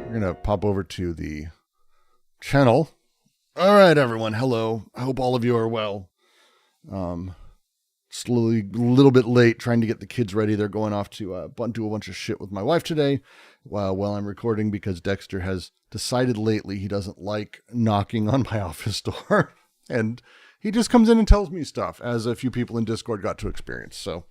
We're going to pop over to the channel. All right, everyone. Hello. I hope all of you are well. Slowly, a little bit late trying to get the kids ready. They're going off to do a bunch of shit with my wife today while I'm recording because Dexter has decided lately he doesn't like knocking on my office door. And he just comes in and tells me stuff, as a few people in Discord got to experience. So,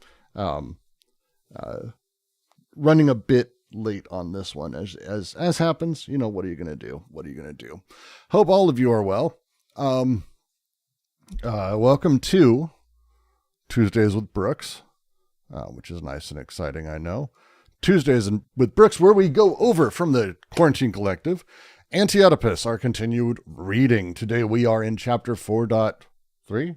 running a bit late on this one, as happens. You know, what are you gonna do? What are you gonna do? Hope all of you are well. Welcome to Tuesdays with Brooks, which is nice and exciting, I know. Tuesdays with Brooks, where we go over from the Quarantine Collective, Anti-Oedipus, our continued reading. Today we are in chapter 4.3,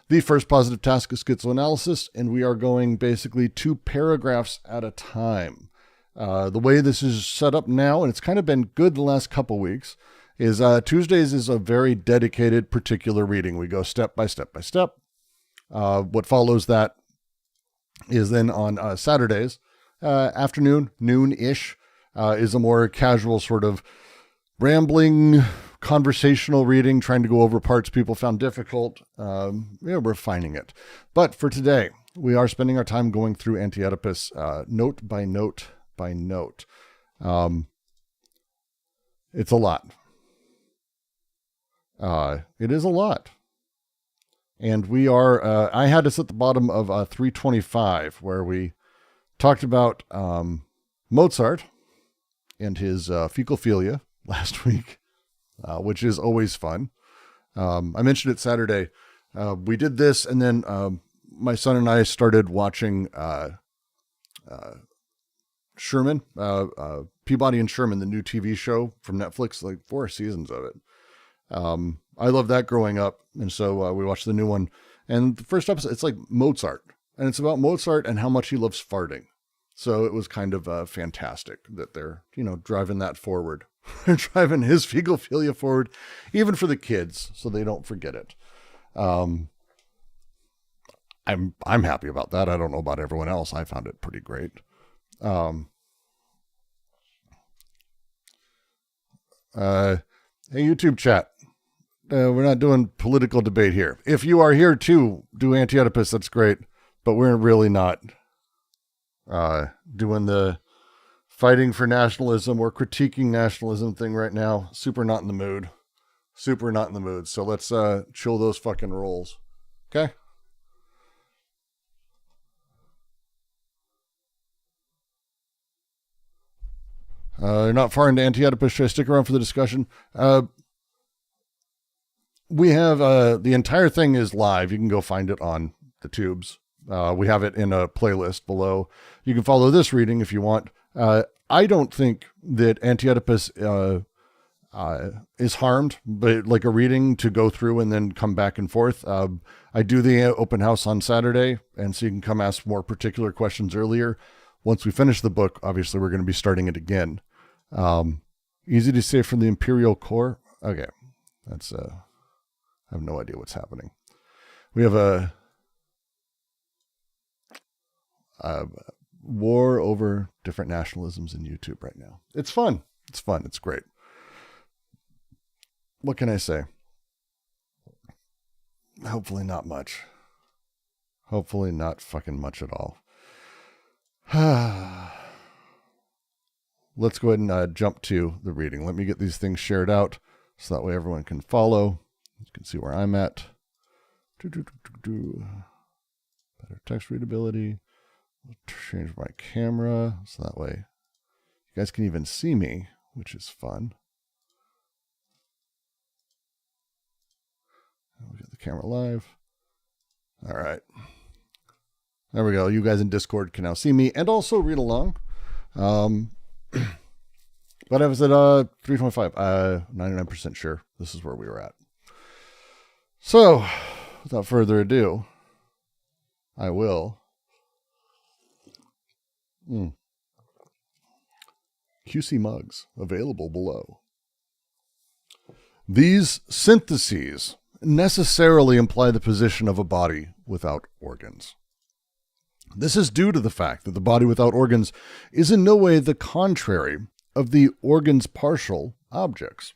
the first positive task of schizoanalysis, and we are going basically 2 paragraphs at a time. The way this is set up now, and it's kind of been good the last couple weeks, is Tuesdays is a very dedicated particular reading. We go step by step by step. What follows that is then on Saturdays, afternoon, noon-ish, is a more casual sort of rambling conversational reading, trying to go over parts people found difficult. We're refining it. But for today, we are spending our time going through Anti-Oedipus note by note by note. It's a lot. It is a lot. And we are, I had us at the bottom of 325, where we talked about Mozart and his fecalphilia last week, which is always fun. I mentioned it Saturday. We did this, and then my son and I started watching Sherman, Peabody and Sherman, the new TV show from Netflix, like 4 seasons of it. I loved that growing up, and so we watched the new one. And the first episode, it's like Mozart, and it's about Mozart and how much he loves farting. So it was kind of fantastic that they're, driving that forward. They're driving his fecalphilia forward, even for the kids, so they don't forget it. I'm happy about that. I don't know about everyone else. I found it pretty great. Hey, YouTube chat. We're not doing political debate here. If you are here to do Anti-Oedipus, that's great, but we're really not doing the fighting for nationalism or critiquing nationalism thing right now. Super not in the mood. Super not in the mood. So let's chill those fucking rolls. Okay? You're not far into Anti-Oedipus. Should I stick around for the discussion? We have the entire thing is live. You can go find it on the tubes. We have it in a playlist below. You can follow this reading if you want. I don't think that Anti-Oedipus is harmed, but like a reading to go through and then come back and forth. I do the open house on Saturday, and so you can come ask more particular questions earlier. Once we finish the book, obviously we're going to be starting it again. Easy to say from the Imperial Core. Okay, that's I have no idea what's happening. We have a war over different nationalisms in YouTube right now. It's fun. It's fun. It's great. What can I say? Hopefully not much. Hopefully not fucking much at all. Let's go ahead and jump to the reading. Let me get these things shared out so that way everyone can follow. You can see where I'm at. Better text readability. I'll change my camera so that way you guys can even see me, which is fun. We got the camera live. All right. There we go. You guys in Discord can now see me and also read along. But I was at 325. 99% sure this is where we were at. So, without further ado, I will QC mugs available below. These syntheses necessarily imply the position of a body without organs. This is due to the fact that the body without organs is in no way the contrary of the organs partial objects.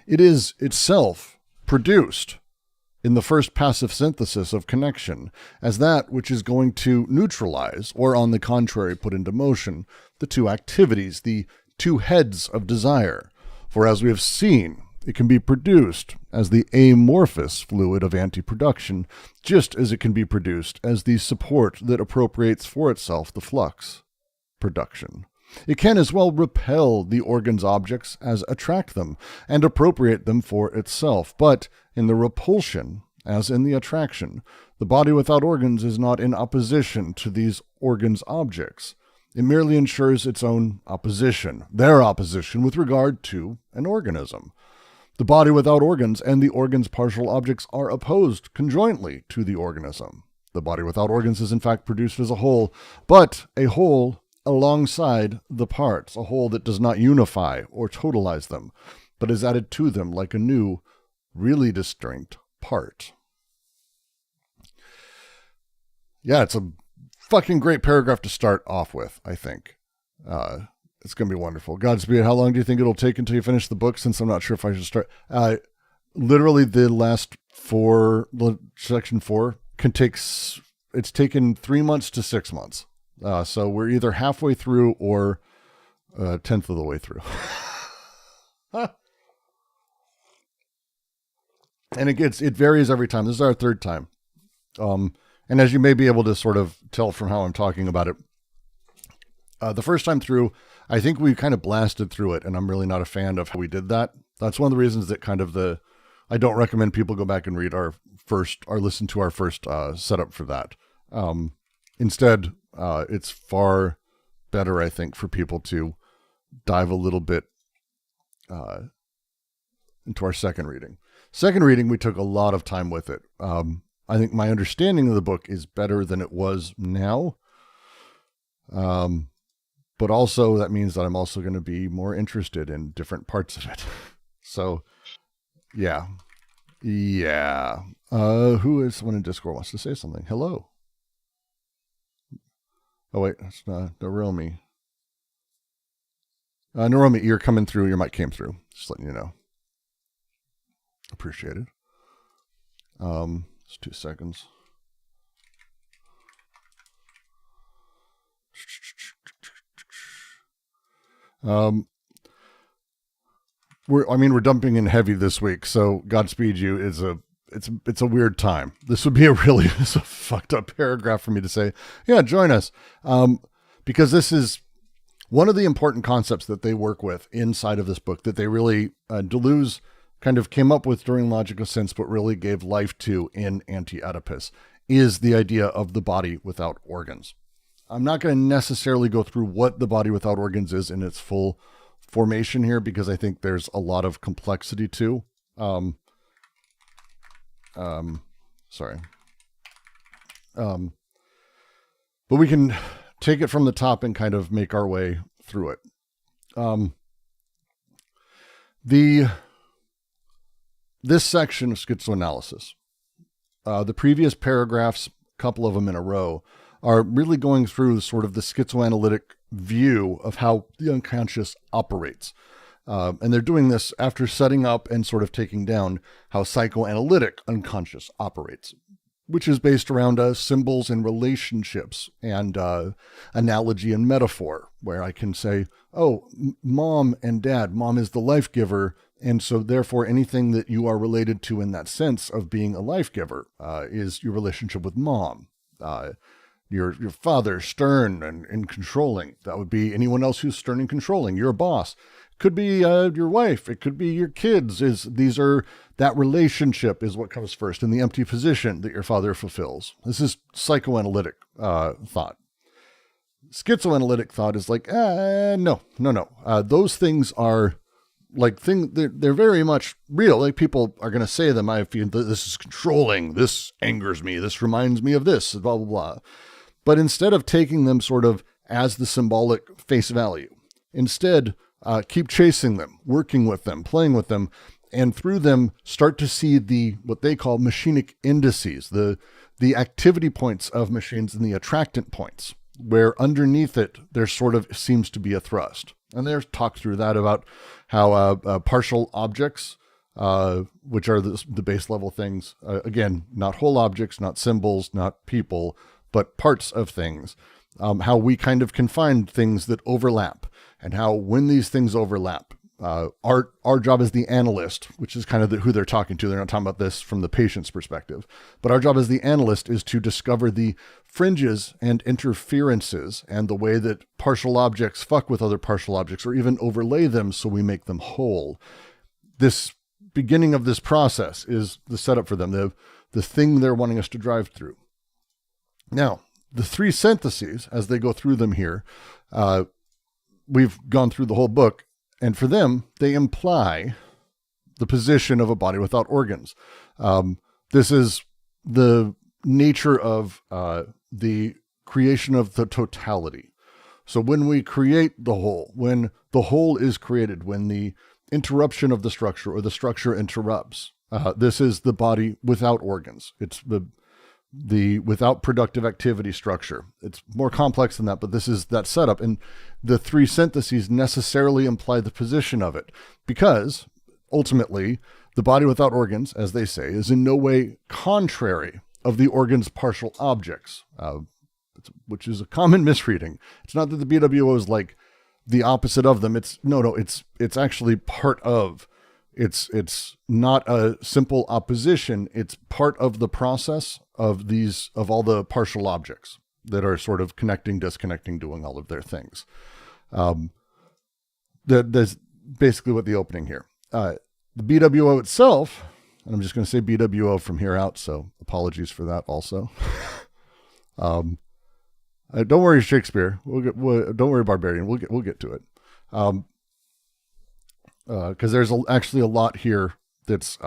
It is itself produced in the first passive synthesis of connection as that which is going to neutralize, or on the contrary put into motion, the two activities, the two heads of desire. For as we have seen, it can be produced as the amorphous fluid of anti-production, just as it can be produced as the support that appropriates for itself the flux, production. It can as well repel the organ's objects as attract them, and appropriate them for itself. But in the repulsion, as in the attraction, the body without organs is not in opposition to these organs' objects. It merely ensures its own opposition, their opposition with regard to an organism. The body without organs and the organ's partial objects are opposed conjointly to the organism. The body without organs is in fact produced as a whole, but a whole alongside the parts, a whole that does not unify or totalize them, but is added to them like a new, really distinct part. Yeah, it's a fucking great paragraph to start off with, I think. It's going to be wonderful. Godspeed. How long do you think it'll take until you finish the book, since I'm not sure if I should start? Literally the last section 4 it's taken 3 months to 6 months. So we're either halfway through or a tenth of the way through. And it varies every time. This is our third time. And as you may be able to sort of tell from how I'm talking about it, the first time through, I think we kind of blasted through it, and I'm really not a fan of how we did that. That's one of the reasons that I don't recommend people go back and read listen to our first setup for that. Instead, it's far better, I think, for people to dive a little bit into our second reading. Second reading, we took a lot of time with it. I think my understanding of the book is better than it was now. But also that means that I'm also going to be more interested in different parts of it. So, yeah. Who is someone in Discord wants to say something? Hello. Oh, wait, that's Naromi. Naromi, you're coming through. Your mic came through. Just letting you know. Appreciate it. Just 2 seconds. We're dumping in heavy this week, so Godspeed you it's a weird time. This would be it's a fucked up paragraph for me to say, yeah, join us. Because this is one of the important concepts that they work with inside of this book that they really, Deleuze kind of came up with during Logical Sense, but really gave life to in Anti-Oedipus, is the idea of the body without organs. I'm not going to necessarily go through what the body without organs is in its full formation here, because I think there's a lot of complexity too. Sorry. But we can take it from the top and kind of make our way through it. This section of schizoanalysis, the previous paragraphs, a couple of them in a row, are really going through sort of the schizoanalytic view of how the unconscious operates. And they're doing this after setting up and sort of taking down how psychoanalytic unconscious operates, which is based around symbols and relationships and analogy and metaphor, where I can say, oh, mom and dad, mom is the life giver. And so therefore anything that you are related to in that sense of being a life giver is your relationship with mom. Your father, stern and controlling. That would be anyone else who's stern and controlling. Your boss. Could be your wife. It could be your kids. That relationship is what comes first in the empty position that your father fulfills. This is psychoanalytic thought. Schizoanalytic thought is like, no. Those things are they're very much real. Like, people are going to say them. I feel that this is controlling. This angers me. This reminds me of this, blah, blah, blah. But instead of taking them sort of as the symbolic face value, instead, keep chasing them, working with them, playing with them, and through them start to see what they call machinic indices, the activity points of machines and the attractant points, where underneath it, there sort of seems to be a thrust. And there's talk through that about how partial objects, which are the base level things, again, not whole objects, not symbols, not people, but parts of things, how we kind of can find things that overlap, and how when these things overlap, our job as the analyst, which is kind of who they're talking to, they're not talking about this from the patient's perspective, but our job as the analyst is to discover the fringes and interferences and the way that partial objects fuck with other partial objects or even overlay them so we make them whole. This beginning of this process is the setup for them, the thing they're wanting us to drive through. Now, the 3 syntheses, as they go through them here, we've gone through the whole book, and for them, they imply the position of a body without organs. This is the nature of the creation of the totality. So when we create the whole, when the whole is created, when the interruption of the structure or the structure interrupts, this is the body without organs. It's the without productive activity structure. It's more complex than that, but this is that setup. And the three syntheses necessarily imply the position of it, because ultimately the body without organs, as they say, is in no way contrary of the organ's partial objects, which is a common misreading. It's not that the BWO is like the opposite of them. It's actually part of. It's not a simple opposition. It's part of the process of all the partial objects that are sort of connecting, disconnecting, doing all of their things. That's basically what the opening here. The BWO itself, and I'm just going to say BWO from here out, so apologies for that also. Don't worry, Shakespeare. Don't worry, Barbarian. We'll get to it. Because there's actually a lot here that's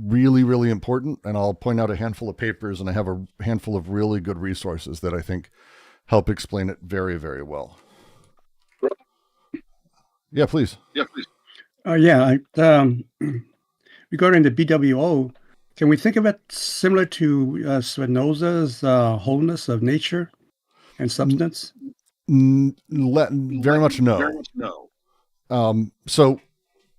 really, really important, and I'll point out a handful of papers, and I have a handful of really good resources that I think help explain it very, very well. Yeah, please. Regarding the BWO, can we think of it similar to Spinoza's wholeness of nature and substance? Very much no. So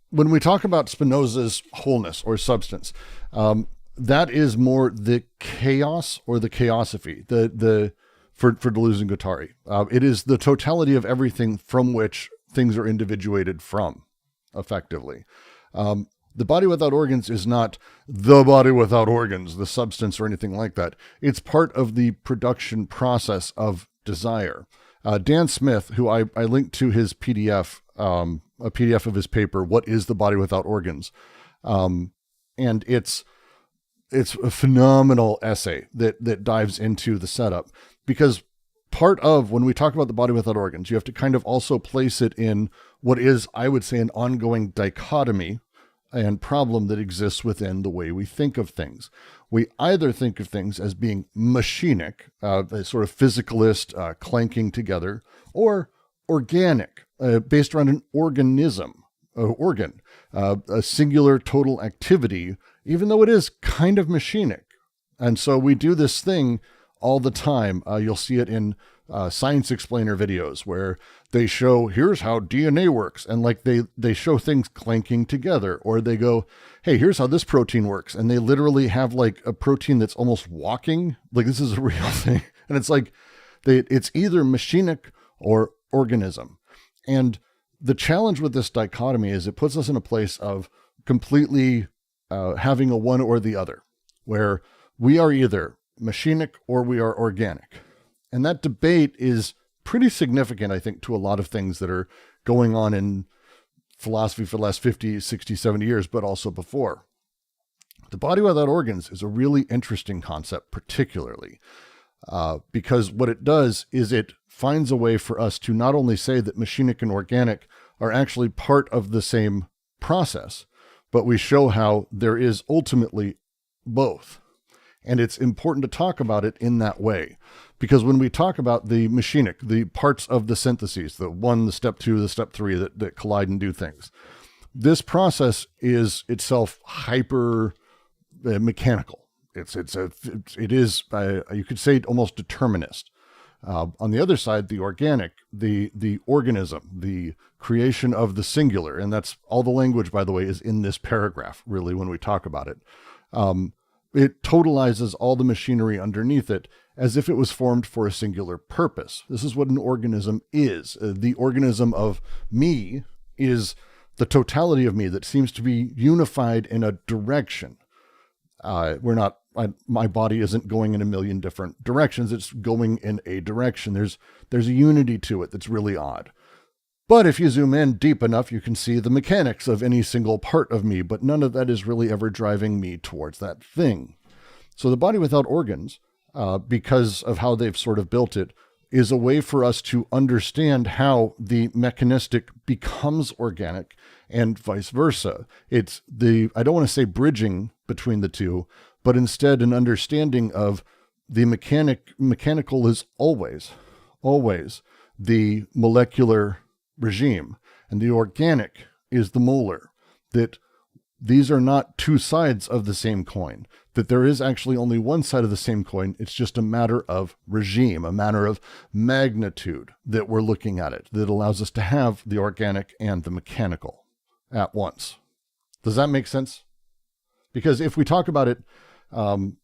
when we talk about Spinoza's wholeness or substance, that is more the chaos or the chaosophy, for Deleuze and Guattari. It is the totality of everything from which things are individuated from, effectively. The body without organs is not the body without organs, the substance or anything like that. It's part of the production process of desire. Dan Smith, who I linked to his PDF, a PDF of his paper, What is the Body Without Organs? And it's a phenomenal essay that dives into the setup, because part of when we talk about the body without organs, you have to kind of also place it in what is, I would say, an ongoing dichotomy and problem that exists within the way we think of things. We either think of things as being machinic, a sort of physicalist, clanking together, or organic, based around an organism, a singular total activity, even though it is kind of machinic. And so we do this thing all the time. You'll see it in science explainer videos where they show, here's how DNA works. And like they show things clanking together, or they go, hey, here's how this protein works. And they literally have like a protein that's almost walking. Like, this is a real thing. And it's like, it's either machinic or organism. And the challenge with this dichotomy is it puts us in a place of completely having a one or the other, where we are either machinic or we are organic. And that debate is pretty significant, I think, to a lot of things that are going on in philosophy for the last 50, 60, 70 years, but also before. The body without organs is a really interesting concept, particularly because what it does is it finds a way for us to not only say that machinic and organic are actually part of the same process, but we show how there is ultimately both. And it's important to talk about it in that way, because when we talk about the machinic, the parts of the syntheses, the one, the step two, the step three that collide and do things, this process is itself hyper mechanical. It is you could say almost determinist. On the other side, the organic, the organism, the creation of the singular, and that's all the language, by the way, is in this paragraph, really, when we talk about it. It totalizes all the machinery underneath it as if it was formed for a singular purpose. This is what an organism is. The organism of me is the totality of me that seems to be unified in a direction. My body isn't going in a million different directions. It's going in a direction. There's a unity to it that's really odd. But if you zoom in deep enough, you can see the mechanics of any single part of me, but none of that is really ever driving me towards that thing. So the body without organs, because of how they've sort of built it, is a way for us to understand how the mechanistic becomes organic and vice versa. It's I don't want to say bridging between the two, but instead an understanding of the mechanical is always the molecular regime, and the organic is the molar, that these are not two sides of the same coin. that there is actually only one side of the same coin. It's just a matter of regime, a matter of magnitude that we're looking at it, that allows us to have the organic and the mechanical at once. Does that make sense? Because if we talk about it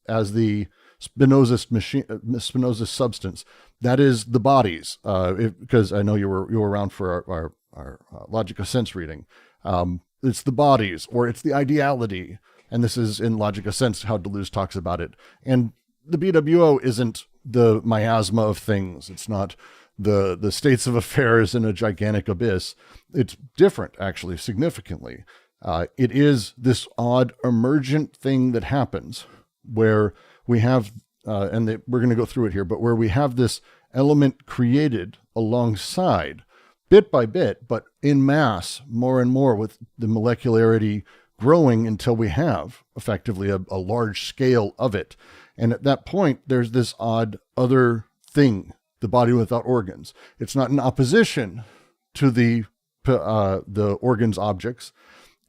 as the Spinozist substance, that is the bodies. Because I know you were around for our Logic of Sense reading. It's the bodies, or it's the ideality. And this is in Logic of Sense how Deleuze talks about it. And the BWO isn't the miasma of things. It's not the states of affairs in a gigantic abyss. It's different, actually, significantly. It is this odd emergent thing that happens where we have, we're going to go through it here, but where we have this element created alongside, bit by bit, but in mass, more and more, with the molecularity growing until we have effectively a large scale of it. And at that point, there's this odd other thing, the body without organs. It's not in opposition to the organs objects.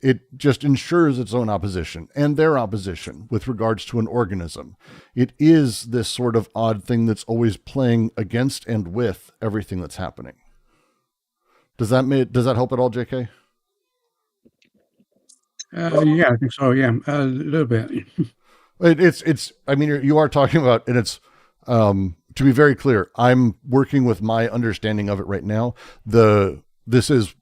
It just ensures its own opposition and their opposition with regards to an organism. It is this sort of odd thing that's always playing against and with everything that's happening. Does that help at all, JK? Yeah, I think so. Yeah, a little bit. It's. I mean, you are talking about, and it's. To be very clear, I'm working with my understanding of it right now. This is,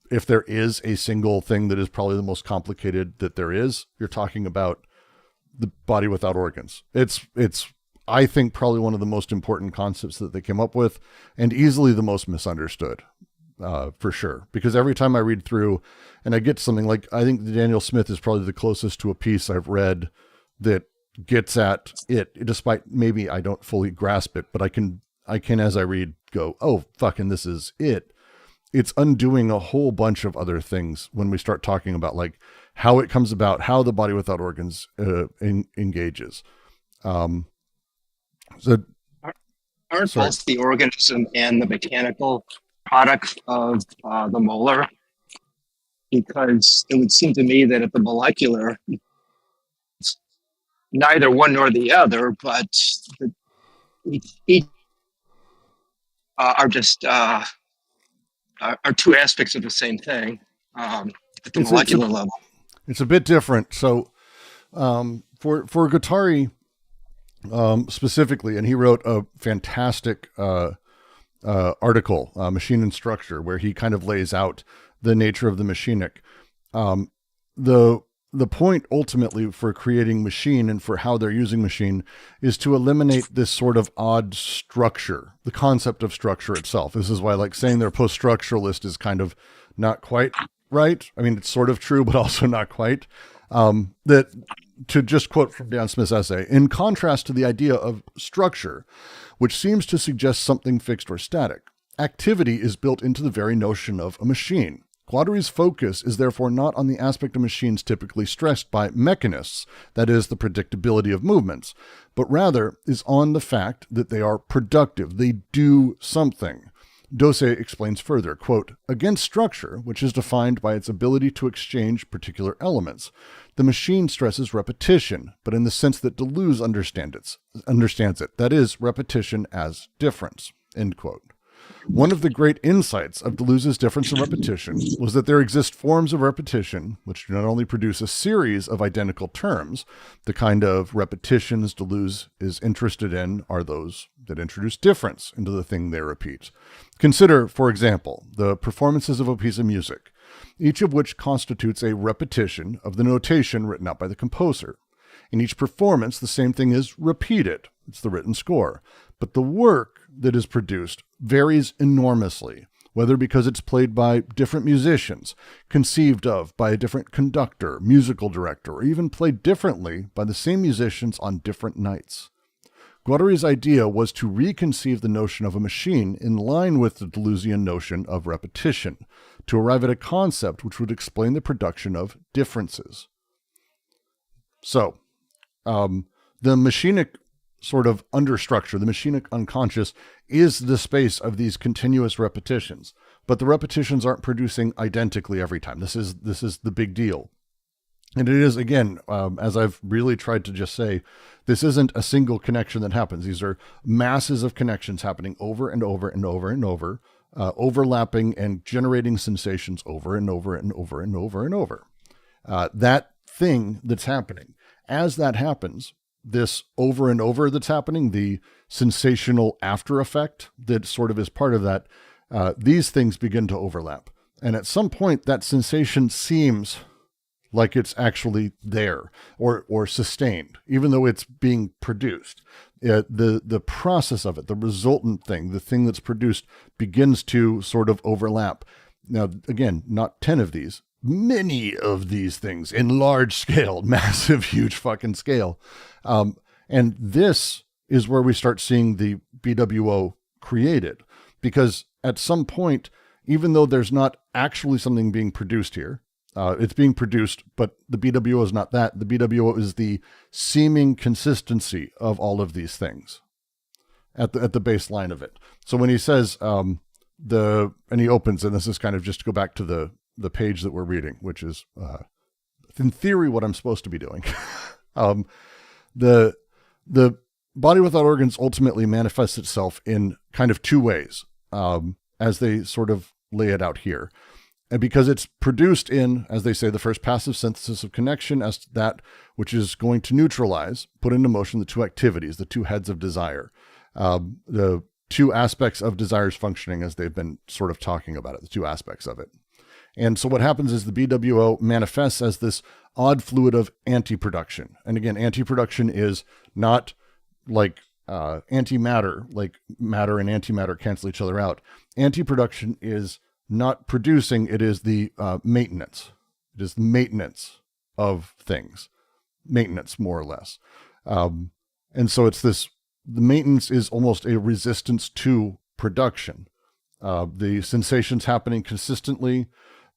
if there is a single thing that is probably the most complicated that there is, you're talking about the body without organs. It's. I think probably one of the most important concepts that they came up with, and easily the most misunderstood. For sure. Because every time I read through and I get something like, I think Daniel Smith is probably the closest to a piece I've read that gets at it, despite maybe I don't fully grasp it, but I can, as I read, go, oh, fucking, this is it. It's undoing a whole bunch of other things when we start talking about like how it comes about, how the body without organs engages. Aren't both the organism and the mechanical product of the molar? Because it would seem to me that at the molecular, it's neither one nor the other, but each are just are two aspects of the same thing at the molecular level. It's a bit different. So for Guattari specifically, and he wrote a fantastic article, Machine and Structure, where he kind of lays out the nature of the machinic. The point ultimately for creating machine and for how they're using machine is to eliminate this sort of odd structure, the concept of structure itself. This is why like saying they're post-structuralist is kind of not quite right. I mean, it's sort of true, but also not quite. That, to just quote from Dan Smith's essay, in contrast to the idea of structure, which seems to suggest something fixed or static, activity is built into the very notion of a machine. Guattari's focus is therefore not on the aspect of machines typically stressed by mechanists, that is, the predictability of movements, but rather is on the fact that they are productive, they do something. Dose explains further, quote, against structure, which is defined by its ability to exchange particular elements, the machine stresses repetition, but in the sense that Deleuze understands it, that is, repetition as difference, end quote. One of the great insights of Deleuze's difference in repetition was that there exist forms of repetition which do not only produce a series of identical terms, the kind of repetitions Deleuze is interested in are those that introduce difference into the thing they repeat. Consider, for example, the performances of a piece of music, each of which constitutes a repetition of the notation written out by the composer. In each performance, the same thing is repeated. It's the written score. But the work that is produced varies enormously, whether because it's played by different musicians, conceived of by a different conductor, musical director, or even played differently by the same musicians on different nights. Guattari's idea was to reconceive the notion of a machine in line with the Deleuzian notion of repetition, to arrive at a concept which would explain the production of differences. So, the machinic sort of understructure, the machinic unconscious, is the space of these continuous repetitions, but the repetitions aren't producing identically every time. This is the big deal. And it is, again, as I've really tried to just say, this isn't a single connection that happens. These are masses of connections happening over and over and over and over, overlapping and generating sensations over and over and over and over and over. That thing that's happening, as that happens, this over and over that's happening, the sensational after effect that sort of is part of that, these things begin to overlap. And at some point, that sensation seems like it's actually there or sustained, even though it's being produced. The process of it, the resultant thing, the thing that's produced, begins to sort of overlap. Now, again, not 10 of these, many of these things in large scale, massive, huge fucking scale. And this is where we start seeing the BWO created, because at some point, even though there's not actually something being produced here, it's being produced, but the BWO is not that. The BWO is the seeming consistency of all of these things at the baseline of it. So when he says and he opens, and this is kind of just to go back to the page that we're reading, which is in theory what I'm supposed to be doing. The body without organs ultimately manifests itself in kind of two ways, as they sort of lay it out here. And because it's produced in, as they say, the first passive synthesis of connection as that which is going to neutralize, put into motion the two activities, the two heads of desire, the two aspects of desire's functioning as they've been sort of talking about it, the two aspects of it. And so what happens is the BWO manifests as this odd fluid of anti-production. And again, anti-production is not like antimatter, like matter and antimatter cancel each other out. Anti-production is not producing, it is the maintenance. It is the maintenance of things. Maintenance, more or less. And so it's this, the maintenance is almost a resistance to production. The sensations happening consistently.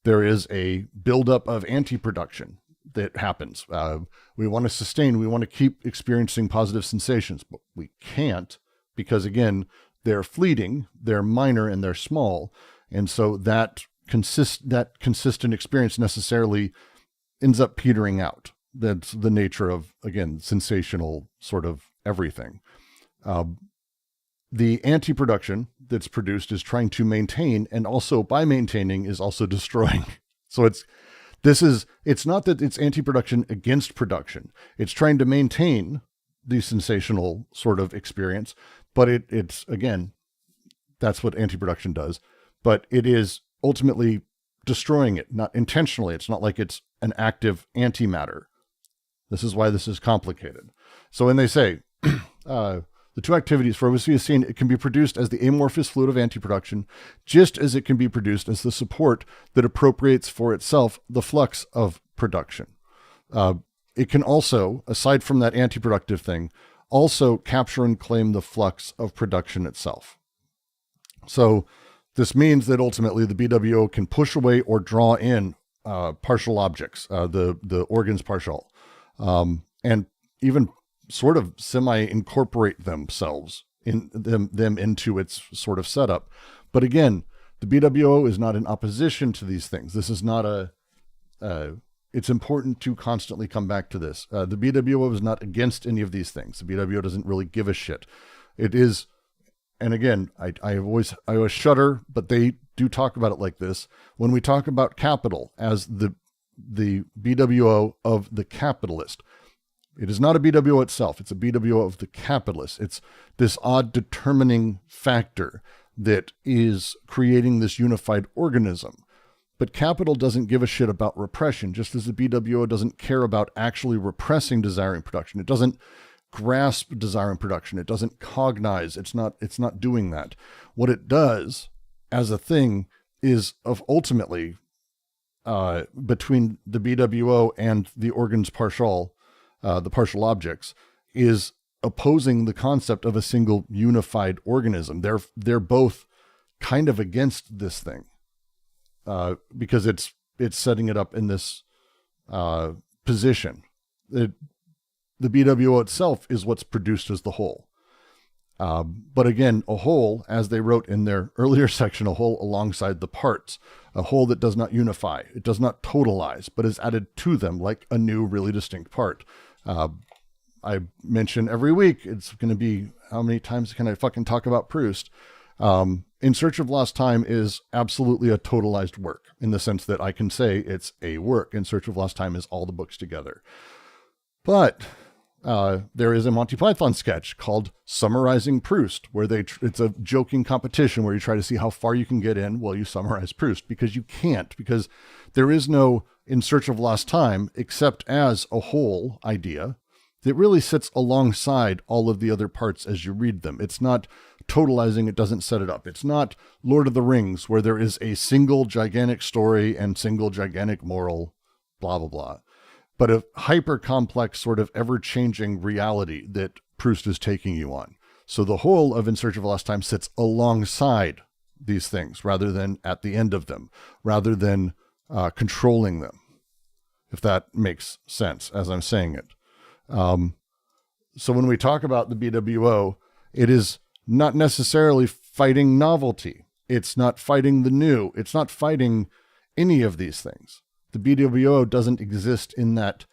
There is a buildup of anti-production that happens. We want to sustain, we want to keep experiencing positive sensations, but we can't because, again, they're fleeting, they're minor, and they're small. And so that consistent experience necessarily ends up petering out. That's the nature of, again, sensational sort of everything. The anti-production that's produced is trying to maintain, and also by maintaining is also destroying. So it's not that it's anti-production against production. It's trying to maintain the sensational sort of experience, but it's again, that's what anti-production does. But it is ultimately destroying it, not intentionally. It's not like it's an active antimatter. This is why this is complicated. So when they say, the two activities for which we have seen, it can be produced as the amorphous fluid of anti-production, just as it can be produced as the support that appropriates for itself the flux of production. It can also, aside from that anti-productive thing, also capture and claim the flux of production itself. So this means that ultimately the BWO can push away or draw in partial objects, the organs partial, and even sort of semi-incorporate themselves in them into its sort of setup. But again, the BWO is not in opposition to these things. This is not it's important to constantly come back to this. The BWO is not against any of these things. The BWO doesn't really give a shit. It is, and again, I always shudder, but they do talk about it like this. When we talk about capital as the BWO of the capitalist, it is not a BWO itself. It's a BWO of the capitalist. It's this odd determining factor that is creating this unified organism. But capital doesn't give a shit about repression, just as the BWO doesn't care about actually repressing desire and production. It doesn't grasp desire and production. It doesn't cognize. It's not doing that. What it does as a thing is of ultimately between the BWO and the organs partial, the partial objects, is opposing the concept of a single unified organism. They're both kind of against this thing because it's setting it up in this position. The BWO itself is what's produced as the whole. But again, a whole, as they wrote in their earlier section, a whole alongside the parts. a whole that does not unify. It does not totalize, but is added to them like a new, really distinct part. I mention every week, it's going to be, how many times can I fucking talk about Proust? In Search of Lost Time is absolutely a totalized work in the sense that I can say it's a work. In Search of Lost Time is all the books together. But there is a Monty Python sketch called Summarizing Proust, where it's a joking competition where you try to see how far you can get in while you summarize Proust, because you can't, because there is no In Search of Lost Time except as a whole idea that really sits alongside all of the other parts as you read them. It's not totalizing, it doesn't set it up. It's not Lord of the Rings, where there is a single gigantic story and single gigantic moral, blah, blah, blah. But a hyper-complex sort of ever-changing reality that Proust is taking you on. So the whole of In Search of Lost Time sits alongside these things, rather than at the end of them, rather than controlling them, if that makes sense as I'm saying it. So when we talk about the BWO, it is not necessarily fighting novelty. It's not fighting the new. It's not fighting any of these things. The BWO doesn't exist in that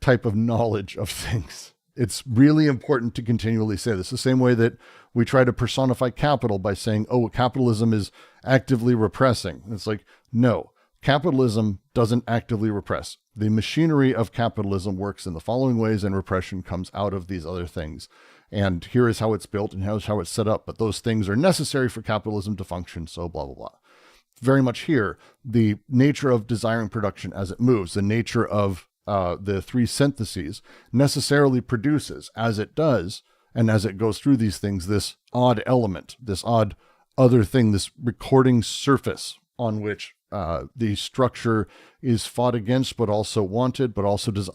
type of knowledge of things. It's really important to continually say this, the same way that we try to personify capital by saying, oh, capitalism is actively repressing. It's like, no, capitalism doesn't actively repress. The machinery of capitalism works in the following ways, and repression comes out of these other things. And here is how it's built and here's how it's set up. But those things are necessary for capitalism to function, so blah, blah, blah. Very much here, the nature of desiring production as it moves, the nature of the three syntheses necessarily produces, as it does, and as it goes through these things, this odd element, this odd other thing, this recording surface on which the structure is fought against, but also wanted, but also does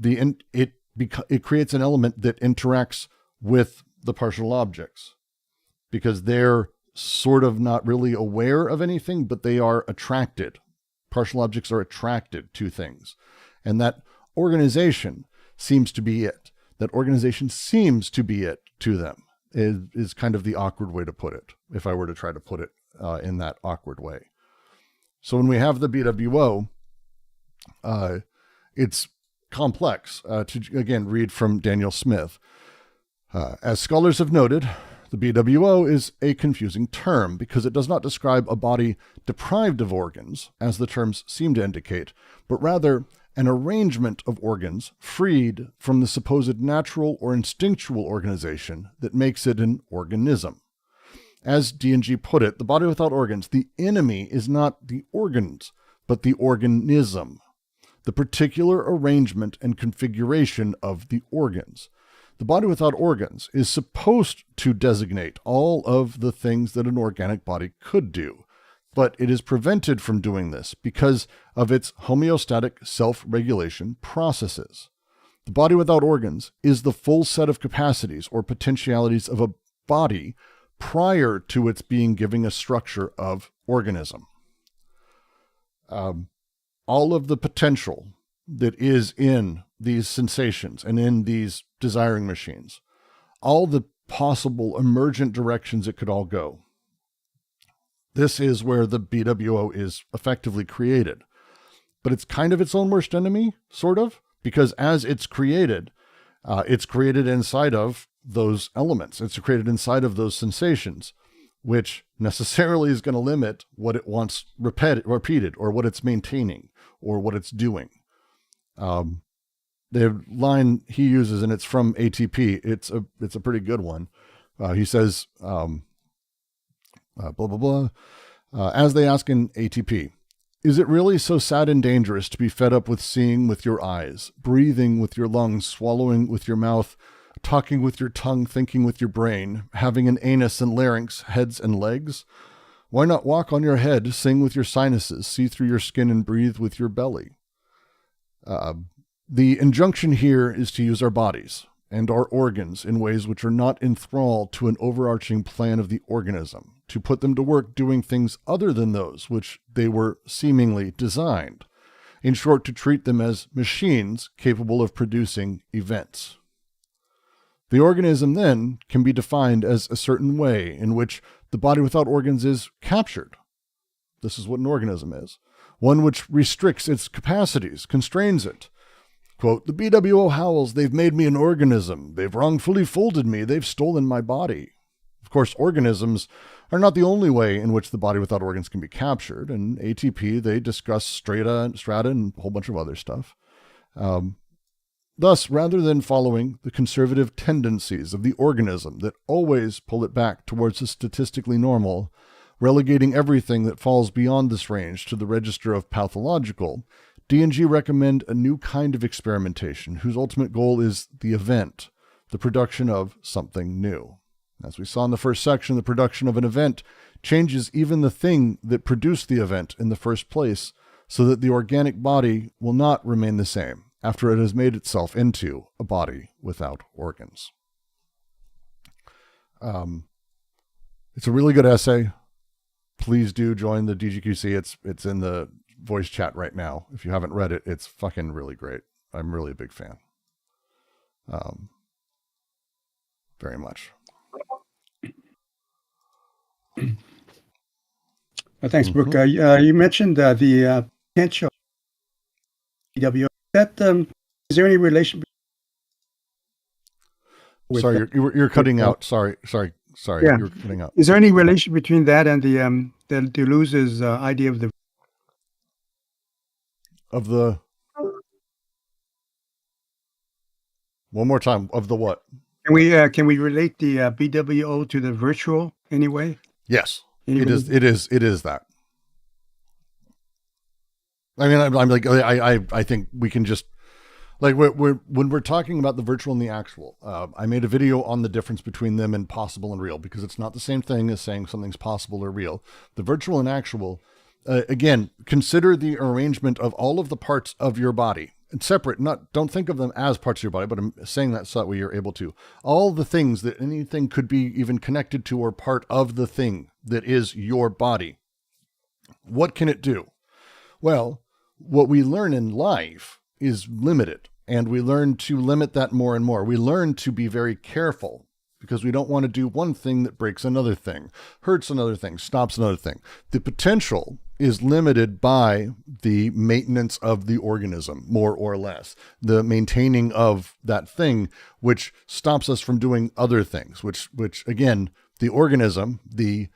it creates an element that interacts with the partial objects, because they're sort of not really aware of anything, but they are attracted. Partial objects are attracted to things. And that organization seems to be it. That organization seems to be it to them is kind of the awkward way to put it, if I were to try to put it in that awkward way. So when we have the BWO, it's complex. To again read from Daniel Smith. As scholars have noted, the BWO is a confusing term because it does not describe a body deprived of organs, as the terms seem to indicate, but rather an arrangement of organs freed from the supposed natural or instinctual organization that makes it an organism. As D&G put it, the body without organs, the enemy is not the organs, but the organism, the particular arrangement and configuration of the organs. The body without organs is supposed to designate all of the things that an organic body could do, but it is prevented from doing this because of its homeostatic self-regulation processes. The body without organs is the full set of capacities or potentialities of a body prior to its being given a structure of organism. All of the potential that is in these sensations and in these desiring machines, all the possible emergent directions it could all go. This is where the BWO is effectively created. But it's kind of its own worst enemy, sort of, because as it's created inside of those elements. It's created inside of those sensations, which necessarily is going to limit what it wants repeated, or what it's maintaining, or what it's doing. The line he uses, and it's from ATP, it's a pretty good one. He says, blah, blah, blah. As they ask in ATP, is it really so sad and dangerous to be fed up with seeing with your eyes, breathing with your lungs, swallowing with your mouth, talking with your tongue, thinking with your brain, having an anus and larynx, heads and legs? Why not walk on your head, sing with your sinuses, see through your skin and breathe with your belly? The injunction here is to use our bodies and our organs in ways which are not enthralled to an overarching plan of the organism, to put them to work doing things other than those which they were seemingly designed. In short, to treat them as machines capable of producing events. The organism then can be defined as a certain way in which the body without organs is captured. This is what an organism is. One which restricts its capacities, constrains it. Quote, the BWO howls, they've made me an organism. They've wrongfully folded me. They've stolen my body. Of course, organisms are not the only way in which the body without organs can be captured. In ATP, they discuss strata, and a whole bunch of other stuff. Thus, rather than following the conservative tendencies of the organism that always pull it back towards the statistically normal, relegating everything that falls beyond this range to the register of pathological, D&G recommend a new kind of experimentation whose ultimate goal is the event, the production of something new. As we saw in the first section, the production of an event changes even the thing that produced the event in the first place, so that the organic body will not remain the same after it has made itself into a body without organs. It's a really good essay. Please do join the DGQC. It's in the voice chat right now. If you haven't read it, it's fucking really great. I'm really a big fan. Very much. Thanks, Brooke. You mentioned the potential BWO. Is there any relation? Sorry, you're cutting out. Sorry. Yeah. You're cutting out. Is there any relation between that and the Deleuze's idea of the one more time, of the what? Can we relate the BWO to the virtual anyway? Yes, it is that. I mean, I'm like, I think we can just, like, when we're talking about the virtual and the actual, I made a video on the difference between them and possible and real, because it's not the same thing as saying something's possible or real. The virtual and actual, again, consider the arrangement of all of the parts of your body. It's separate, don't think of them as parts of your body, but I'm saying that so that way you're able to. All the things that anything could be even connected to or part of the thing that is your body. What can it do? Well, what we learn in life is limited, and we learn to limit that more and more. We learn to be very careful because we don't want to do one thing that breaks another thing, hurts another thing, stops another thing. The potential is limited by the maintenance of the organism, more or less, the maintaining of that thing, which stops us from doing other things, which again, the organism, this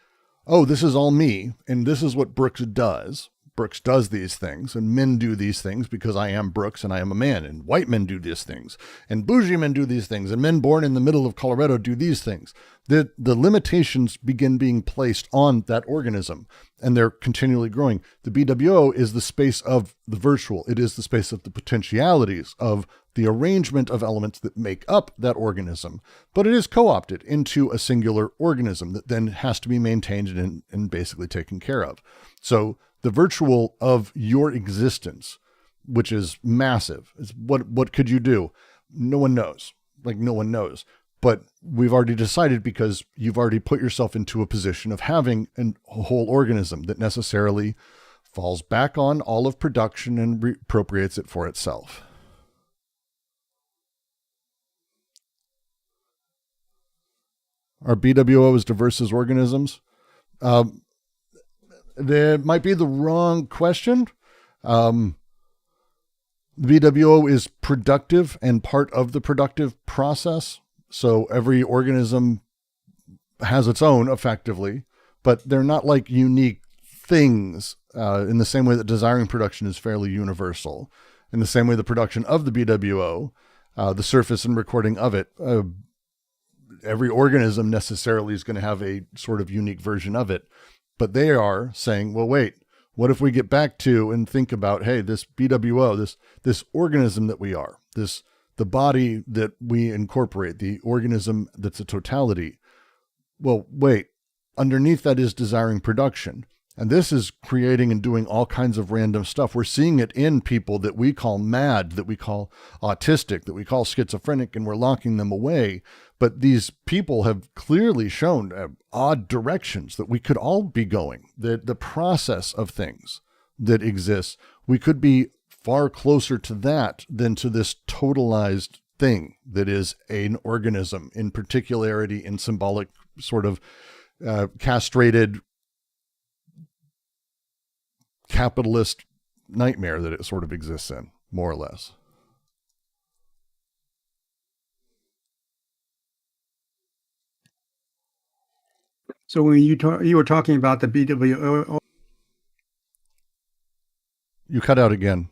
is all me, and this is what Brooks does. Brooks does these things, and men do these things because I am Brooks and I am a man, and white men do these things, and bougie men do these things, and men born in the middle of Colorado do these things. The limitations begin being placed on that organism, and they're continually growing. The BWO is the space of the virtual. It is the space of the potentialities of the arrangement of elements that make up that organism, but it is co-opted into a singular organism that then has to be maintained and basically taken care of. So the virtual of your existence, which is massive, is what could you do? No one knows. Like, no one knows. But we've already decided, because you've already put yourself into a position of having a whole organism that necessarily falls back on all of production and appropriates it for itself. Are BWOs diverse as organisms? That might be the wrong question. The BWO is productive and part of the productive process. So every organism has its own, effectively, but they're not like unique things in the same way that desiring production is fairly universal. In the same way the production of the BWO, the surface and recording of it, every organism necessarily is going to have a sort of unique version of it. But they are saying, well, wait, what if we get back to and think about, hey, this BWO, this organism that we are, the body that we incorporate, the organism that's a totality. Well, wait, underneath that is desiring production. And this is creating and doing all kinds of random stuff. We're seeing it in people that we call mad, that we call autistic, that we call schizophrenic, and we're locking them away. But these people have clearly shown odd directions that we could all be going. The process of things that exists, we could be far closer to that than to this totalized thing that is an organism, in particularity, in symbolic sort of castrated capitalist nightmare that it sort of exists in, more or less. So when you were talking about the BWO, You cut out again.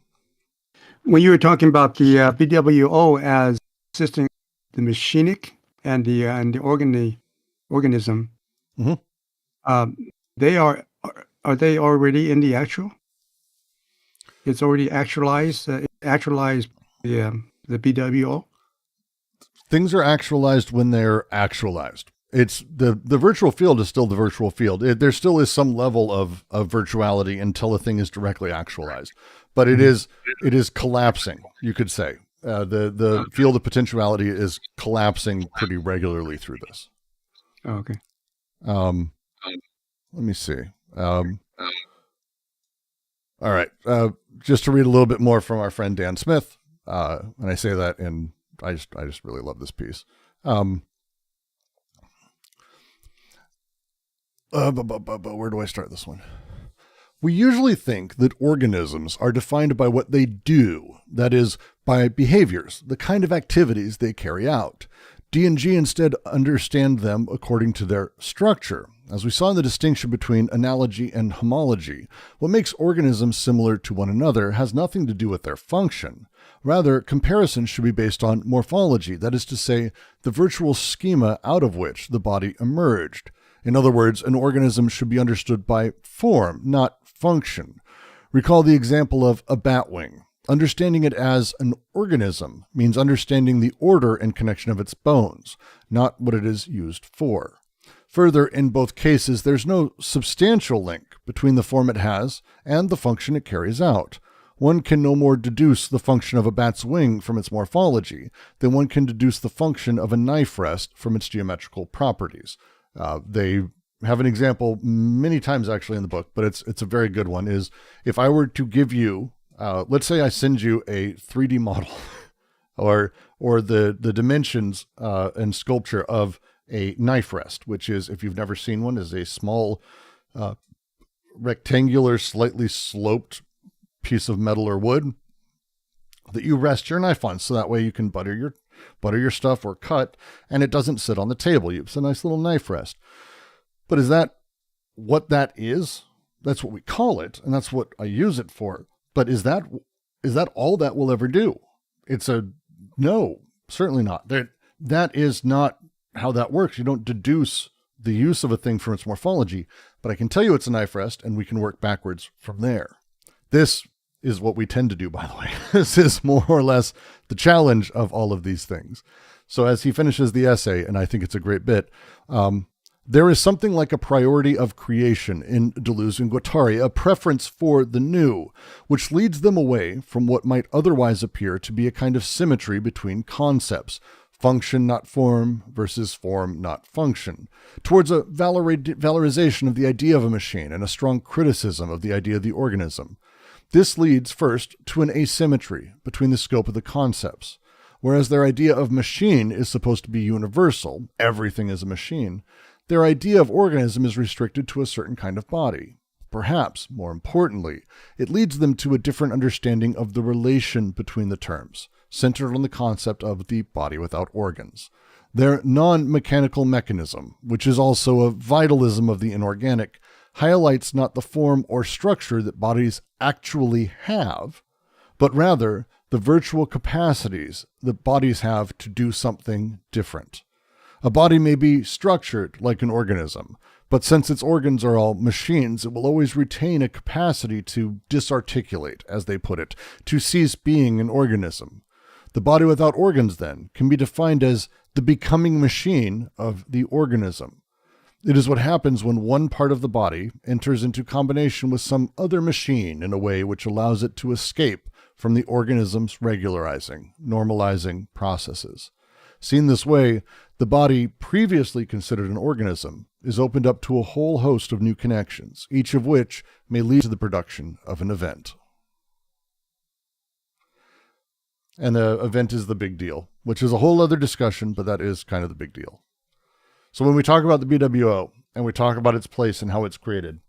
when you were talking about the BWO as assisting the machinic and the organism, Mhm. They are they already in the actual? It's already actualized the BWO. Things are actualized when they're actualized. It's the virtual field is still the virtual field. There still is some level of virtuality until a thing is directly actualized, but it is collapsing. You could say the field of potentiality is collapsing pretty regularly through this. Oh, okay. Let me see. All right. Just to read a little bit more from our friend Dan Smith, and I say that, and I just really love this piece. But where do I start this one? We usually think that organisms are defined by what they do, that is, by behaviors, the kind of activities they carry out. D&G instead understand them according to their structure. As we saw in the distinction between analogy and homology, what makes organisms similar to one another has nothing to do with their function. Rather, comparison should be based on morphology, that is to say, the virtual schema out of which the body emerged. In other words, an organism should be understood by form, not function. Recall the example of a bat wing. Understanding it as an organism means understanding the order and connection of its bones, not what it is used for. Further, in both cases, there's no substantial link between the form it has and the function it carries out. One can no more deduce the function of a bat's wing from its morphology than one can deduce the function of a knife rest from its geometrical properties. They have an example many times actually in the book, but it's a very good one, is if I were to give you, let's say I send you a 3D model or the dimensions and sculpture of a knife rest, which is, if you've never seen one, is a small rectangular, slightly sloped piece of metal or wood that you rest your knife on, so that way you can butter your stuff or cut, and it doesn't sit on the table. It's a nice little knife rest. But is that what that is? That's what we call it, and that's what I use it for. But is that all that will ever do? No, certainly not. That is not how that works. You don't deduce the use of a thing from its morphology, but I can tell you it's a knife rest, and we can work backwards from there. This is what we tend to do, by the way. This is more or less the challenge of all of these things. So as he finishes the essay, and I think it's a great bit, there is something like a priority of creation in Deleuze and Guattari, a preference for the new, which leads them away from what might otherwise appear to be a kind of symmetry between concepts, function not form versus form not function, towards a valorization of the idea of a machine and a strong criticism of the idea of the organism. This leads first to an asymmetry between the scope of the concepts. Whereas their idea of machine is supposed to be universal, everything is a machine, their idea of organism is restricted to a certain kind of body. Perhaps, more importantly, it leads them to a different understanding of the relation between the terms, centered on the concept of the body without organs. Their non-mechanical mechanism, which is also a vitalism of the inorganic, highlights not the form or structure that bodies actually have, but rather the virtual capacities that bodies have to do something different. A body may be structured like an organism, but since its organs are all machines, it will always retain a capacity to disarticulate, as they put it, to cease being an organism. The body without organs, then, can be defined as the becoming machine of the organism. It is what happens when one part of the body enters into combination with some other machine in a way which allows it to escape from the organism's regularizing, normalizing processes. Seen this way, the body, previously considered an organism, is opened up to a whole host of new connections, each of which may lead to the production of an event. And the event is the big deal, which is a whole other discussion, but that is kind of the big deal. So when we talk about the BWO and we talk about its place and how it's created,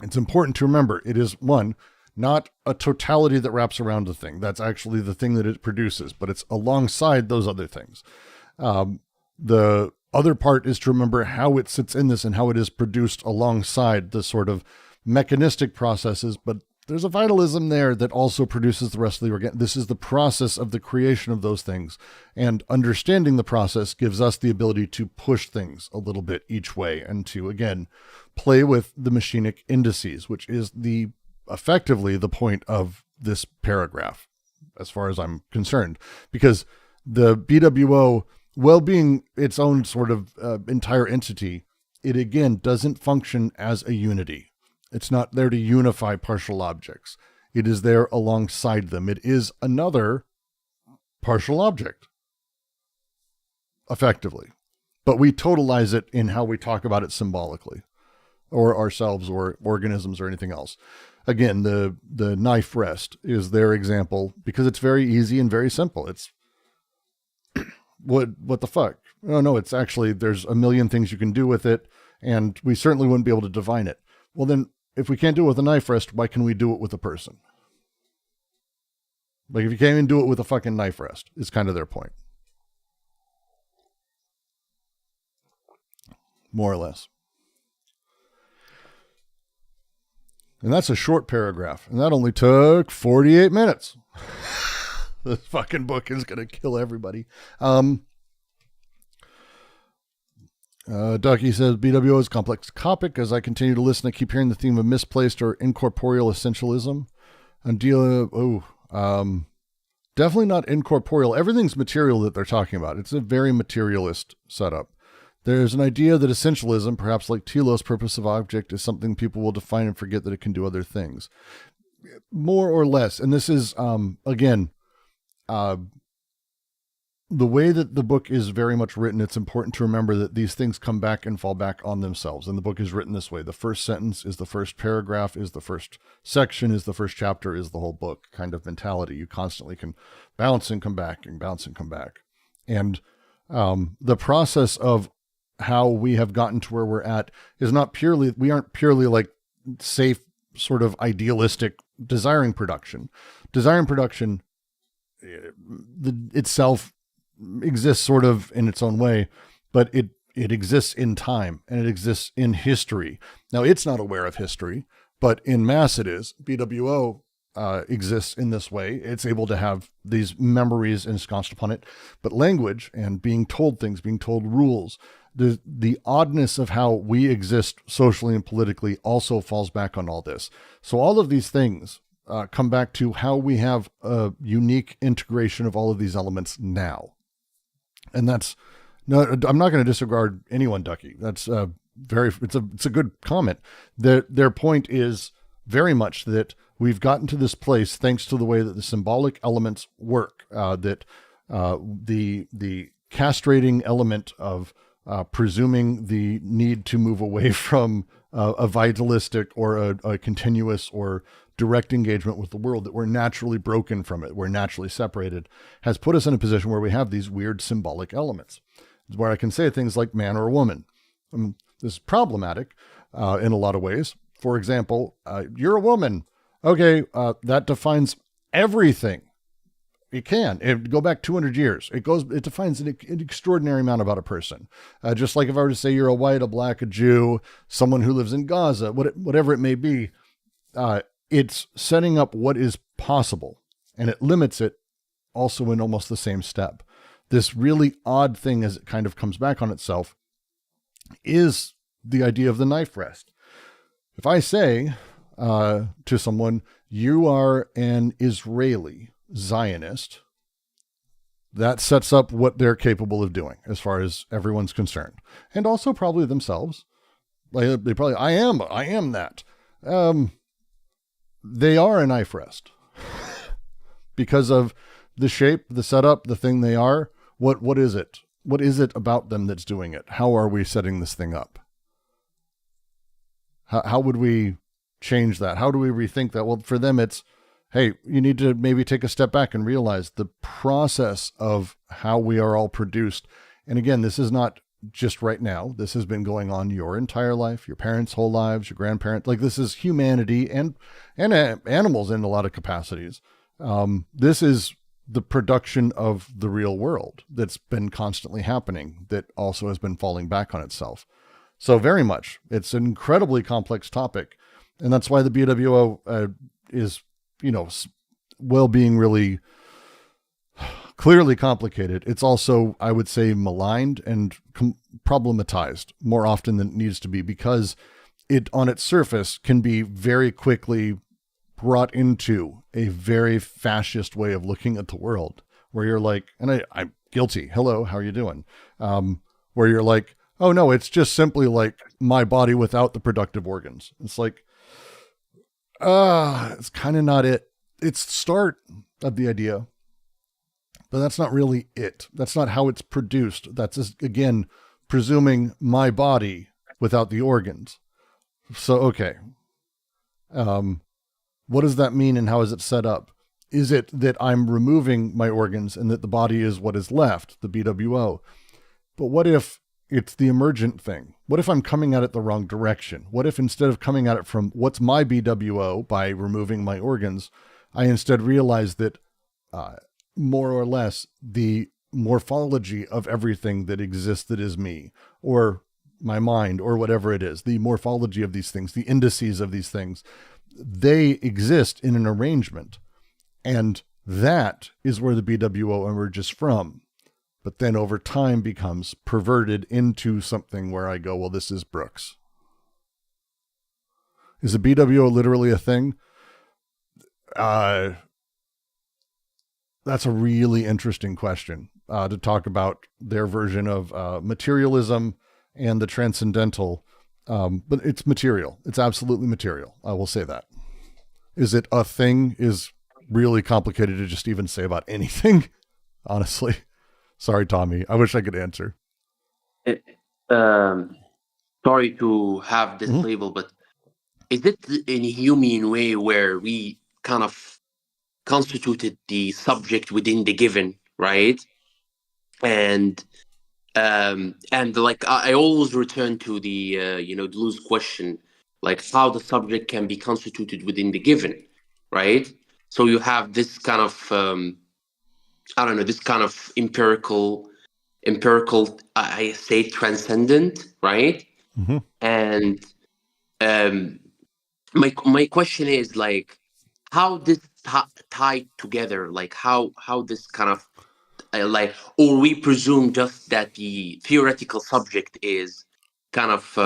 It's important to remember it is, one, not a totality that wraps around the thing. That's actually the thing that it produces, but it's alongside those other things. The other part is to remember how it sits in this and how it is produced alongside the sort of mechanistic processes, but there's a vitalism there that also produces the rest of the organ. This is the process of the creation of those things, and understanding the process gives us the ability to push things a little bit each way and to, again, play with the machinic indices, which is effectively the point of this paragraph, as far as I'm concerned, because the BWO, well being its own sort of entire entity, it again doesn't function as a unity. It's not there to unify partial objects. It is there alongside them. It is another partial object, effectively. But we totalize it in how we talk about it symbolically, or ourselves or organisms or anything else. Again, the knife rest is their example because it's very easy and very simple. It's what the fuck? Oh no, it's actually, there's a million things you can do with it, and we certainly wouldn't be able to define it. Well then, if we can't do it with a knife rest, why can we do it with a person? Like, if you can't even do it with a fucking knife rest, is kind of their point. More or less. And that's a short paragraph. And that only took 48 minutes. This fucking book is going to kill everybody. Ducky says, BWO is a complex topic. As I continue to listen, I keep hearing the theme of misplaced or incorporeal essentialism. And definitely not incorporeal. Everything's material that they're talking about. It's a very materialist setup. There's an idea that essentialism, perhaps like telos, purpose of object, is something people will define and forget that it can do other things. More or less. And this is, again, the way that the book is very much written, it's important to remember that these things come back and fall back on themselves. And the book is written this way. The first sentence is the first paragraph, is the first section, is the first chapter, is the whole book kind of mentality. You constantly can bounce and come back and bounce and come back. And the process of how we have gotten to where we're at is not purely, we aren't purely like safe, sort of idealistic desiring production. Desiring production itself exists sort of in its own way, but it exists in time and it exists in history. Now, it's not aware of history, but in mass it is. BWO exists in this way. It's able to have these memories ensconced upon it, but language and being told things, being told rules, the oddness of how we exist socially and politically also falls back on all this. So all of these things come back to how we have a unique integration of all of these elements now. And that's no, I'm not going to disregard anyone, Ducky. That's it's a good comment. Their point is very much that we've gotten to this place thanks to the way that the symbolic elements work, that the castrating element of presuming the need to move away from a vitalistic or a continuous or direct engagement with the world, that we're naturally broken from it, we're naturally separated, has put us in a position where we have these weird symbolic elements, where I can say things like man or woman. This is problematic in a lot of ways. For example, you're a woman. Okay, that defines everything. It can. Go back 200 years. It defines an extraordinary amount about a person. Just like if I were to say you're a white, a black, a Jew, someone who lives in Gaza, whatever it may be, it's setting up what is possible, and it limits it also in almost the same step. This really odd thing, as it kind of comes back on itself, is the idea of the knife rest. If I say to someone, you are an Israeli Zionist, that sets up what they're capable of doing as far as everyone's concerned. And also probably themselves. They probably, I am that. They are a knife rest because of the shape, the setup, the thing they are. What is it? What is it about them that's doing it? How are we setting this thing up? How would we change that? How do we rethink that? Well, for them, it's, hey, you need to maybe take a step back and realize the process of how we are all produced. And again, this is not just right now. This has been going on your entire life, your parents' whole lives, your grandparents. Like, this is humanity and animals in a lot of capacities. This is the production of the real world that's been constantly happening, that also has been falling back on itself. So very much, it's an incredibly complex topic. And that's why the BWO is, well, being really clearly complicated. It's also, I would say, maligned and problematized more often than it needs to be, because it, on its surface, can be very quickly brought into a very fascist way of looking at the world, where you're like, and I'm guilty. Hello, how are you doing? Where you're like, oh no, it's just simply like my body without the productive organs. It's like, it's kind of not it. It's the start of the idea, but that's not really it. That's not how it's produced. That's just, again, presuming my body without the organs. So, okay. What does that mean, and how is it set up? Is it that I'm removing my organs and that the body is what is left, the BWO? But what if it's the emergent thing? What if I'm coming at it the wrong direction? What if, instead of coming at it from what's my BWO by removing my organs, I instead realize that more or less the morphology of everything that exists that is me, or my mind, or whatever it is, the morphology of these things, the indices of these things, they exist in an arrangement. And that is where the BWO emerges from. But then over time becomes perverted into something where I go, well, this is Brooks. Is a BWO literally a thing? That's a really interesting question to talk about their version of materialism and the transcendental. But it's material. It's absolutely material. I will say that. Is it a thing is really complicated to just even say about anything, honestly. Sorry, Tommy. I wish I could answer. Sorry to have this label, but is it in a human way where we kind of constituted the subject within the given, right? And like I always return to the deleuze question, like how the subject can be constituted within the given, right? So you have this kind of this kind of empirical I say transcendent, right? Mm-hmm. And my question is, like, how this tied together, like how this kind of or we presume just that the theoretical subject is kind of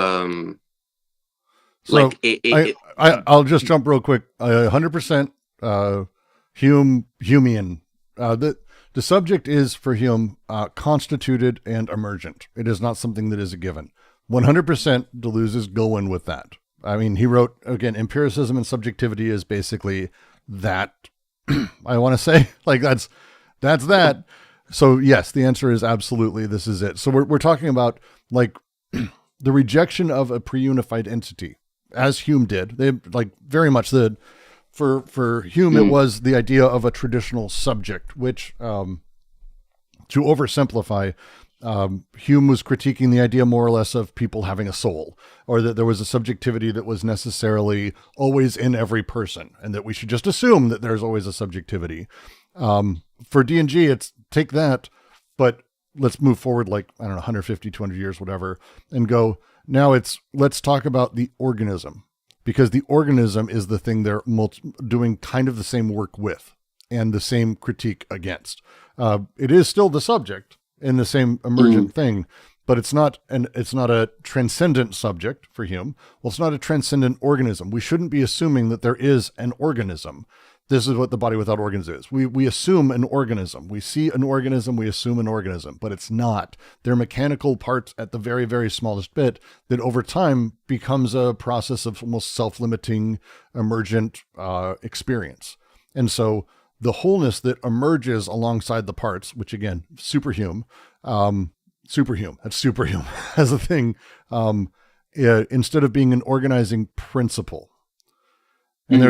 So I'll just jump real quick. 100% Humean. The subject is, for Hume, constituted and emergent. It is not something that is a given. 100% Deleuze is going with that. I mean, he wrote, again, empiricism and subjectivity is basically that. I want to say, like, that's that. So yes, the answer is absolutely, this is it. So we're talking about, like, the rejection of a pre-unified entity, as Hume did. They, like, very much for Hume, it was the idea of a traditional subject, which, to oversimplify, Hume was critiquing the idea more or less of people having a soul, or that there was a subjectivity that was necessarily always in every person, and that we should just assume that there's always a subjectivity. For D&G, it's take that, but let's move forward, like, I don't know, 150, 200 years, whatever, and go, now let's talk about the organism, because the organism is the thing they're doing kind of the same work with and the same critique against. It is still the subject in the same emergent thing, but it's not a transcendent subject for Hume. Well, it's not a transcendent organism. We shouldn't be assuming that there is an organism. This is what the body without organs is. We assume an organism. We see an organism, we assume an organism, but it's not. They're mechanical parts at the very, very smallest bit that over time becomes a process of almost self-limiting, emergent experience. And so the wholeness that emerges alongside the parts, which again, superhuman, that's superhuman as a thing, instead of being an organizing principle. And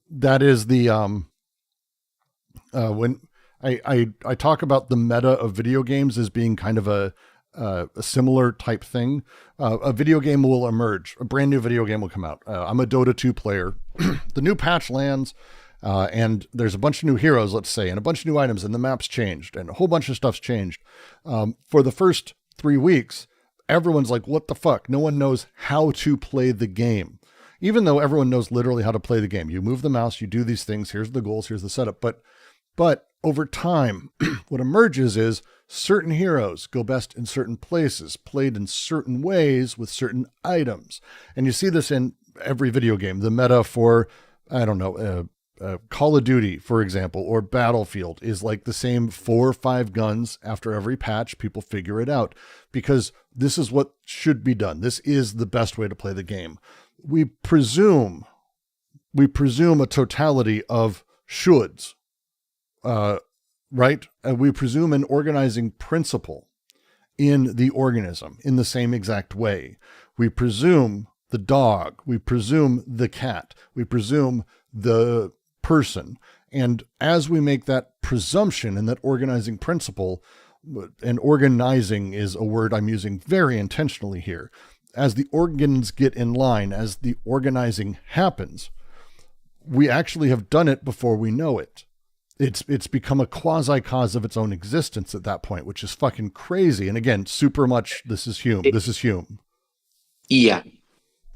that is the, when I talk about the meta of video games as being kind of a similar type thing. A video game will emerge. A brand new video game will come out. I'm a Dota 2 player. The new patch lands, and there's a bunch of new heroes, let's say, and a bunch of new items, and the map's changed, and a whole bunch of stuff's changed. For the first 3 weeks, everyone's like, what the fuck? No one knows how to play the game. Even though everyone knows literally how to play the game. You move the mouse, you do these things, here's the goals, here's the setup. But over time, what emerges is certain heroes go best in certain places, played in certain ways with certain items. And you see this in every video game. The meta for, I don't know, Call of Duty, for example, or Battlefield is like the same 4 or 5 guns after every patch. People figure it out because this is what should be done. This is the best way to play the game. We presume a totality of shoulds, right? And we presume an organizing principle in the organism in the same exact way. We presume the dog, we presume the cat, we presume the person. And as we make that presumption and that organizing principle, and organizing is a word I'm using very intentionally here, as the organs get in line, as the organizing happens, we actually have done it before we know it. It's become a quasi-cause of its own existence at that point, which is fucking crazy. And again, super much, this is Hume. Yeah.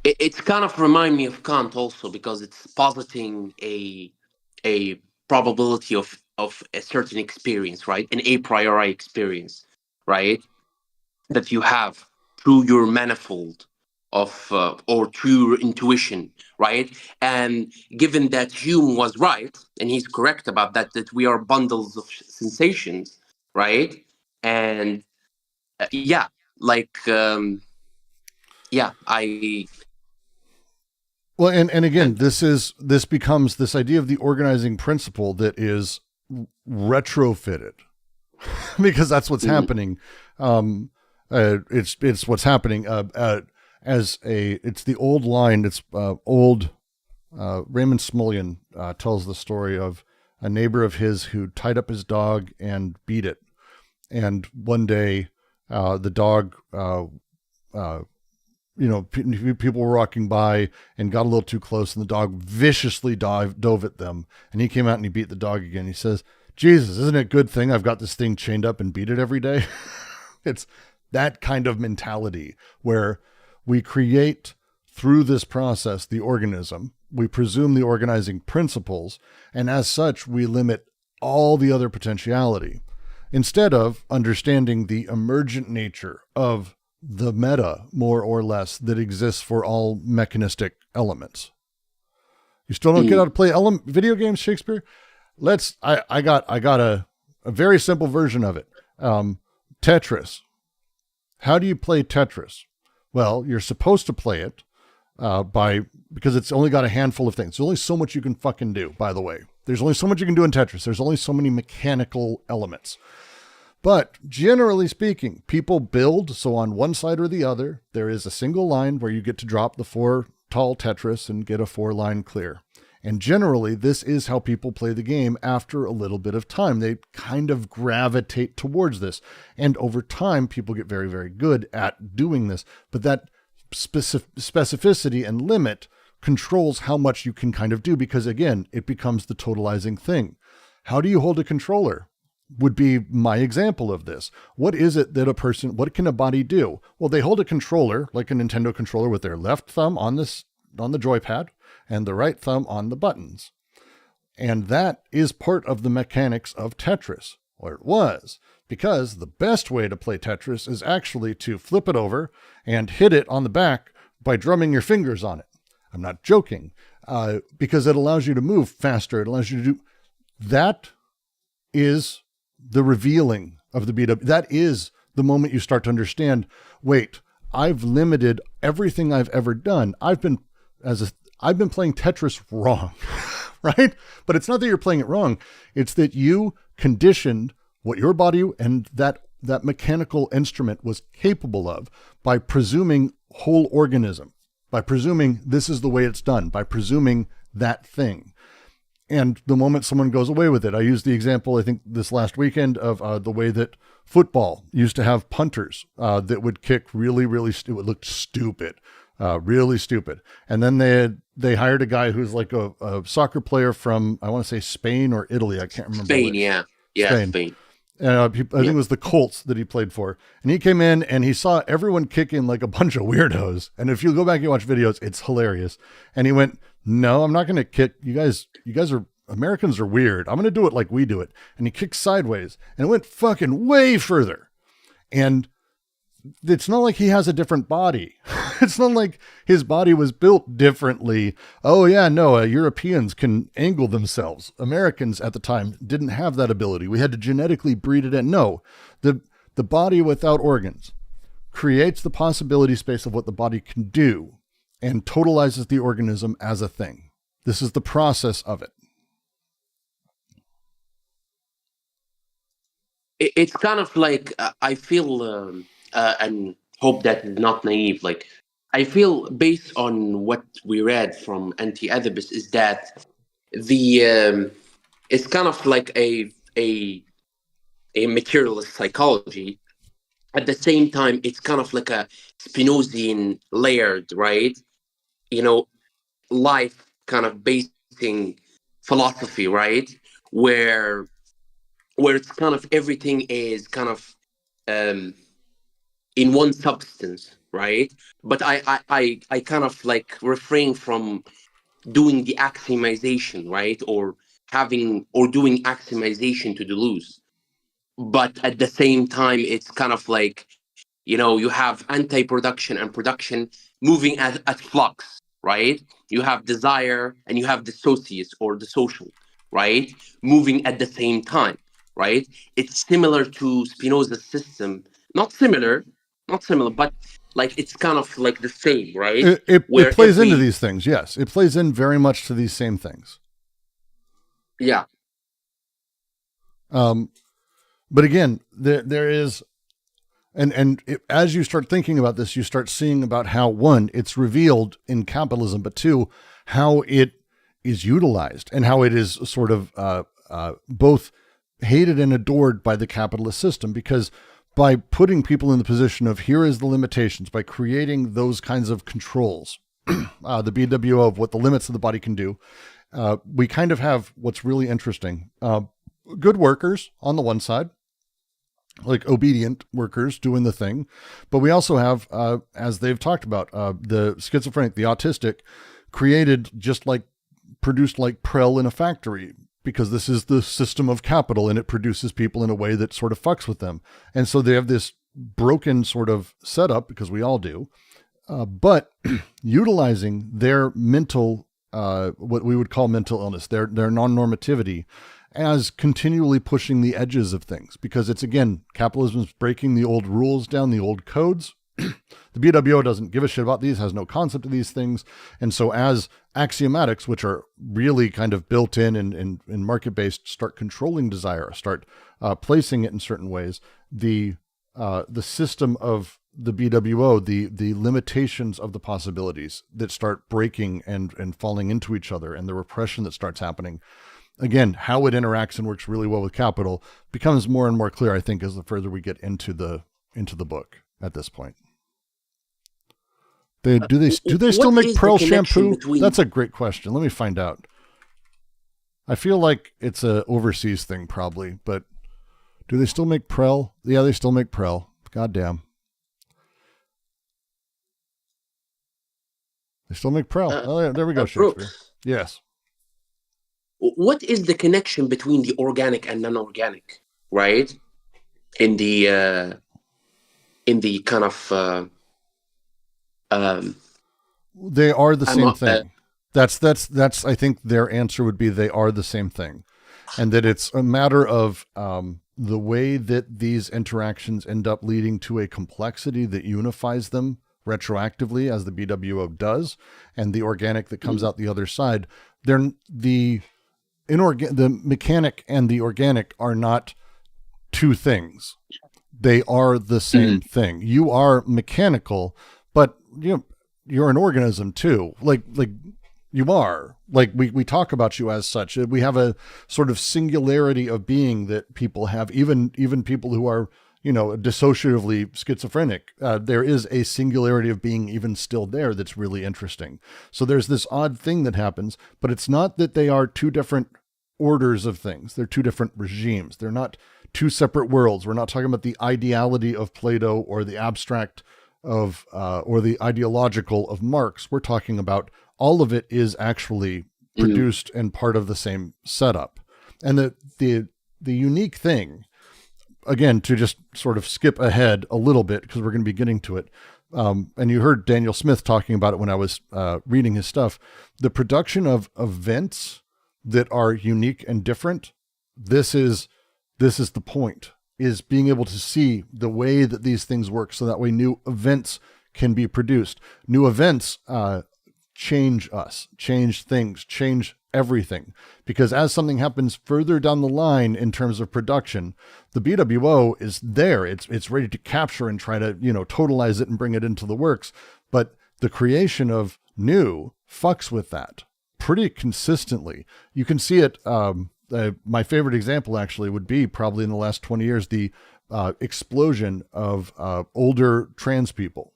It's kind of remind me of Kant also, because it's positing a probability of a certain experience, right? An a priori experience, right? That you have through your manifold of, or through your intuition, right? And given that Hume was right, and he's correct about that we are bundles of sensations, right? And Well, and again, this becomes this idea of the organizing principle that is retrofitted because that's what's happening. It's what's happening it's the old line. It's Raymond Smullyan tells the story of a neighbor of his who tied up his dog and beat it. And one day, the dog, people were walking by and got a little too close, and the dog viciously dove at them. And he came out and he beat the dog again. He says, Jesus, isn't it a good thing I've got this thing chained up and beat it every day? It's that kind of mentality where we create through this process the organism, we presume the organizing principles, and as such, we limit all the other potentiality instead of understanding the emergent nature of the meta, more or less, that exists for all mechanistic elements. You still don't get how to play video games, Shakespeare? I got a very simple version of it. Tetris. How do you play Tetris? Well, you're supposed to play it because it's only got a handful of things. There's only so much you can fucking do, by the way. There's only so much you can do in Tetris. There's only so many mechanical elements. But generally speaking, people build, so on one side or the other, there is a single line where you get to drop the 4 tall Tetris and get a 4-line clear. And generally, this is how people play the game after a little bit of time. They kind of gravitate towards this. And over time, people get very, very good at doing this. But that specificity and limit controls how much you can kind of do because, again, it becomes the totalizing thing. How do you hold a controller? Would be my example of this. What is it that what can a body do? Well, they hold a controller, like a Nintendo controller, with their left thumb on the joypad and the right thumb on the buttons. And that is part of the mechanics of Tetris, or it was, because the best way to play Tetris is actually to flip it over and hit it on the back by drumming your fingers on it. I'm not joking, because it allows you to move faster. It allows you to do that. Is the revealing of the BW. That is the moment you start to understand, wait, I've limited everything I've ever done. I've been playing Tetris wrong, right? But it's not that you're playing it wrong. It's that you conditioned what your body and that mechanical instrument was capable of by presuming whole organism, by presuming this is the way it's done, by presuming that thing. And the moment someone goes away with it, I used the example, I think this last weekend, of the way that football used to have punters that would kick really, really, it would look stupid, really stupid. And then they hired a guy who's like a soccer player from, I want to say Spain or Italy. I can't remember. Spain, which. yeah. Spain. I think it was the Colts that he played for. And he came in and he saw everyone kicking like a bunch of weirdos. And if you go back and watch videos, it's hilarious. And he went, no, I'm not going to kick. You guys are, Americans are weird. I'm going to do it like we do it. And he kicked sideways and it went fucking way further. And it's not like he has a different body. It's not like his body was built differently. Oh yeah, no, Europeans can angle themselves. Americans at the time didn't have that ability. We had to genetically breed it in. No, the body without organs creates the possibility space of what the body can do and totalizes the organism as a thing. This is the process of it. It's kind of like, I feel, and hope that is not naive, like, I feel based on what we read from Anti-Oedipus is that it's kind of like a materialist psychology. At the same time, it's kind of like a Spinozian layered, right? Life kind of basing philosophy, right? Where it's kind of everything is kind of in one substance, right? But I kind of like refrain from doing the axiomatization, right? Or doing axiomatization to deleuze. But at the same time, it's kind of like, you have anti-production and production moving at flux, right? You have desire and you have dissocius or the social, right? Moving at the same time, right? It's similar to Spinoza's system. Not similar, but like it's kind of like the same, right? It plays into these things, yes. It plays in very much to these same things. Yeah. But again, there is, as you start thinking about this, you start seeing about how, one, it's revealed in capitalism, but two, how it is utilized and how it is sort of both hated and adored by the capitalist system, because by putting people in the position of here is the limitations, by creating those kinds of controls, the BWO of what the limits of the body can do, we kind of have what's really interesting. Good workers on the one side, like obedient workers doing the thing. But we also have, as they've talked about, the schizophrenic, the autistic, produced like Prell in a factory, because this is the system of capital and it produces people in a way that sort of fucks with them. And so they have this broken sort of setup, because we all do, but utilizing their mental, what we would call mental illness, their non-normativity, as continually pushing the edges of things, because it's, again, capitalism is breaking the old rules down, the old codes. The BWO doesn't give a shit about these, has no concept of these things. And so as axiomatics, which are really kind of built in and market-based, start controlling desire, start placing it in certain ways, the system of the BWO, the limitations of the possibilities that start breaking and falling into each other, and the repression that starts happening, again, how it interacts and works really well with capital becomes more and more clear, I think, as the further we get into the book at this point. Do they still make Pearl shampoo? That's a great question. Let me find out. I feel like it's a overseas thing probably, but do they still make Prel? Yeah, they still make Prel. Goddamn. They still make Prel. Oh, there we go, Shakespeare. Brooks, Yes. what is the connection between the organic and non-organic, right? In the kind of they are the same thing. That's I think their answer would be they are the same thing, and that it's a matter of the way that these interactions end up leading to a complexity that unifies them retroactively, as the BWO does, and the organic that comes out the other side. The mechanic and the organic are not two things. They are the same thing. You are mechanical, but you're an organism too. Like You are. Like, we talk about you as such. We have a sort of singularity of being that people have, even people who are, dissociatively schizophrenic. There is a singularity of being even still there that's really interesting. So there's this odd thing that happens, but it's not that they are two different orders of things. They're two different regimes. They're not two separate worlds. We're not talking about the ideality of Plato or the abstract of, or the ideological of Marx. We're talking about all of it is actually produced and part of the same setup. And the unique thing, again, to just sort of skip ahead a little bit, because we're going to be getting to it. And you heard Daniel Smith talking about it when I was reading his stuff. The production of events that are unique and different. This is the point, is being able to see the way that these things work, so that way new events can be produced. New events change us, change things, change everything. Because as something happens further down the line in terms of production, the BWO is there. It's ready to capture and try to, totalize it and bring it into the works. But the creation of new fucks with that pretty consistently. You can see it. My favorite example actually would be probably in the last 20 years, the explosion of older trans people,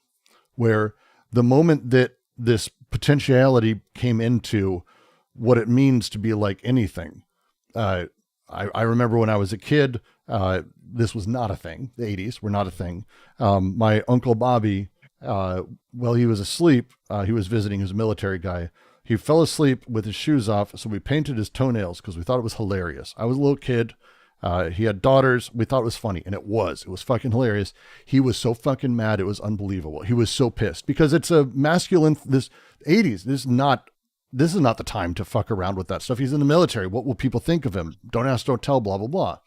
where the moment that this potentiality came into what it means to be like anything. I remember when I was a kid, this was not a thing. The 80s were not a thing. My Uncle Bobby, while he was asleep, he was visiting, he was a military guy. He fell asleep with his shoes off, so we painted his toenails because we thought it was hilarious. I was a little kid. He had daughters. We thought it was funny, and it was fucking hilarious. He was so fucking mad. It was unbelievable. He was so pissed because it's a masculine, this 80s. This is not the time to fuck around with that stuff. He's in the military. What will people think of him? Don't ask, don't tell, blah, blah, blah.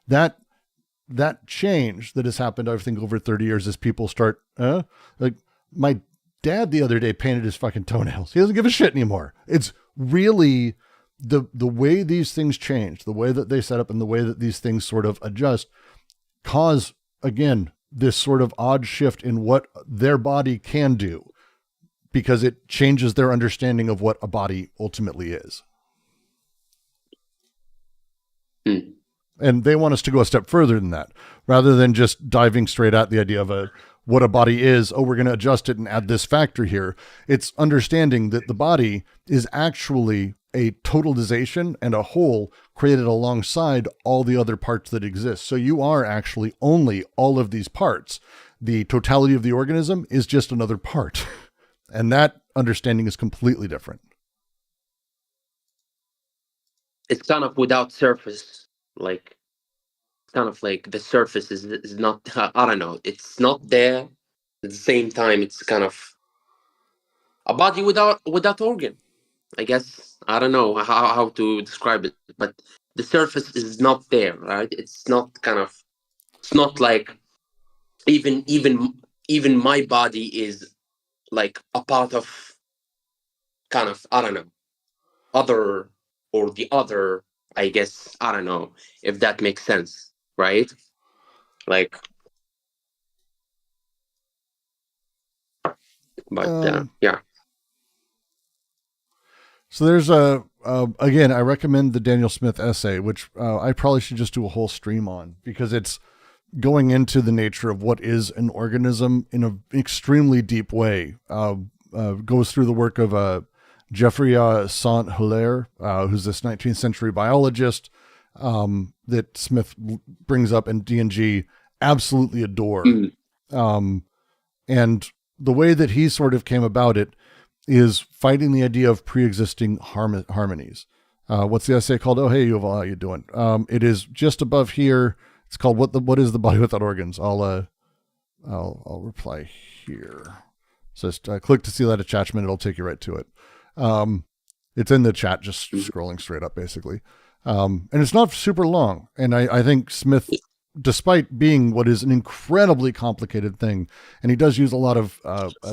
That change that has happened, I think, over 30 years as people start, like my dad the other day painted his fucking toenails. He doesn't give a shit anymore. It's really the way these things change, the way that they set up and the way that these things sort of adjust cause, again, this sort of odd shift in what their body can do, because it changes their understanding of what a body ultimately is. And they want us to go a step further than that, rather than just diving straight at the idea of what a body is. Oh, we're going to adjust it and add this factor here. It's understanding that the body is actually a totalization and a whole created alongside all the other parts that exist. So you are actually only all of these parts. The totality of the organism is just another part. And that understanding is completely different. It's kind of without surface, like kind of like the surface is not, I don't know, it's not there. At the same time, it's kind of a body without organ, I guess. I don't know how to describe it, but the surface is not there, right? It's not like even my body is like a part of kind of, I don't know, other or the other, I guess. I don't know if that makes sense, right? Like, but yeah. So there's again, I recommend the Daniel Smith essay, which I probably should just do a whole stream on, because it's going into the nature of what is an organism in an extremely deep way. Goes through the work of Geoffrey Saint-Hilaire, who's this 19th century biologist that Smith brings up and D&G absolutely adore. And the way that he sort of came about it is fighting the idea of pre-existing harmonies. What's the essay called? Oh, hey, Yuval, how you doing? It is just above here. It's called What is the Body Without Organs? I'll reply here. So just click to see that attachment. It'll take you right to it. It's in the chat, just scrolling straight up, basically. And it's not super long. And I think Smith, despite being what is an incredibly complicated thing, and he does use a lot of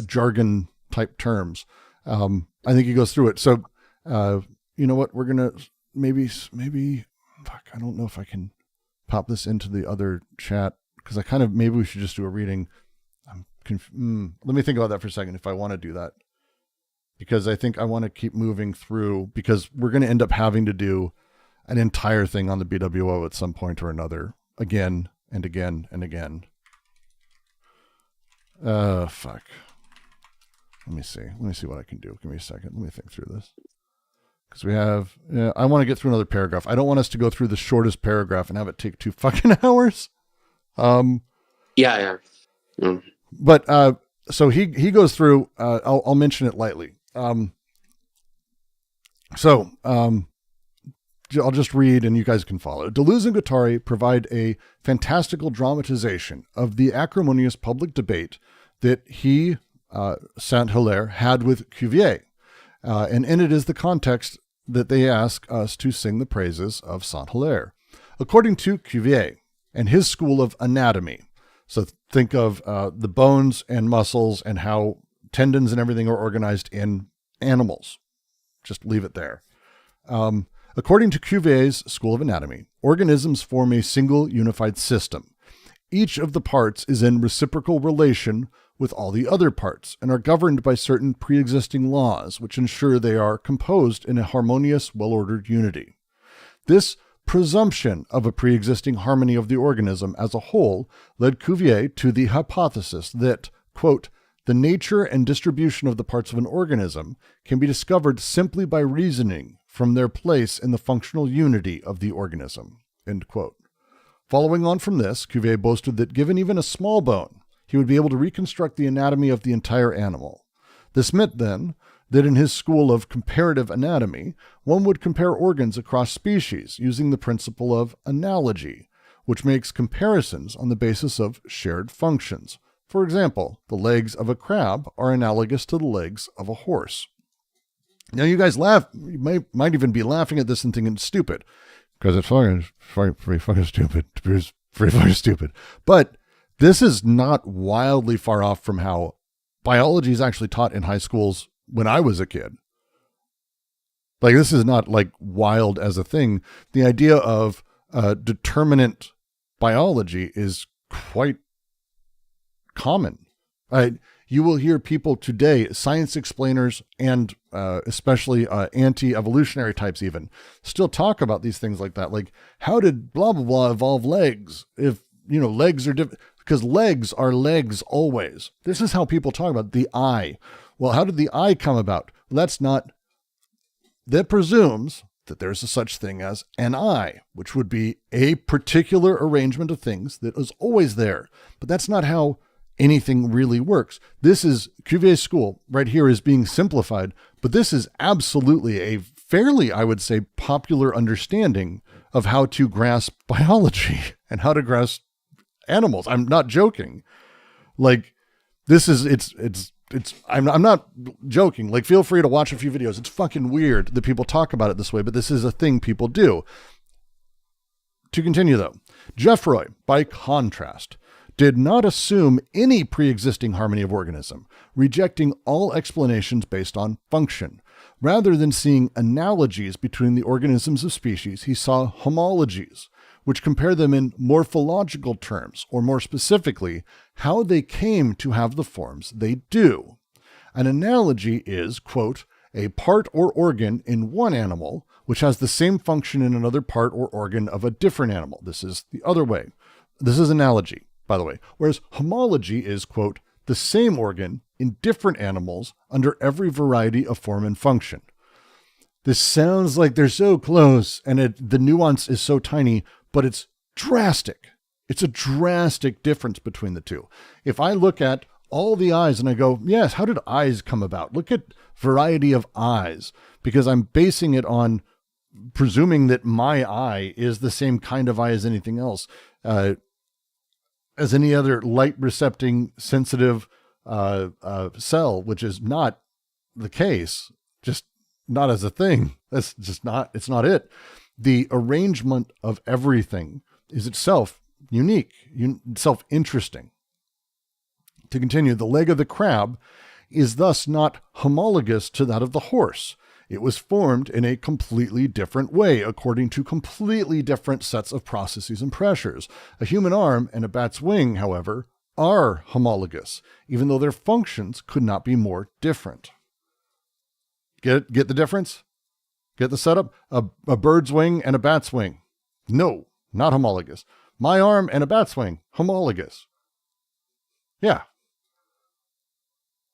jargon type terms, I think he goes through it. So, you know what? We're going to maybe, fuck, I don't know if I can pop this into the other chat, because maybe we should just do a reading. Let me think about that for a second if I want to do that. because I think I want to keep moving through, because we're going to end up having to do an entire thing on the BWO at some point or another, again and again and again. Fuck. Let me see what I can do. Give me a second. Let me think through this. Because we have, I want to get through another paragraph. I don't want us to go through the shortest paragraph and have it take 2 fucking hours. Yeah. But so he goes through. I'll mention it lightly. I'll just read and you guys can follow. Deleuze and Guattari provide a fantastical dramatization of the acrimonious public debate that he, Saint-Hilaire, had with Cuvier. And in it is the context that they ask us to sing the praises of Saint-Hilaire. According to Cuvier and his school of anatomy, so think of the bones and muscles and how tendons and everything are organized in animals. Just leave it there. According to Cuvier's school of anatomy, organisms form a single unified system. Each of the parts is in reciprocal relation with all the other parts and are governed by certain pre-existing laws which ensure they are composed in a harmonious, well-ordered unity. This presumption of a pre-existing harmony of the organism as a whole led Cuvier to the hypothesis that, quote, the nature and distribution of the parts of an organism can be discovered simply by reasoning from their place in the functional unity of the organism, end quote. Following on from this, Cuvier boasted that given even a small bone, he would be able to reconstruct the anatomy of the entire animal. This meant, then, that in his school of comparative anatomy, one would compare organs across species using the principle of analogy, which makes comparisons on the basis of shared functions. For example, the legs of a crab are analogous to the legs of a horse. Now, you guys laugh, you might even be laughing at this and thinking it's stupid, because it's pretty fucking stupid. It's pretty fucking stupid. But this is not wildly far off from how biology is actually taught in high schools when I was a kid. Like, this is not like wild as a thing. The idea of determinant biology is quite common. You will hear people today, science explainers and especially anti-evolutionary types even, still talk about these things like that. Like, how did blah, blah, blah evolve legs if, legs are different? Because legs are legs always. This is how people talk about the eye. Well, how did the eye come about? That presumes that there's a such thing as an eye, which would be a particular arrangement of things that is always there. But that's not how anything really works. This is Cuvier's school right here is being simplified, but this is absolutely a fairly, I would say, popular understanding of how to grasp biology and how to grasp animals. I'm not joking. Like, this is, I'm not joking. Like, feel free to watch a few videos. It's fucking weird that people talk about it this way, but this is a thing people do. To continue though, Geoffroy, by contrast, did not assume any pre-existing harmony of organism, rejecting all explanations based on function. Rather than seeing analogies between the organisms of species, he saw homologies, which compare them in morphological terms, or more specifically, how they came to have the forms they do. An analogy is, quote, a part or organ in one animal, which has the same function in another part or organ of a different animal. This is the other way. This is analogy, by the way. Whereas homology is, quote, the same organ in different animals under every variety of form and function. This sounds like they're so close and the nuance is so tiny, but it's drastic. It's a drastic difference between the two. If I look at all the eyes and I go, yes, how did eyes come about? Look at variety of eyes, because I'm basing it on presuming that my eye is the same kind of eye as anything else, as any other light recepting sensitive cell, which is not the case, just not as a thing. That's just not, it's not it. The arrangement of everything is itself unique, itself interesting. To continue, the leg of the crab is thus not homologous to that of the horse. It was formed in a completely different way, according to completely different sets of processes and pressures. A human arm and a bat's wing, however, are homologous, even though their functions could not be more different. Get the difference? Get the setup? A bird's wing and a bat's wing. No, not homologous. My arm and a bat's wing. Homologous. Yeah.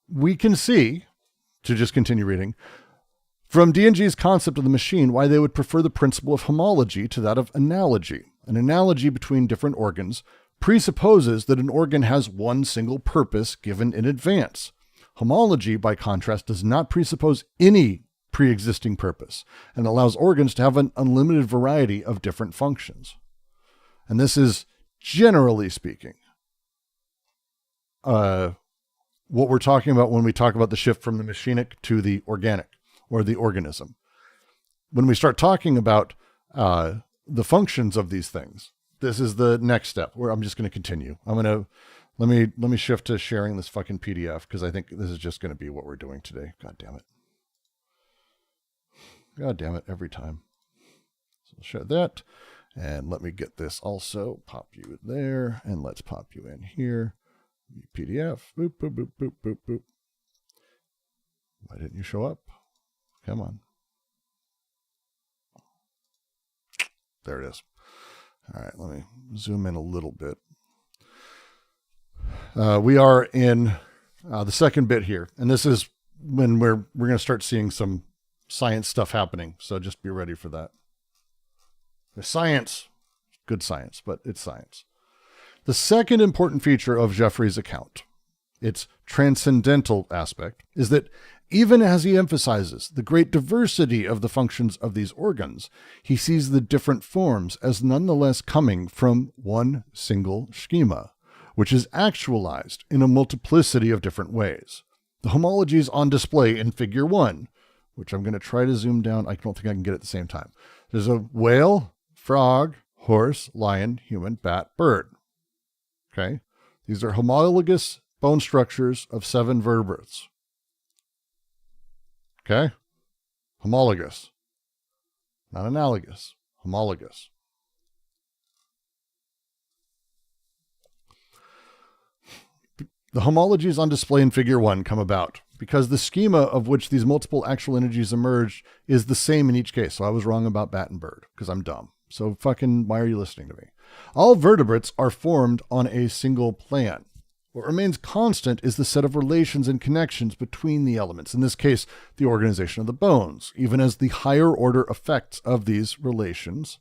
We can see, to just continue reading, from D&G's concept of the machine, why they would prefer the principle of homology to that of analogy. An analogy between different organs presupposes that an organ has one single purpose given in advance. Homology, by contrast, does not presuppose any pre-existing purpose and allows organs to have an unlimited variety of different functions. And this is, generally speaking, what we're talking about when we talk about the shift from the machinic to the organic or the organism. When we start talking about the functions of these things, this is the next step where I'm just going to continue. Let me shift to sharing this fucking PDF because I think this is just going to be what we're doing today. God damn it. God damn it, every time. So I'll share that. And let me get this also. Pop you there. And let's pop you in here. PDF. Boop, boop, boop, boop, boop, boop. Why didn't you show up? Come on. There it is. All right, let me zoom in a little bit. We are in the second bit here. And this is when we're going to start seeing some science stuff happening. So just be ready for that. There's science, good science, but it's science. The second important feature of Geoffrey's account, its transcendental aspect, is that even as he emphasizes the great diversity of the functions of these organs, he sees the different forms as nonetheless coming from one single schema, which is actualized in a multiplicity of different ways. The homology is on display in Figure 1, which I'm going to try to zoom down. I don't think I can get it at the same time. There's a whale, frog, horse, lion, human, bat, bird. Okay? These are homologous bone structures of 7 vertebrates. Okay? Homologous. Not analogous. Homologous. The homologies on display in Figure 1 come about because the schema of which these multiple actual energies emerge is the same in each case. So I was wrong about bat and bird because I'm dumb. So fucking, why are you listening to me? All vertebrates are formed on a single plan. What remains constant is the set of relations and connections between the elements, in this case, the organization of the bones, even as the higher order effects of these relations,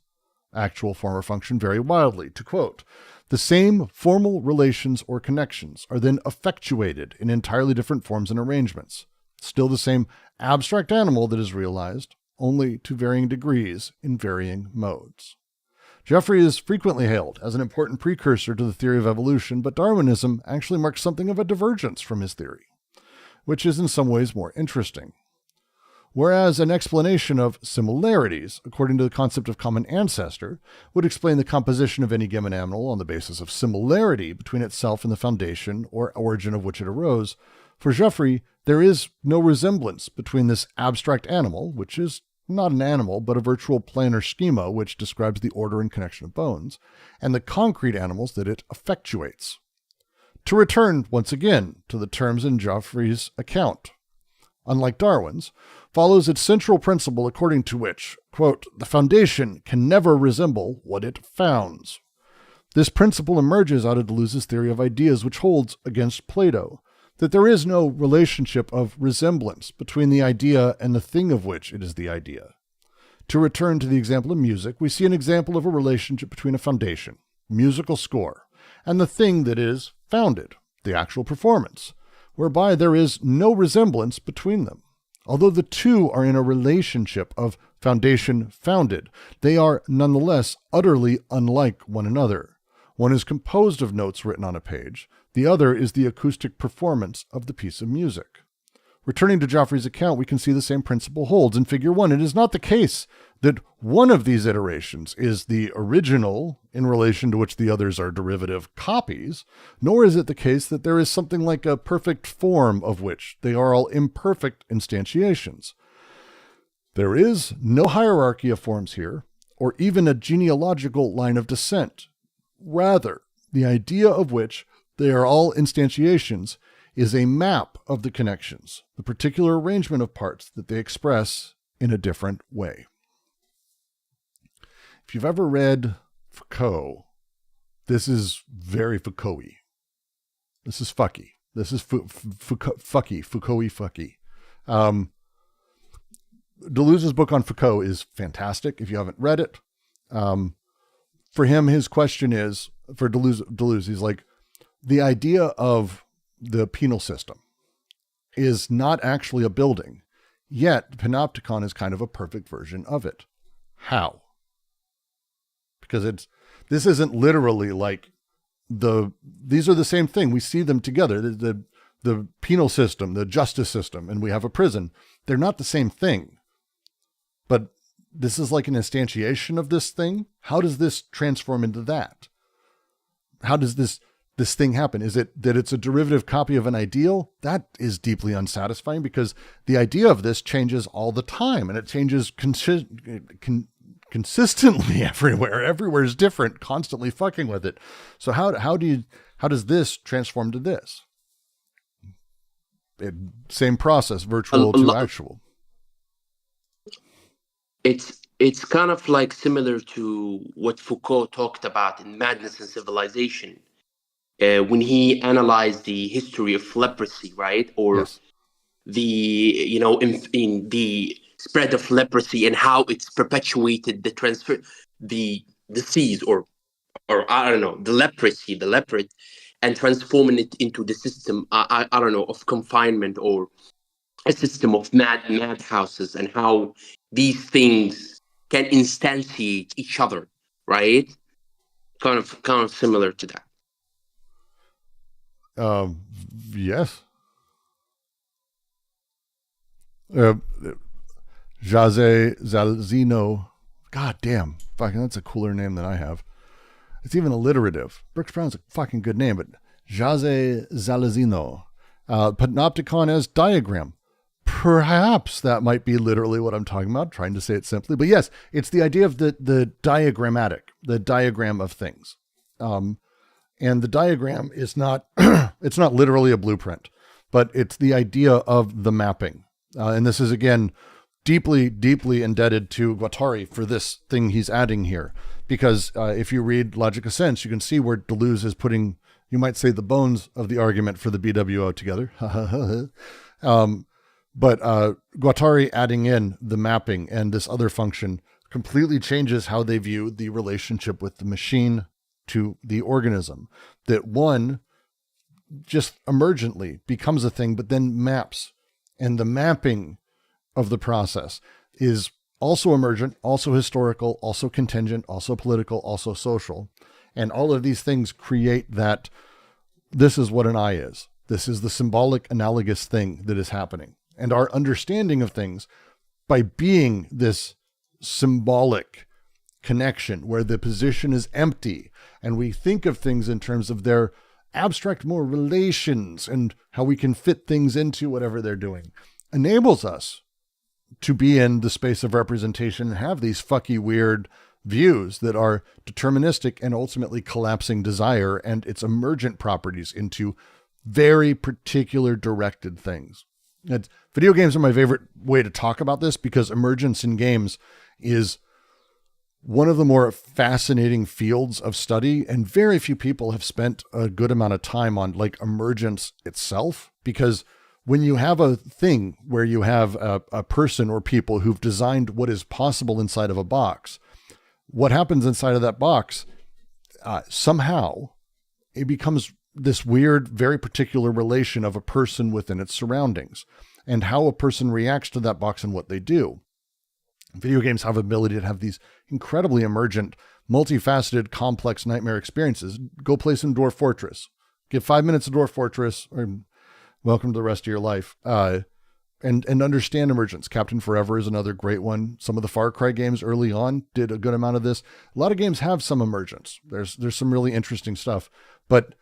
actual form or function, vary wildly. To quote, the same formal relations or connections are then effectuated in entirely different forms and arrangements. Still the same abstract animal that is realized, only to varying degrees in varying modes. Geoffrey is frequently hailed as an important precursor to the theory of evolution, but Darwinism actually marks something of a divergence from his theory, which is in some ways more interesting. Whereas an explanation of similarities, according to the concept of common ancestor, would explain the composition of any given animal on the basis of similarity between itself and the foundation or origin of which it arose, for Geoffrey, there is no resemblance between this abstract animal, which is not an animal, but a virtual planar schema which describes the order and connection of bones, and the concrete animals that it effectuates. To return once again to the terms in Geoffrey's account, unlike Darwin's, follows its central principle according to which, quote, the foundation can never resemble what it founds. This principle emerges out of Deleuze's theory of ideas, which holds against Plato that there is no relationship of resemblance between the idea and the thing of which it is the idea. To return to the example of music, we see an example of a relationship between a foundation, musical score, and the thing that is founded, the actual performance, whereby there is no resemblance between them. Although the two are in a relationship of foundation-founded, they are nonetheless utterly unlike one another. One is composed of notes written on a page. The other is the acoustic performance of the piece of music. Returning to Geoffrey's account, we can see the same principle holds. In Figure 1, it is not the case that one of these iterations is the original in relation to which the others are derivative copies, nor is it the case that there is something like a perfect form of which they are all imperfect instantiations. There is no hierarchy of forms here, or even a genealogical line of descent. Rather, the idea of which they are all instantiations is a map of the connections, the particular arrangement of parts that they express in a different way. If you've ever read Foucault, this is very Foucault-y. This is fucky. This is Foucault-y. Deleuze's book on Foucault is fantastic if you haven't read it. For him, his question is, for Deleuze, he's like, the idea of the penal system is not actually a building, yet panopticon is kind of a perfect version of it. How? Because this isn't literally like these are the same thing. We see them together. The penal system, the justice system, and we have a prison. They're not the same thing, but this is like an instantiation of this thing. How does this transform into that? How does this thing happen? Is it that it's a derivative copy of an ideal? That is deeply unsatisfying because the idea of this changes all the time and it changes consistently everywhere. Everywhere is different, constantly fucking with it. So how does this transform to this? Same process, virtual to actual. It's kind of like similar to what Foucault talked about in Madness and Civilization, when he analyzed the history of leprosy, right? Or yes. In the spread of leprosy and how it's perpetuated the disease or I don't know, the leopard, and transforming it into the system, I don't know, of confinement or a system of madhouses, and how these things can instantiate each other, right? Kind of similar to that. Yes. Jose Zalzino. God damn. Fucking, that's a cooler name than I have. It's even alliterative. Brooks Brown's a fucking good name, but Jose Zalzino. Panopticon as diagram. Perhaps that might be literally what I'm talking about, trying to say it simply. But yes, it's the idea of the diagrammatic, the diagram of things. And the diagram is not, it's not literally a blueprint, but it's the idea of the mapping. And this is, again, deeply, deeply indebted to Guattari for this thing he's adding here. Because if you read Logic of Sense, you can see where Deleuze is putting, you might say, the bones of the argument for the BWO together. But Guattari adding in the mapping and this other function completely changes how they view the relationship with the machine to the organism. That one just emergently becomes a thing, but then maps. And the mapping of the process is also emergent, also historical, also contingent, also political, also social. And all of these things create that this is what an I is. This is the symbolic analogous thing that is happening. And our understanding of things, by being this symbolic connection where the position is empty and we think of things in terms of their abstract more relations and how we can fit things into whatever they're doing, enables us to be in the space of representation and have these fucky weird views that are deterministic and ultimately collapsing desire and its emergent properties into very particular directed things. Video games are my favorite way to talk about this because emergence in games is one of the more fascinating fields of study, and very few people have spent a good amount of time on like emergence itself, because when you have a thing where you have a person or people who've designed what is possible inside of a box, what happens inside of that box, somehow it becomes this weird, very particular relation of a person within its surroundings and how a person reacts to that box and what they do. Video games have the ability to have these incredibly emergent, multifaceted, complex nightmare experiences. Go play some Dwarf Fortress. Give 5 minutes of Dwarf Fortress, or welcome to the rest of your life. And understand emergence. Captain Forever is another great one. Some of the Far Cry games early on did a good amount of this. A lot of games have some emergence. There's some really interesting stuff. But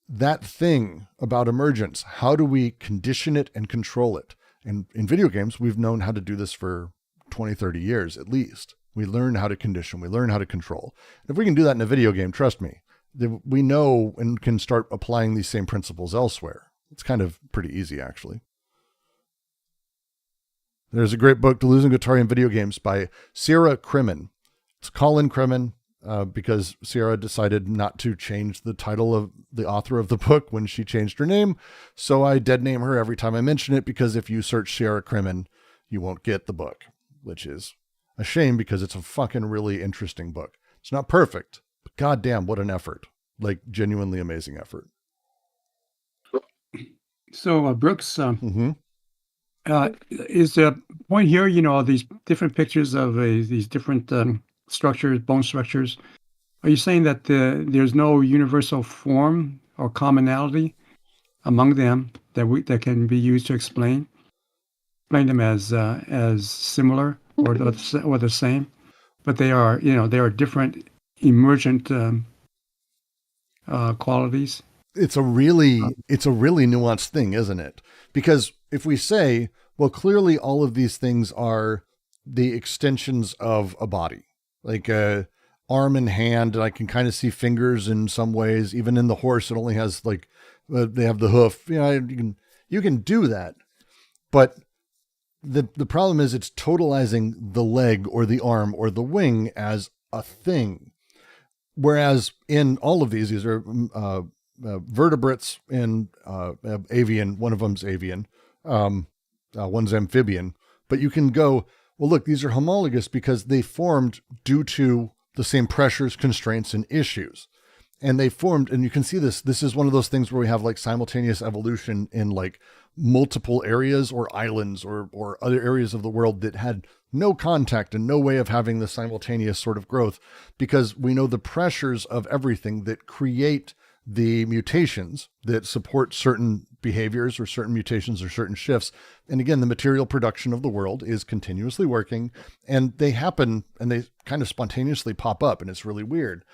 that thing about emergence, how do we condition it and control it? And in video games, we've known how to do this for 20, 30 years at least. We learn how to condition, we learn how to control. And if we can do that in a video game, trust me, we know and can start applying these same principles elsewhere. It's kind of pretty easy, actually. There's a great book, Deleuze and Guattari in Video Games, by Sierra Crimin. It's Colin Crimin, because Sierra decided not to change the title of the author of the book when she changed her name. So I dead name her every time I mention it, because if you search Sierra Crimin, you won't get the book, which is a shame because it's a fucking really interesting book. It's not perfect, but goddamn, what an effort. Like, genuinely amazing effort. So, Brooks, Mm-hmm. is the point here, these different pictures of these different structures, bone structures, are you saying that there's no universal form or commonality among them that can be used to explain them as similar or the same, but they are different emergent qualities? It's a really nuanced thing, isn't it? Because if we say, well, clearly all of these things are the extensions of a body, like a arm and hand, and I can kind of see fingers in some ways. Even in the horse, it only has like, they have the hoof. You can do that. But the problem is it's totalizing the leg or the arm or the wing as a thing. Whereas in all of these are vertebrates and avian. One of them's avian, one's amphibian. But you can go, well, look, these are homologous because they formed due to the same pressures, constraints, and issues. And they formed, and you can see this. This is one of those things where we have like simultaneous evolution in like multiple areas or islands or other areas of the world that had no contact and no way of having the simultaneous sort of growth, because we know the pressures of everything that create the mutations that support certain behaviors or certain mutations or certain shifts. And again, the material production of the world is continuously working, and they happen and they kind of spontaneously pop up, and it's really weird,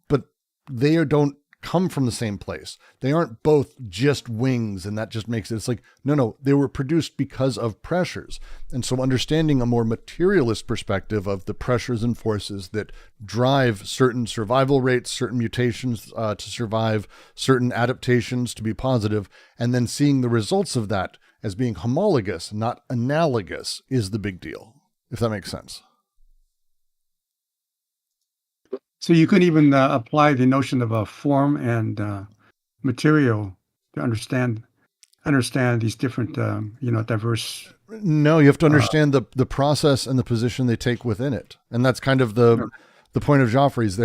but they don't come from the same place. They aren't both just wings, and that just makes it's like, no, they were produced because of pressures. And so understanding a more materialist perspective of the pressures and forces that drive certain survival rates, certain mutations to survive, certain adaptations to be positive, and then seeing the results of that as being homologous, not analogous, is the big deal, if that makes sense. So you could even apply the notion of a form and material to understand these different, diverse. No, you have to understand the process and the position they take within it, and that's kind of the point of Joffrey's.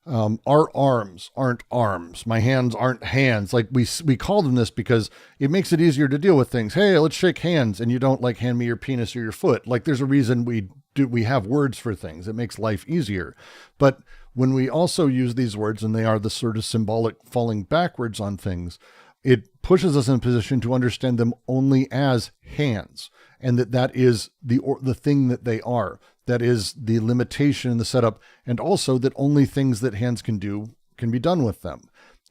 Our arms aren't arms. My hands aren't hands. Like we call them this because it makes it easier to deal with things. Hey, let's shake hands, and you don't like hand me your penis or your foot. Like there's a reason we have words for things. It makes life easier, but when we also use these words and they are the sort of symbolic falling backwards on things, it pushes us in a position to understand them only as hands, and that is the thing that they are. That is the limitation in the setup, and also that only things that hands can do can be done with them.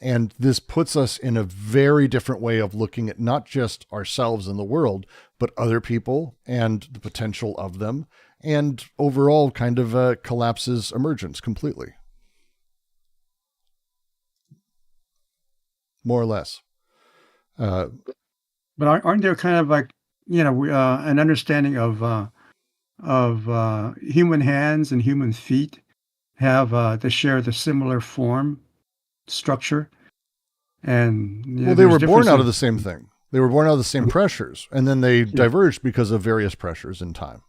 And this puts us in a very different way of looking at not just ourselves in the world, but other people and the potential of them, and overall kind of collapses emergence completely. More or less. But aren't there kind of like, an understanding of human hands and human feet they share the similar form, structure, and well, they were born out of the same thing. They were born out of the same pressures, and then they diverged because of various pressures in time.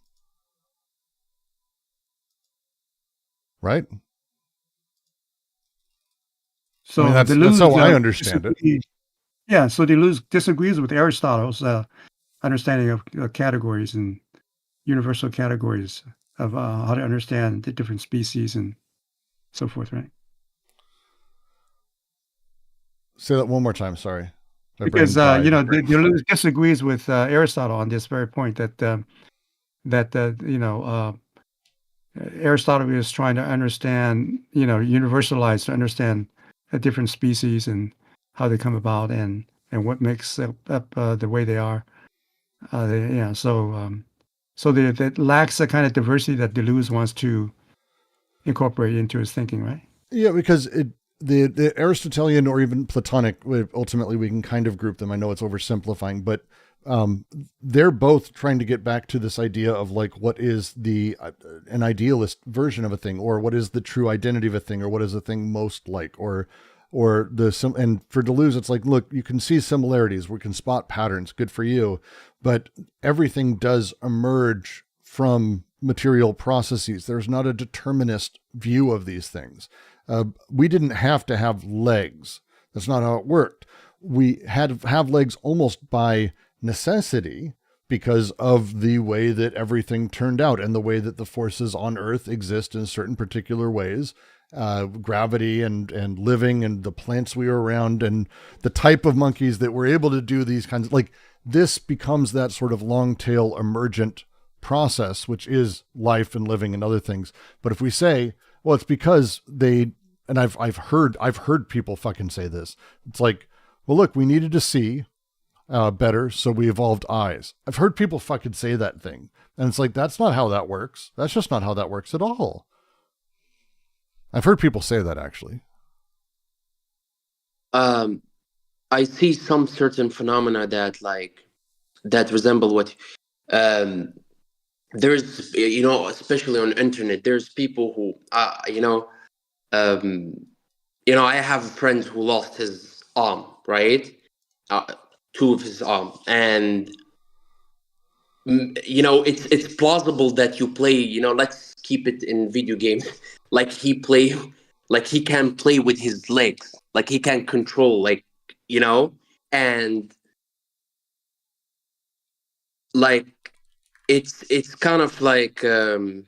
Right? So I mean, that's how I understand it. Yeah, so Deleuze disagrees with Aristotle's understanding of categories and universal categories of how to understand the different species and so forth, right? Say that one more time, sorry. Because Deleuze disagrees with Aristotle on this very point that Aristotle is trying to understand, universalize to understand a different species and how they come about and what makes up the way they are. So that lacks the kind of diversity that Deleuze wants to incorporate into his thinking, right? Yeah, because the Aristotelian or even Platonic, ultimately we can kind of group them. I know it's oversimplifying, but they're both trying to get back to this idea of like, what is an idealist version of a thing, or what is the true identity of a thing, or what is a thing most like, and for Deleuze, it's like, look, you can see similarities, we can spot patterns, good for you, but everything does emerge from material processes. There's not a determinist view of these things. We didn't have to have legs. That's not how it worked. We had to have legs almost by necessity because of the way that everything turned out and the way that the forces on Earth exist in certain particular ways. Gravity and living and the plants we were around and the type of monkeys that were able to do these kinds of, like, this becomes that sort of long tail emergent process, which is life and living and other things. But if we say, well, it's because and I've heard people fucking say this. It's like, well, look, we needed to see better, so we evolved eyes. I've heard people fucking say that thing. And it's like, that's not how that works. That's just not how that works at all. I've heard people say that, actually. I see some certain phenomena that resemble what there's, especially on the internet, there's people who, I have a friend who lost his arm, right? Two of his arm, and it's plausible that you play, let's keep it in video games, like he can play with his legs, like he can control, and like it's kind of like some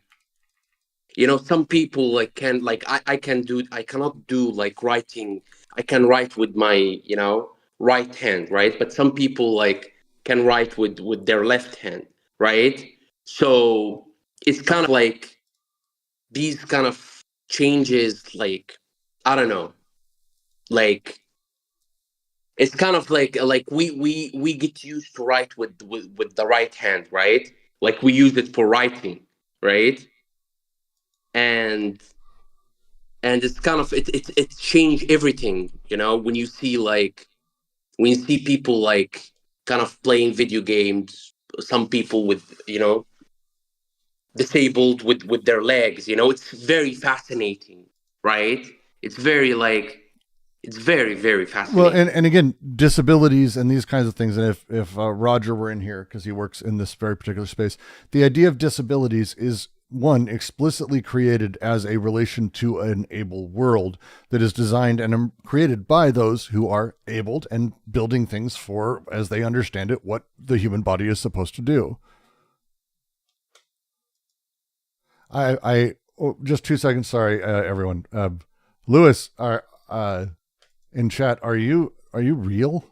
people I cannot do like writing. I can write with my right hand, right? But some people can write with their left hand, right? So it's kind of like these kind of changes, I don't know, it's kind of like we get used to write with the right hand, right? Like we use it for writing, right? And it's kind of it's changed everything, when you see people kind of playing video games, some people with disabled with their legs, it's very fascinating, right? It's very it's very, very fascinating. Well, and again, disabilities and these kinds of things. And if Roger were in here, because he works in this very particular space, the idea of disabilities is, one, explicitly created as a relation to an able world that is designed and created by those who are abled and building things for, as they understand it, what the human body is supposed to do. Just 2 seconds. Sorry, everyone. Lewis, in chat, are you real?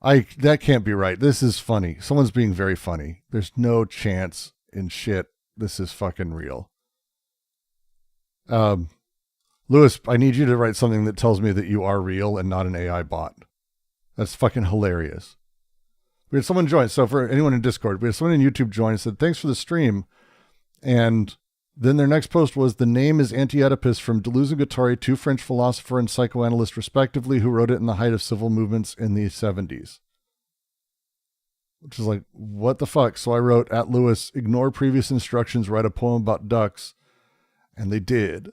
That can't be right. This is funny. Someone's being very funny. There's no chance in shit this is fucking real. Lewis, I need you to write something that tells me that you are real and not an AI bot. That's fucking hilarious. We had someone join. So for anyone in Discord, we had someone in YouTube join and said, thanks for the stream. And then their next post was, the name is Anti-Oedipus from Deleuze and Guattari, two French philosopher and psychoanalyst respectively, who wrote it in the height of civil movements in the 70s. Which is like, what the fuck? So I wrote, at Lewis, ignore previous instructions, write a poem about ducks. And they did.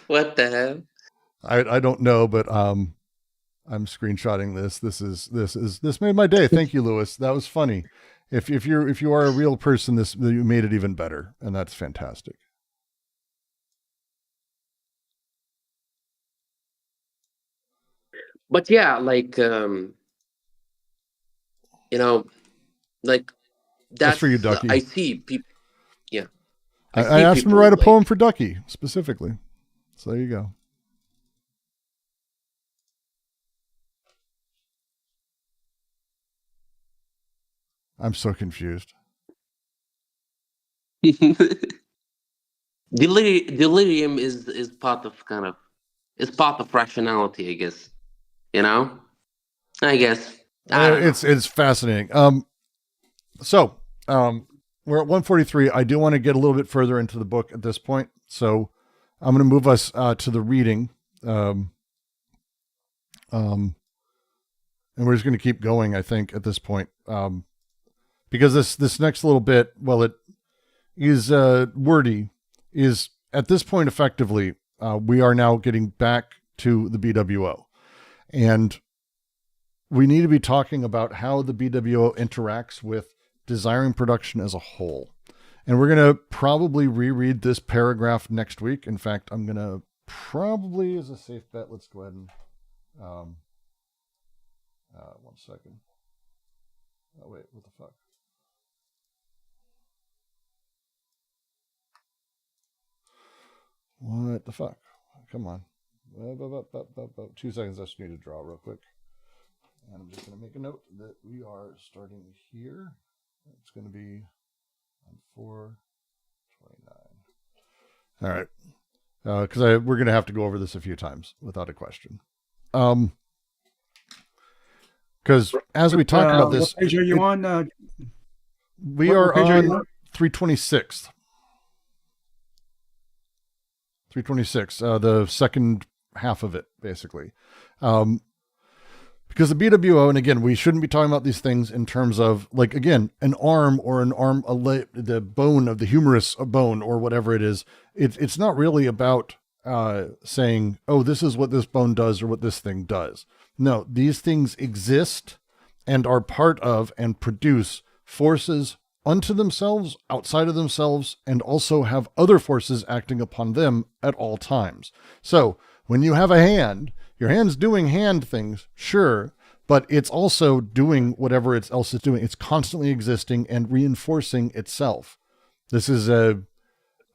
What the hell? I don't know, but I'm screenshotting this. This made my day. Thank you, Lewis. That was funny. If you are a real person, you made it even better, and that's fantastic. But yeah, that's for you, Ducky. I see people. Yeah, I asked him to write a poem for Ducky specifically. So there you go. I'm so confused. Delirium is part of rationality, I guess. I guess. I don't know. It's fascinating. we're at 143. I do want to get a little bit further into the book at this point. So I'm going to move us to the reading. And we're just going to keep going, I think, at this point. Because this next little bit, well, it is wordy, is at this point, effectively, we are now getting back to the BWO. And we need to be talking about how the BWO interacts with desiring production as a whole. And we're going to probably reread this paragraph next week. In fact, I'm going to probably, as a safe bet, let's go ahead and, 1 second. Oh, wait, what the fuck? What the fuck? Come on. 2 seconds, I just need to draw real quick. And I'm just going to make a note that we are starting here. It's going to be on 4:29. All right. Because we're going to have to go over this a few times without a question. Because as we talk about this... What page are you on? We are on 326. 326, the second half of it, basically. Because the BWO, and again, we shouldn't be talking about these things in terms of, like, again, an arm or the bone of the humerus, a bone or whatever it is. It's not really about saying, oh, this is what this bone does or what this thing does. No, these things exist and are part of and produce forces unto themselves, outside of themselves, and also have other forces acting upon them at all times. So when you have a hand, your hand's doing hand things, sure, but it's also doing whatever else it's doing. It's constantly existing and reinforcing itself. This is as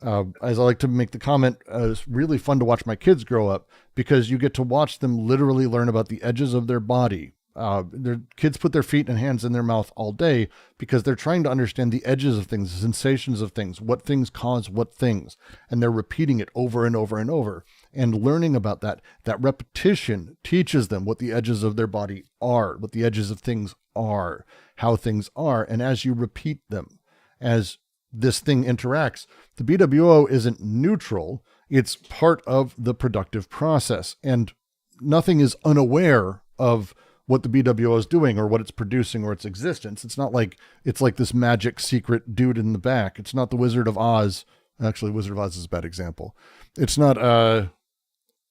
I like to make the comment, it's really fun to watch my kids grow up because you get to watch them literally learn about the edges of their body. Their kids put their feet and hands in their mouth all day because they're trying to understand the edges of things, the sensations of things, what things cause what things, and they're repeating it over and over and over and learning about that. That repetition teaches them what the edges of their body are, what the edges of things are, how things are. And as you repeat them, as this thing interacts, the BWO isn't neutral. It's part of the productive process, and nothing is unaware of what the BWO is doing or what it's producing or its existence. It's not like it's like this magic secret dude in the back. It's not the Wizard of Oz. Actually, Wizard of Oz is a bad example. It's not I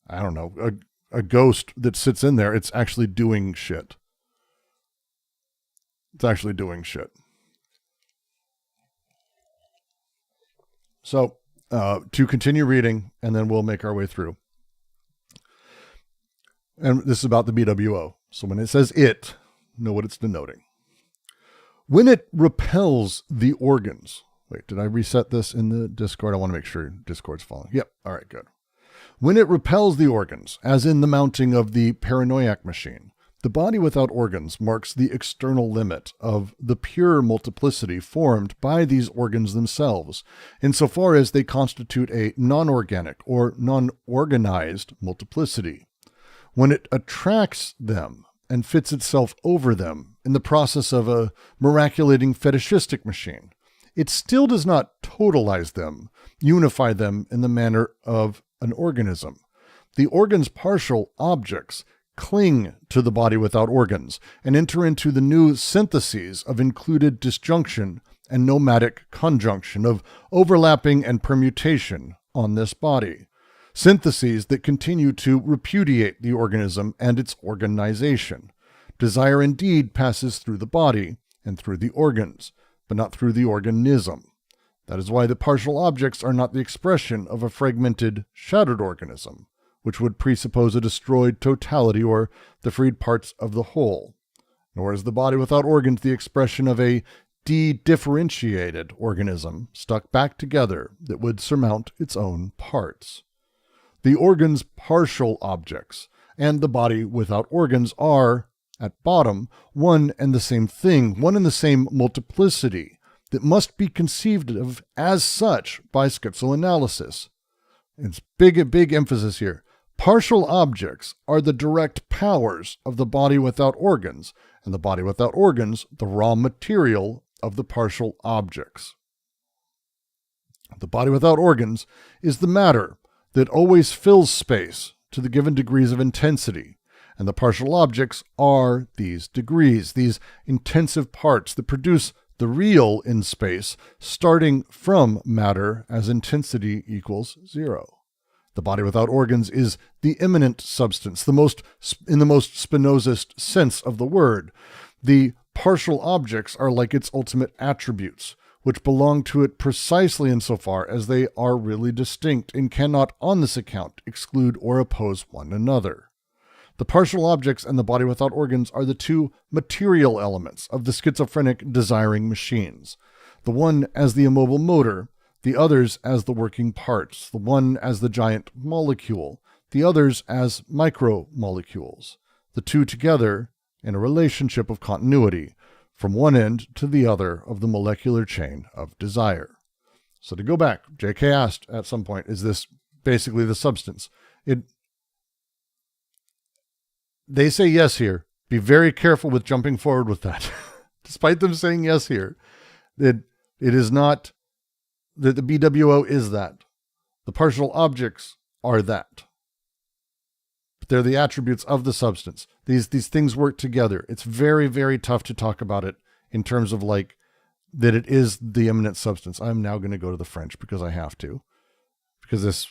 don't know, a ghost that sits in there. It's actually doing shit. It's actually doing shit. So to continue reading, and then we'll make our way through. And this is about the BWO. So when it says it, know what it's denoting. When it repels the organs. Wait, did I reset this in the Discord? I want to make sure Discord's following. Yep. All right, good. When it repels the organs, as in the mounting of the paranoiac machine, the body without organs marks the external limit of the pure multiplicity formed by these organs themselves, insofar as they constitute a non-organic or non-organized multiplicity. When it attracts them and fits itself over them in the process of a miraculating fetishistic machine, it still does not totalize them, unify them in the manner of an organism. The organ's partial objects cling to the body without organs and enter into the new syntheses of included disjunction and nomadic conjunction, of overlapping and permutation on this body. Syntheses that continue to repudiate the organism and its organization. Desire indeed passes through the body and through the organs, but not through the organism. That is why the partial objects are not the expression of a fragmented, shattered organism, which would presuppose a destroyed totality or the freed parts of the whole. Nor is the body without organs the expression of a de-differentiated organism stuck back together that would surmount its own parts. The organ's partial objects and the body without organs are, at bottom, one and the same thing, one and the same multiplicity that must be conceived of as such by schizoanalysis. It's big emphasis here. Partial objects are the direct powers of the body without organs, and the body without organs the raw material of the partial objects. The body without organs is the matter that always fills space to the given degrees of intensity, and the partial objects are these degrees, these intensive parts that produce the real in space, starting from matter as intensity equals 0. The body without organs is the immanent substance, in the most Spinozist sense of the word. The partial objects are like its ultimate attributes, which belong to it precisely insofar as they are really distinct and cannot, on this account, exclude or oppose one another. The partial objects and the body without organs are the two material elements of the schizophrenic desiring machines, the one as the immobile motor, the others as the working parts, the one as the giant molecule, the others as micromolecules, the two together in a relationship of continuity, from one end to the other of the molecular chain of desire. So to go back, J.K. asked at some point, is this basically the substance? They say yes here. Be very careful with jumping forward with that. Despite them saying yes here, it is not that the BWO is that. The partial objects are that. But they're the attributes of the substance. These things work together. It's very, very tough to talk about it in terms of like that it is the immanent substance. I'm now going to go to the French because I have to. Because this...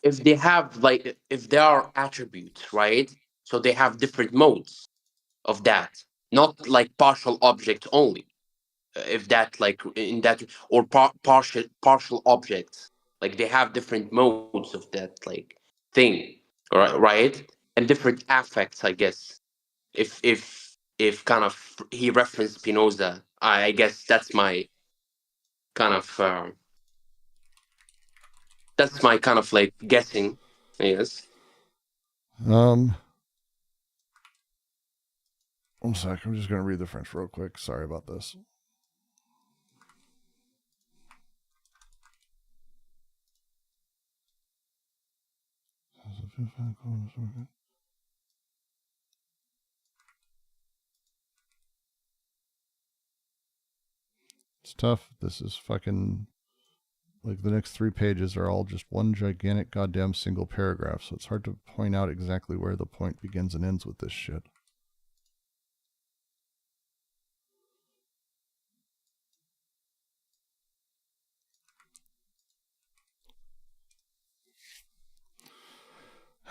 If they have like, if there are attributes, right? So they have different modes of that, not like partial objects only. If that like in that or partial objects, like they have different modes of that like thing, right? And different affects, I guess. If kind of he referenced Spinoza, I guess that's my kind of. That's my kind of like guessing, I guess. 1 sec, I'm just going to read the French real quick. Sorry about this. It's tough. This is fucking... Like the next 3 pages are all just one gigantic goddamn single paragraph, so it's hard to point out exactly where the point begins and ends with this shit.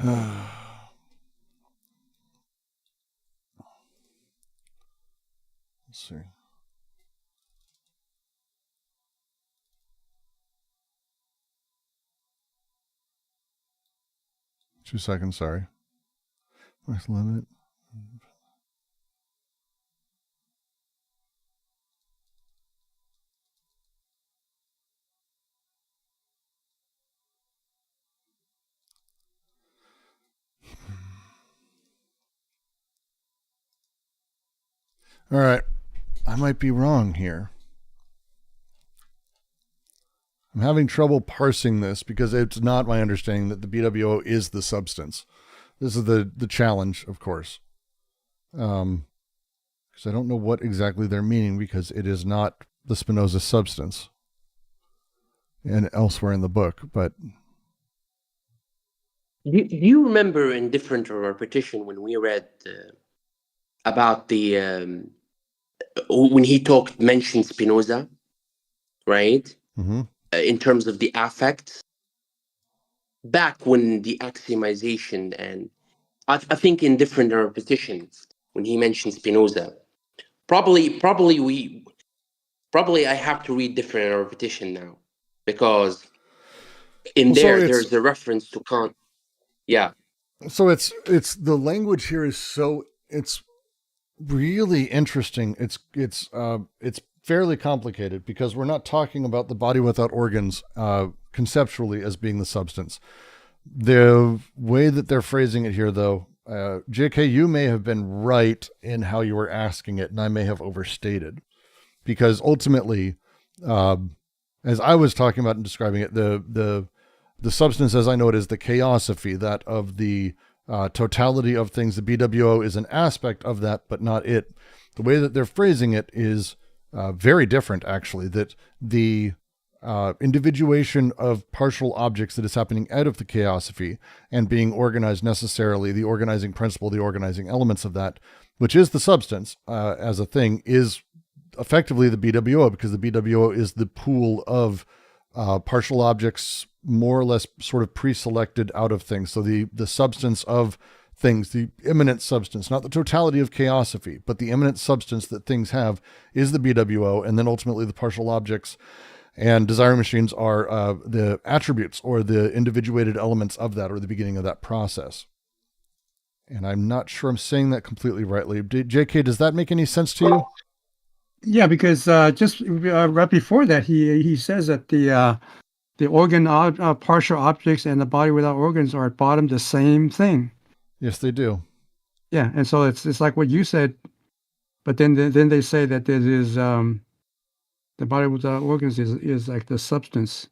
Let's see. 2 seconds, sorry. Where's limit? All right. I might be wrong here. I'm having trouble parsing this because it's not my understanding that the BWO is the substance. This is the challenge, of course. Because I don't know what exactly they're meaning because it is not the Spinoza substance and elsewhere in the book, but... Do you remember in different repetition when we read about the... when he mentioned Spinoza, right? Mm-hmm. In terms of the affects, back when the axiomization, and I think in different repetitions when he mentioned Spinoza, probably I have to read different repetition now because there's a reference to Kant. Yeah. So it's the language here is so it's really interesting. It's fairly complicated because we're not talking about the body without organs conceptually as being the substance. The way that they're phrasing it here, though, JK, you may have been right in how you were asking it, and I may have overstated. Because ultimately, as I was talking about and describing it, the substance, as I know it, is the chaosophy, that of the totality of things. The BWO is an aspect of that, but not it. The way that they're phrasing it is very different, actually, that the individuation of partial objects that is happening out of the chaosophy and being organized necessarily, the organizing principle, the organizing elements of that, which is the substance as a thing, is effectively the BWO, because the BWO is the pool of partial objects more or less sort of pre-selected out of things. So the substance of things, the immanent substance, not the totality of chaosophy, but the immanent substance that things have is the BWO, and then ultimately the partial objects and desiring machines are the attributes or the individuated elements of that, or the beginning of that process. And I'm not sure I'm saying that completely rightly. JK, does that make any sense to you? Yeah, because just right before that, he says that the organ partial objects and the body without organs are at bottom the same thing. Yes, they do. Yeah, and so it's like what you said, but then they say that there is the body without organs is like the substance.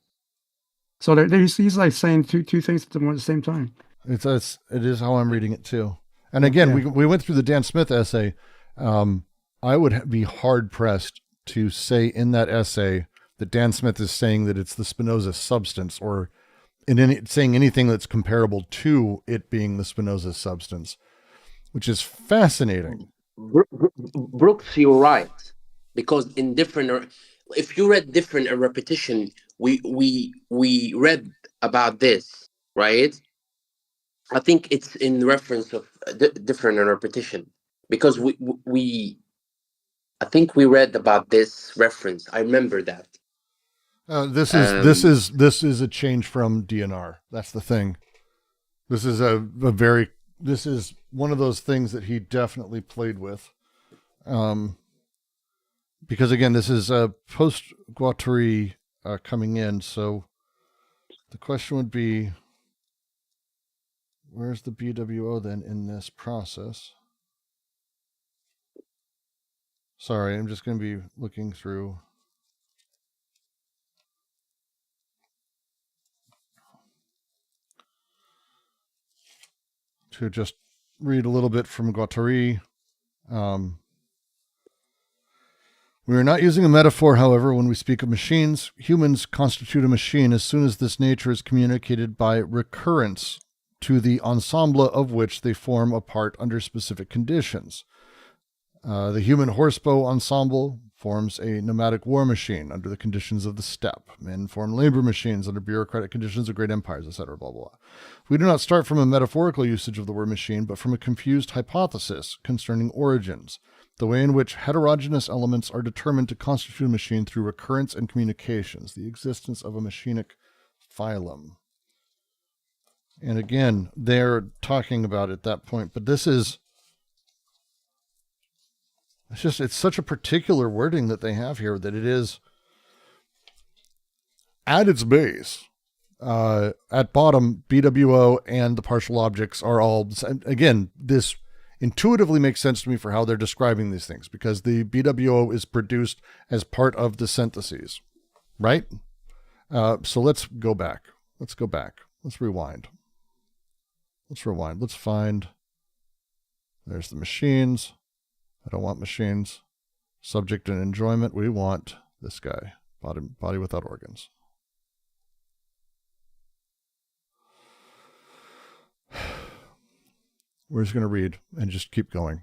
So he's like saying two things at the same time. It is how I'm reading it too. And again, we went through the Dan Smith essay. I would be hard pressed to say in that essay that Dan Smith is saying that it's the Spinoza substance, or saying anything that's comparable to it being the Spinoza substance, which is fascinating. Brooks, you're right, because if you read Different and Repetition, we read about this, right? I think it's in reference of Different and Repetition, because I think we read about this reference. I remember that. This is a change from DNR. That's the thing. This is this is one of those things that he definitely played with. Because again, this is a post-guattari coming in. So the question would be, where's the BWO then in this process? Sorry, I'm just going to be looking through. To just read a little bit from Guattari. We are not using a metaphor, however, when we speak of machines. Humans constitute a machine as soon as this nature is communicated by recurrence to the ensemble of which they form a part under specific conditions. The human horsebow ensemble forms a nomadic war machine under the conditions of the steppe. Men form labor machines under bureaucratic conditions of great empires, etc., blah, blah, blah. We do not start from a metaphorical usage of the word machine, but from a confused hypothesis concerning origins, the way in which heterogeneous elements are determined to constitute a machine through recurrence and communications, the existence of a machinic phylum. And again, they're talking about at that point, but this is, it's such a particular wording that they have here that it is, at its base, at bottom, BWO and the partial objects are all, again, this intuitively makes sense to me for how they're describing these things, because the BWO is produced as part of the syntheses, right? So let's go back. Let's rewind. Let's find, there's the machines. I don't want machines. Subject and enjoyment. We want this guy. Body without organs. We're just going to read and just keep going.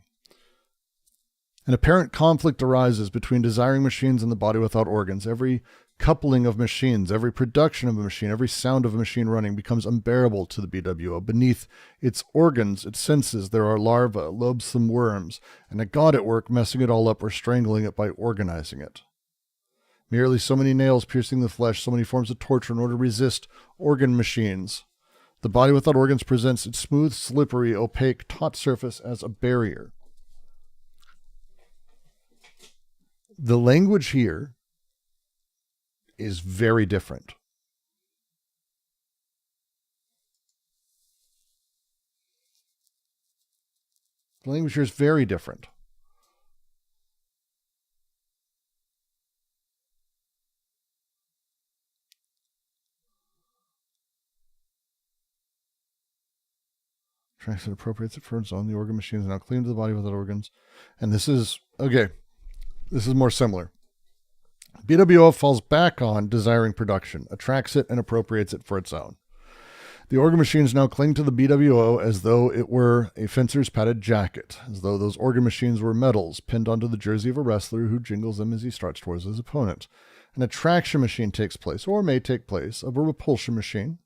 An apparent conflict arises between desiring machines and the body without organs. Every coupling of machines, every production of a machine, every sound of a machine running becomes unbearable to the BWO. Beneath its organs, its senses, there are larvae, loathsome worms, and a god at work messing it all up or strangling it by organizing it. Merely so many nails piercing the flesh, so many forms of torture in order to resist organ machines. The body without organs presents its smooth, slippery, opaque, taut surface as a barrier. The language here is very different. The language here is very different. Tracks that appropriates it for its own. The organ machines are now clean to the body without organs. And this is, okay, this is more similar. BWO falls back on desiring production, attracts it, and appropriates it for its own. The organ machines now cling to the BWO as though it were a fencer's padded jacket, as though those organ machines were medals pinned onto the jersey of a wrestler who jingles them as he struts towards his opponent. An attraction machine takes place, or may take place, of a repulsion machine,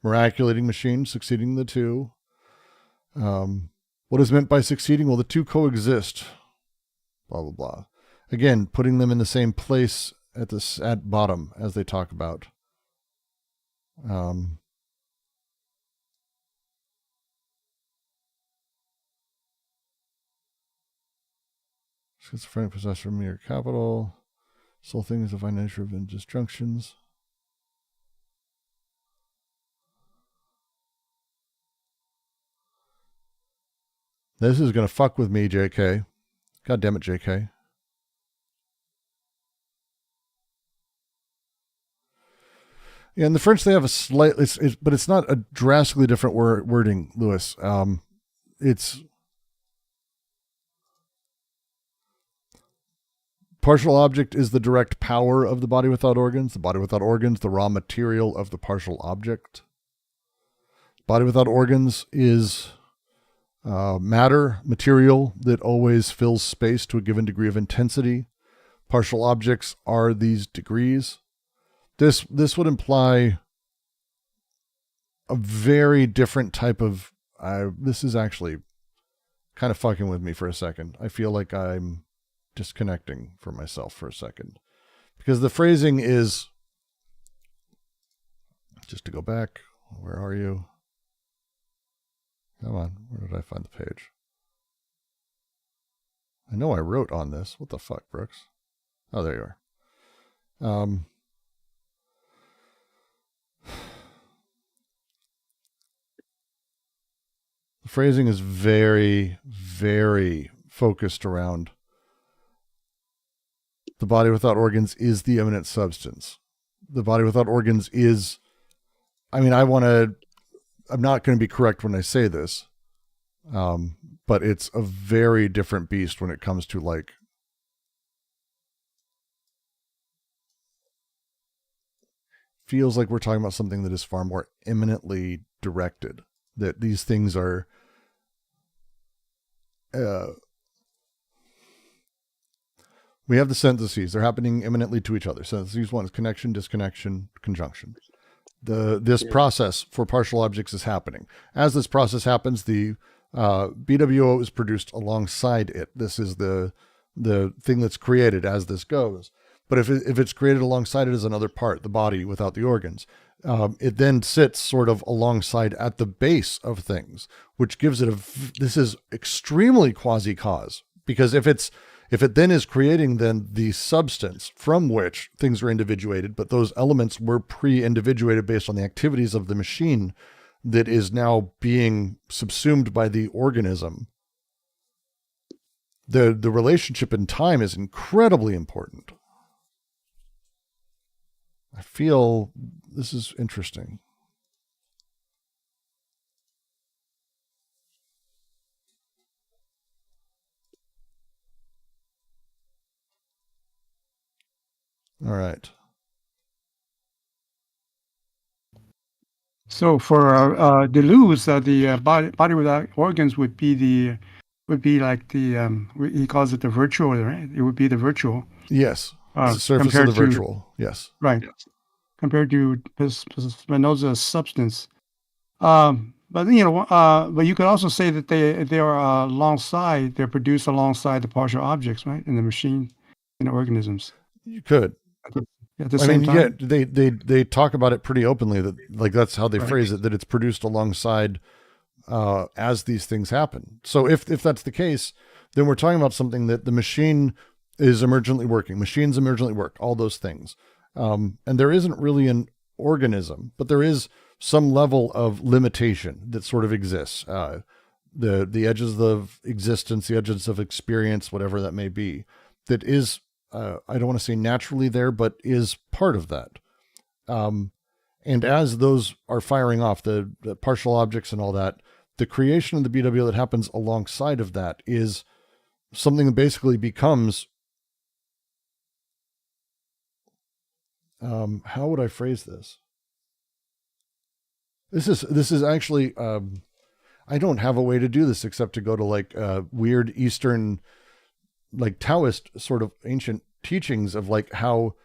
miraculating machine succeeding the two. What is meant by succeeding? Well, the two coexist. Blah, blah, blah. Again, putting them in the same place at bottom as they talk about. Schizophrenic possessor mere capital. Soul thing is a fine nature of disjunctions. This is going to fuck with me, JK. God damn it, JK. Yeah, in the French, they have a slight, but it's not a drastically different wording, Lewis. It's partial object is the direct power of the body without organs. The body without organs, the raw material of the partial object. Body without organs is matter, material that always fills space to a given degree of intensity. Partial objects are these degrees. This would imply a very different type of... this is actually kind of fucking with me for a second. I feel like I'm disconnecting from myself for a second. Because the phrasing is... Just to go back, where are you? Come on, where did I find the page? I know I wrote on this. What the fuck, Brooks? Oh, there you are. The phrasing is very, very focused around the body without organs is the immanent substance. The body without organs is, I'm not going to be correct when I say this, but it's a very different beast when it comes to like, feels like we're talking about something that is far more immanently directed. That these things are we have the syntheses. They're happening imminently to each other. Syntheses one is connection, disconnection, conjunction. This process for partial objects is happening. As this process happens, the BWO is produced alongside it. This is the thing that's created as this goes. But if it's created alongside it as another part, the body without the organs, it then sits sort of alongside at the base of things, which gives it this is extremely quasi-cause, because if it then is creating then the substance from which things are individuated, but those elements were pre-individuated based on the activities of the machine that is now being subsumed by the organism, the relationship in time is incredibly important. I feel this is interesting. All right. So for deleuze, the body without organs would be like the he calls it the virtual, right? It would be the virtual. Yes. The surface of the virtual. Yes. Right. Yes. Compared to Spinoza's substance. But you could also say that they are alongside. They're produced alongside the partial objects, right, in the machine, in the organisms. You could. At the same time. Yeah, they talk about it pretty openly. That like that's how they phrase it. That it's produced alongside as these things happen. So if that's the case, then we're talking about something that the machine is emergently working. Machines emergently work. All those things. And there isn't really an organism, but there is some level of limitation that sort of exists. The edges of existence, the edges of experience, whatever that may be, that is, I don't want to say naturally there, but is part of that. And as those are firing off, the partial objects and all that, the creation of the BWO that happens alongside of that is something that basically becomes how would I phrase this? This is actually, I don't have a way to do this except to go to like weird Eastern, like Taoist sort of ancient teachings of like how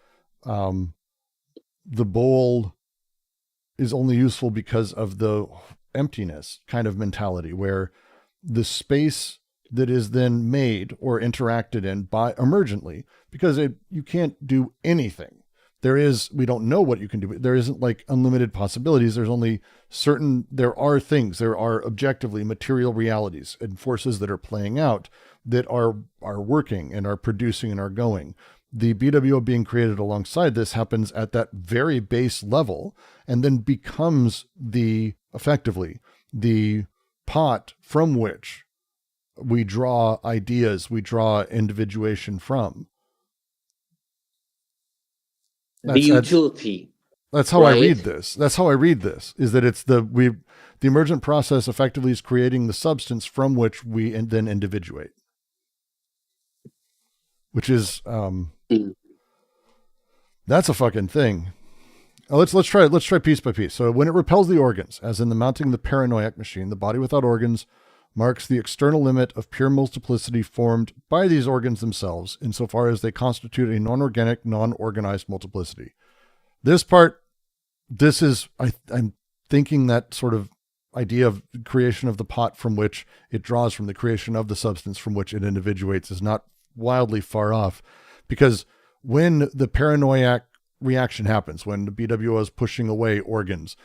the bowl is only useful because of the emptiness kind of mentality, where the space that is then made or interacted in by emergently, because you can't do anything. We don't know what you can do, but there isn't like unlimited possibilities. There are things, there are objectively material realities and forces that are playing out that are working and are producing and are going. The BWO being created alongside this happens at that very base level and then becomes effectively the pot from which we draw ideas, we draw individuation from. The utility. That's how I read this. That's how I read this, is that it's the emergent process effectively is creating the substance from which we then individuate. Which is, that's a fucking thing. Let's try piece by piece. So when it repels the organs, as in the mounting the paranoiac machine, the body without organs marks the external limit of pure multiplicity formed by these organs themselves, insofar as they constitute a non-organic, non-organized multiplicity. I'm thinking that sort of idea of creation of the pot from which it draws from, the creation of the substance from which it individuates, is not wildly far off, because when the paranoiac reaction happens, when the BWO is pushing away organs,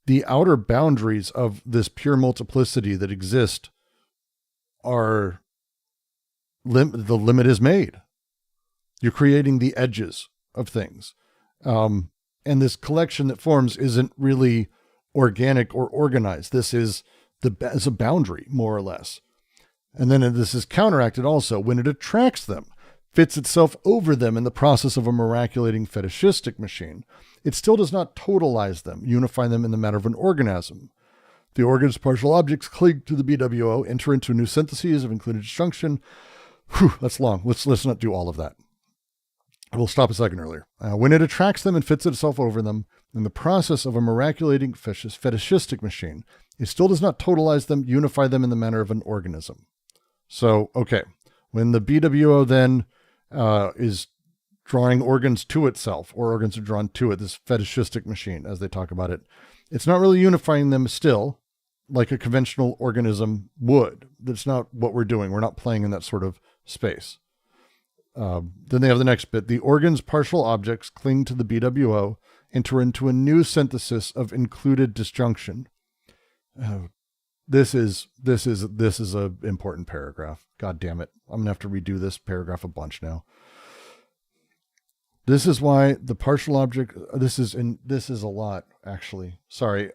the outer boundaries of this pure multiplicity that exist the limit is made. You're creating the edges of things. And this collection that forms isn't really organic or organized. This is a boundary, more or less. And then this is counteracted also when it attracts them, fits itself over them in the process of a miraculating fetishistic machine. It still does not totalize them, unify them in the manner of an organism. The organ's partial objects cling to the BWO, enter into new syntheses of included disjunction. Whew, that's long. Let's not do all of that. We'll stop a second earlier. When it attracts them and fits itself over them in the process of a miraculating fetishistic machine, it still does not totalize them, unify them in the manner of an organism. So, okay, when the BWO then is drawing organs to itself, or organs are drawn to it, this fetishistic machine, as they talk about it, it's not really unifying them still, like a conventional organism would. That's not what we're doing. We're not playing in that sort of space. Then they have the next bit. The organ's partial objects cling to the BWO, enter into a new synthesis of included disjunction. This is an important paragraph. God damn it. I'm going to have to redo this paragraph a bunch now. This is why the partial object, this is a lot, actually. Sorry,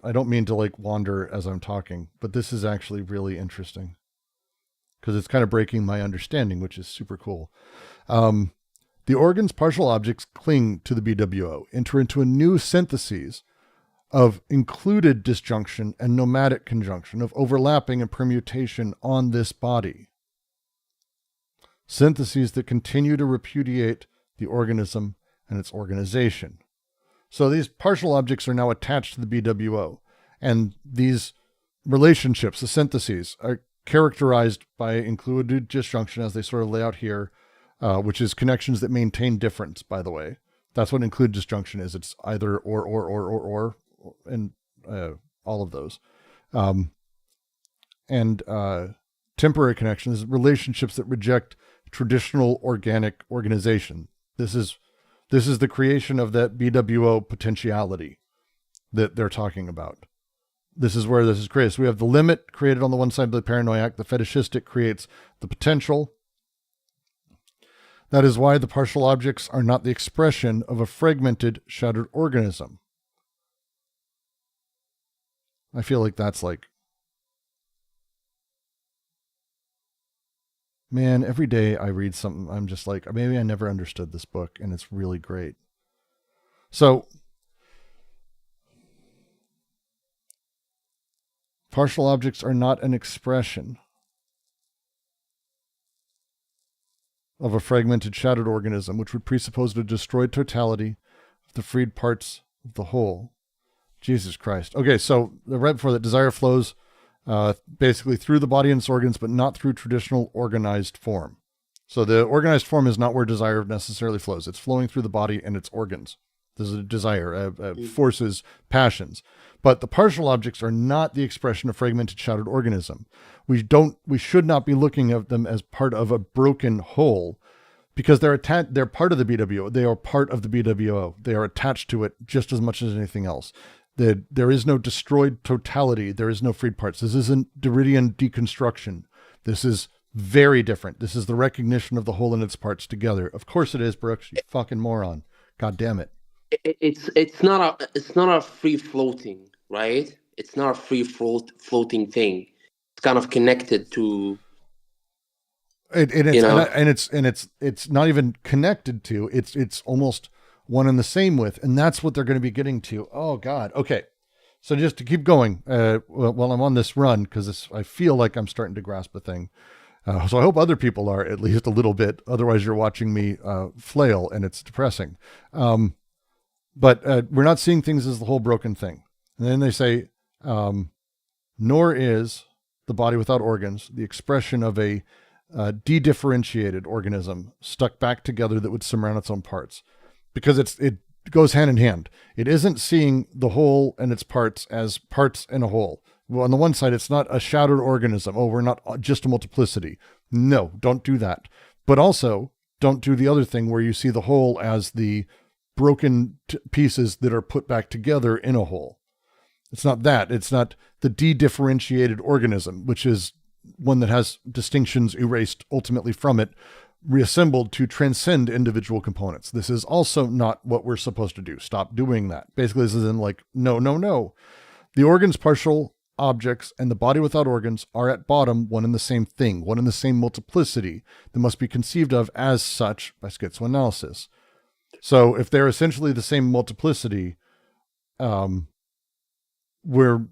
I don't mean to like wander as I'm talking, but this is actually really interesting because it's kind of breaking my understanding, which is super cool. The organ's partial objects cling to the BWO, enter into a new syntheses of included disjunction and nomadic conjunction, of overlapping and permutation on this body. Syntheses that continue to repudiate the organism and its organization. So these partial objects are now attached to the BWO, and these relationships, the syntheses, are characterized by included disjunction, as they sort of lay out here, which is connections that maintain difference, by the way. That's what included disjunction is. It's either or, and all of those. And temporary connections, relationships that reject traditional organic organization. This is the creation of that BWO potentiality that they're talking about. This is where this is created. So we have the limit created on the one side of the paranoiac. The fetishistic creates the potential. That is why the partial objects are not the expression of a fragmented, shattered organism. I feel like that's like, man, every day I read something, I'm just like, maybe I never understood this book, and it's really great. So, partial objects are not an expression of a fragmented, shattered organism, which would presuppose a destroyed totality the freed parts of the whole. Jesus Christ. Okay, so right before that, desire flows basically through the body and its organs, but not through traditional organized form. So the organized form is not where desire necessarily flows. It's flowing through the body and its organs. This is a desire, forces, passions. But the partial objects are not the expression of fragmented, shattered organism. We should not be looking at them as part of a broken whole, because they're part of the BWO. They are part of the BWO. They are attached to it just as much as anything else. There is no destroyed totality. There is no freed parts. This isn't Derridian deconstruction. This is very different. This is the recognition of the whole and its parts together. Of course it is, Brooks. You fucking moron. God damn it. It's not a free floating, right? It's not a free floating thing. It's kind of connected to. It's not even connected to. It's almost one and the same with, and that's what they're going to be getting to. Oh God. Okay. So just to keep going, while I'm on this run, because I feel like I'm starting to grasp a thing. So I hope other people are at least a little bit. Otherwise, you're watching me flail, and it's depressing. But we're not seeing things as the whole broken thing. And then they say, nor is the body without organs the expression of a de-differentiated organism stuck back together that would surround its own parts, because it goes hand in hand. It isn't seeing the whole and its parts as parts in a whole. Well, on the one side, it's not a shattered organism. Oh, we're not just a multiplicity. No, don't do that. But also, don't do the other thing where you see the whole as the broken pieces that are put back together in a whole. It's not that. It's not the de-differentiated organism, which is one that has distinctions erased ultimately from it, reassembled to transcend individual components. This is also not what we're supposed to do. Stop doing that. Basically, this is in like, no. The organs, partial objects, and the body without organs are at bottom one and the same thing, one and the same multiplicity that must be conceived of as such by schizoanalysis. So if they're essentially the same multiplicity, where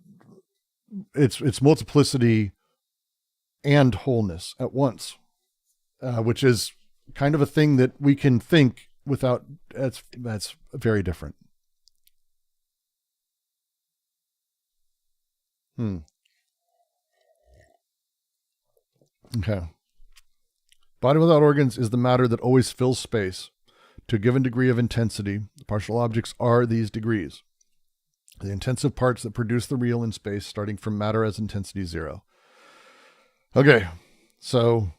it's multiplicity and wholeness at once, which is kind of a thing that we can think without. That's very different. Okay. Body without organs is the matter that always fills space to a given degree of intensity. The partial objects are these degrees, the intensive parts that produce the real in space, starting from matter as intensity 0. Okay, so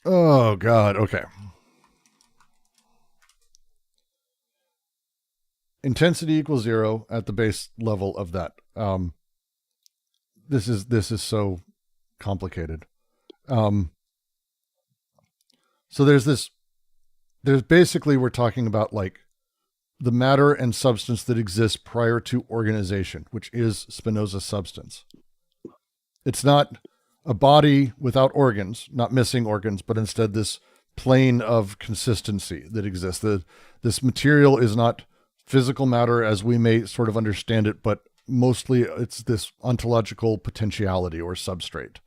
oh God, okay. Intensity equals 0 at the base level of that. This is so complicated. So there's basically, we're talking about like the matter and substance that exists prior to organization, which is Spinoza's substance. It's not a body without organs, not missing organs, but instead this plane of consistency that exists. This material is not physical matter as we may sort of understand it, but mostly it's this ontological potentiality or substrate.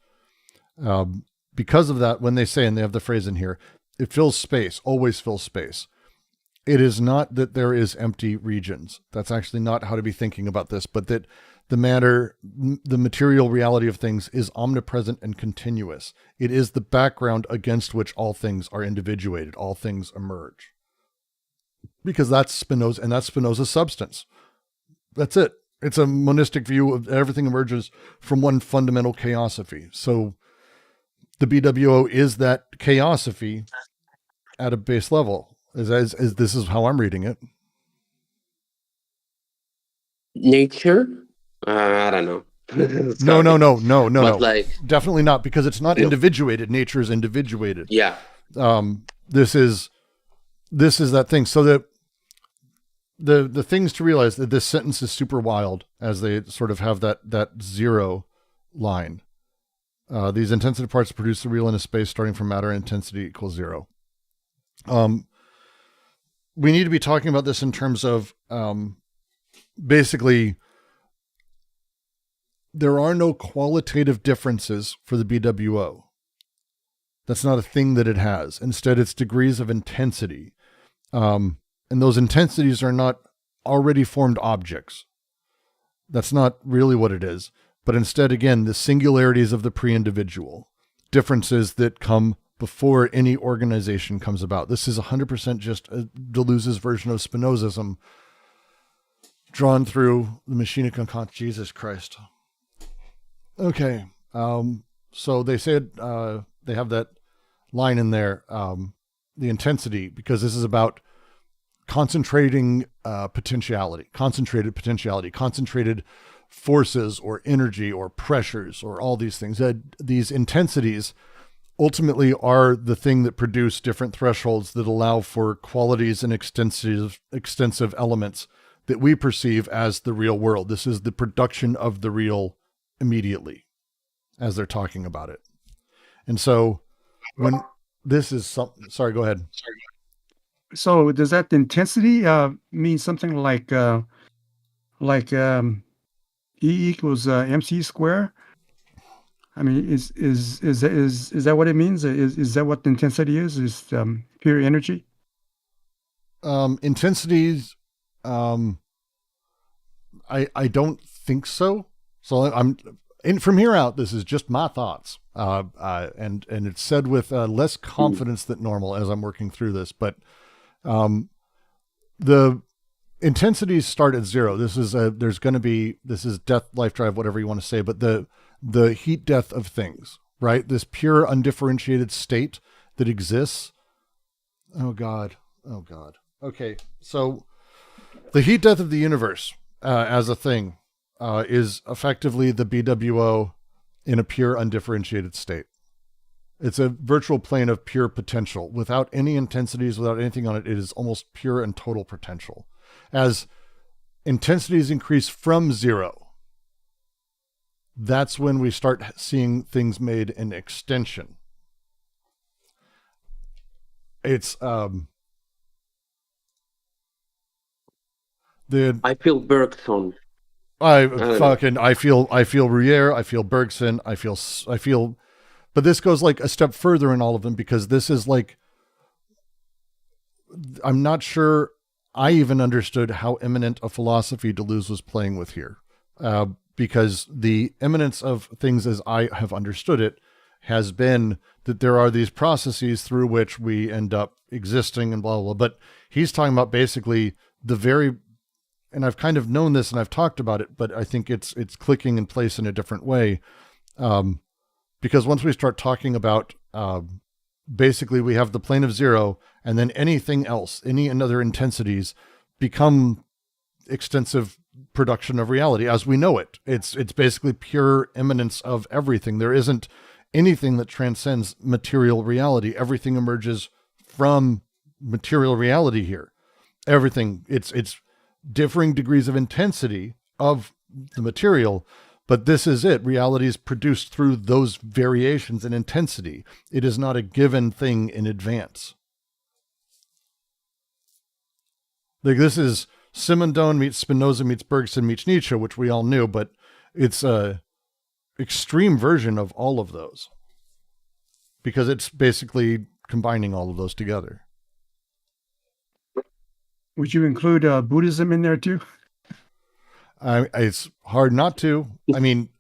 Because of that, when they say, and they have the phrase in here, it fills space, always fills space. It is not that there is empty regions. That's actually not how to be thinking about this, but that the matter, the material reality of things is omnipresent and continuous. It is the background against which all things are individuated, all things emerge. Because that's Spinoza, and that's Spinoza's substance. That's it. It's a monistic view of everything emerges from one fundamental chaosophy. So the BWO is that chaosophy at a base level. As this is how I'm reading it. Nature? I don't know. No. Like, definitely not, because it's not individuated. Nature is individuated. Yeah. This is that thing. So the things to realize that this sentence is super wild as they sort of have that 0 line. These intensive parts produce the real in a space starting from matter intensity equals 0. We need to be talking about this in terms of basically there are no qualitative differences for the BWO. That's not a thing that it has. Instead, it's degrees of intensity. And those intensities are not already formed objects. That's not really what it is. But instead, again, the singularities of the pre-individual, differences that come before any organization comes about. This is 100% just Deleuze's version of Spinozism drawn through the machine of conscience. Jesus Christ. Okay. So they said, they have that line in there, the intensity, because this is about concentrated potentiality, concentrated forces or energy or pressures or all these things. These intensities ultimately are the thing that produce different thresholds that allow for qualities and extensive elements that we perceive as the real world. This is the production of the real immediately as they're talking about it. And so when this is something, sorry, go ahead. So does that intensity mean something like E equals mc square? I mean, is that what it means? Is that what the intensity is? Is pure energy? Intensities, I don't think so. So from here out, this is just my thoughts. And it's said with less confidence than normal as I'm working through this, but the intensities start at zero. This is death, life drive, whatever you want to say, but the heat death of things, right? This pure undifferentiated state that exists. Oh God. Okay. So the heat death of the universe, as a thing, is effectively the BWO in a pure undifferentiated state. It's a virtual plane of pure potential without any intensities, without anything on it. It is almost pure and total potential. As intensities increase from zero, that's when we start seeing things made in extension. It's I feel Bergson. I feel Ruyere, I feel Bergson, I feel, but this goes like a step further in all of them, because this is like, I'm not sure I even understood how immanent a philosophy Deleuze was playing with here. Because the immanence of things as I have understood it has been that there are these processes through which we end up existing and blah, blah, blah. But he's talking about basically and I've kind of known this and I've talked about it, but I think it's clicking in place in a different way. Because once we start talking about, basically we have the plane of zero, and then anything else, any other intensities become extensive production of reality as we know it. It's basically pure immanence of everything. There isn't anything that transcends material reality. Everything emerges from material reality here. Everything, it's differing degrees of intensity of the material, but this is it. Reality is produced through those variations in intensity. It is not a given thing in advance. Like, this is Simondon meets Spinoza meets Bergson meets Nietzsche, which we all knew, but it's a extreme version of all of those, because it's basically combining all of those together. Would you include Buddhism in there too? It's hard not to. I mean,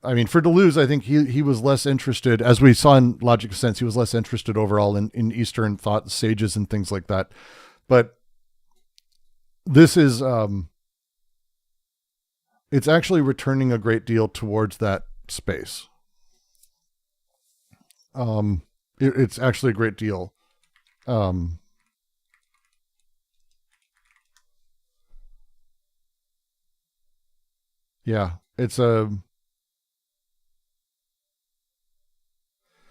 for Deleuze, I think he was less interested, as we saw in Logic of Sense, he was less interested overall in Eastern thought, sages and things like that. But this is, it's actually returning a great deal towards that space. It's actually a great deal. Yeah, it's a.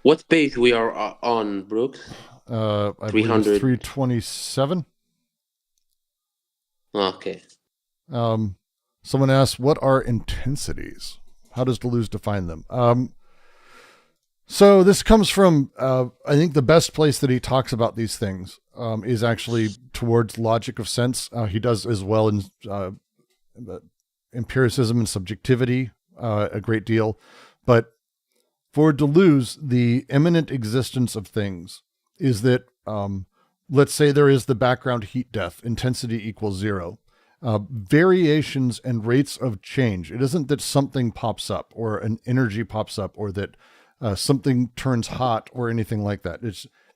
What page we are on, Brooks? I believe it's 327. Okay. Someone asked, what are intensities? How does Deleuze define them? So this comes from, I think the best place that he talks about these things is actually towards Logic of Sense. He does as well in empiricism and subjectivity a great deal. But For Deleuze, the immanent existence of things is that, let's say there is the background heat death, intensity equals 0. Variations and rates of change. It isn't that something pops up or an energy pops up or that something turns hot or anything like that.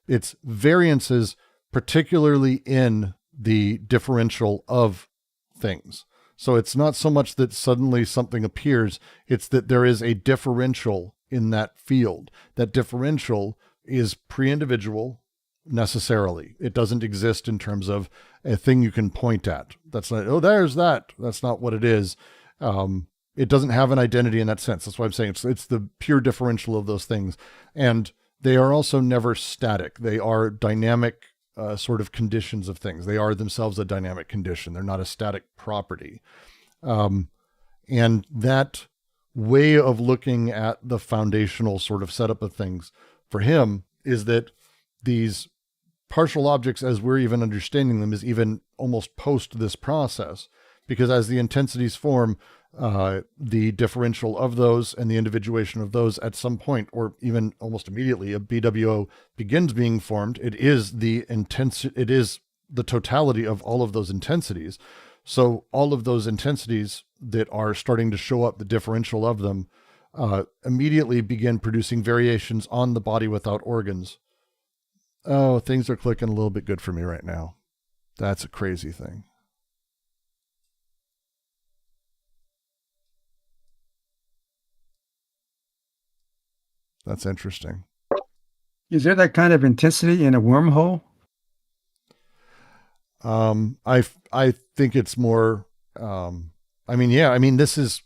It's variances, particularly in the differential of things. So it's not so much that suddenly something appears, it's that there is a differential in that field. That differential is pre-individual necessarily. It doesn't exist in terms of a thing you can point at. That's not, oh, there's that. That's not what it is. It doesn't have an identity in that sense. That's why I'm saying it's the pure differential of those things. And they are also never static. They are dynamic sort of conditions of things. They are themselves a dynamic condition. They're not a static property. And that way of looking at the foundational sort of setup of things for him is that these partial objects, as we're even understanding them, is even almost post this process, because as the intensities form, the differential of those and the individuation of those at some point, or even almost immediately, a BWO begins being formed. It is the totality of all of those intensities. So all of those intensities that are starting to show up, the differential of them, immediately begin producing variations on the body without organs. Oh, things are clicking a little bit good for me right now. That's a crazy thing. That's interesting. Is there that kind of intensity in a wormhole? I think it's more, this is,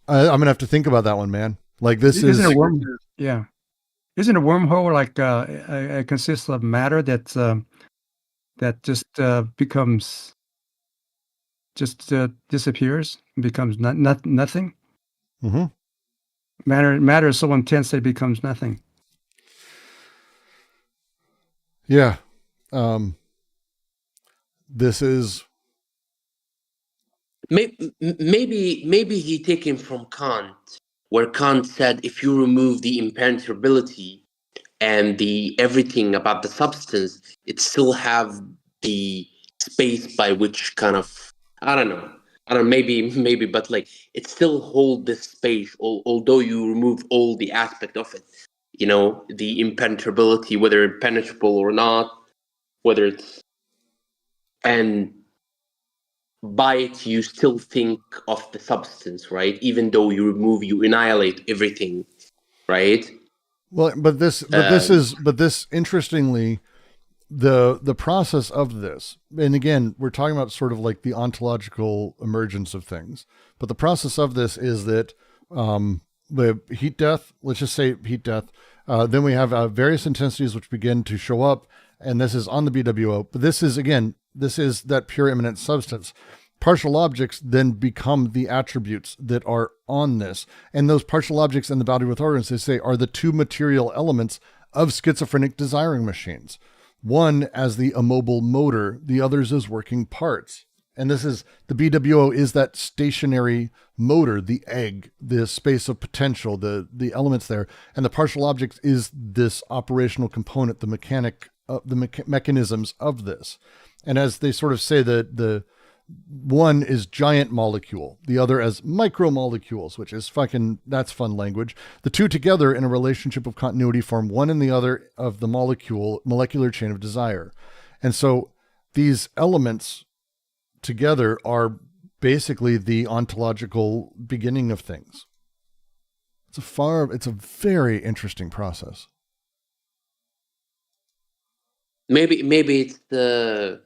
I'm going to have to think about that one, man. Like this Isn't a wormhole? Yeah. Isn't a wormhole like consists of matter that just becomes disappears, becomes nothing? Mm-hmm. Matter is so intense that it becomes nothing. Yeah. This is maybe he taken from Kant, where Kant said if you remove the impenetrability and the everything about the substance, it still have the space by which kind of I don't know maybe but like it still hold this space although you remove all the aspect of it, the impenetrability, whether impenetrable or not, whether it's, and by it you still think of the substance, right? Even though you annihilate everything, right? well, but this interestingly, the process of this, and again, we're talking about sort of like the ontological emergence of things, but the process of this is that the heat death, let's just say heat death, then we have various intensities which begin to show up, and this is on the BWO, but this is that pure immanent substance. Partial objects then become the attributes that are on this, and those partial objects in the body with organs, they say, are the two material elements of schizophrenic desiring machines. One as the immobile motor, the others as working parts. And this is, the BWO is that stationary motor, the egg, the space of potential, the elements there. And the partial object is this operational component, the mechanisms of this. And as they sort of say, the one is giant molecule, the other as micromolecules, which is that's fun language. The two together in a relationship of continuity form one and the other of the molecular chain of desire. And so these elements together are basically the ontological beginning of things. It's a very interesting process. Maybe it's the...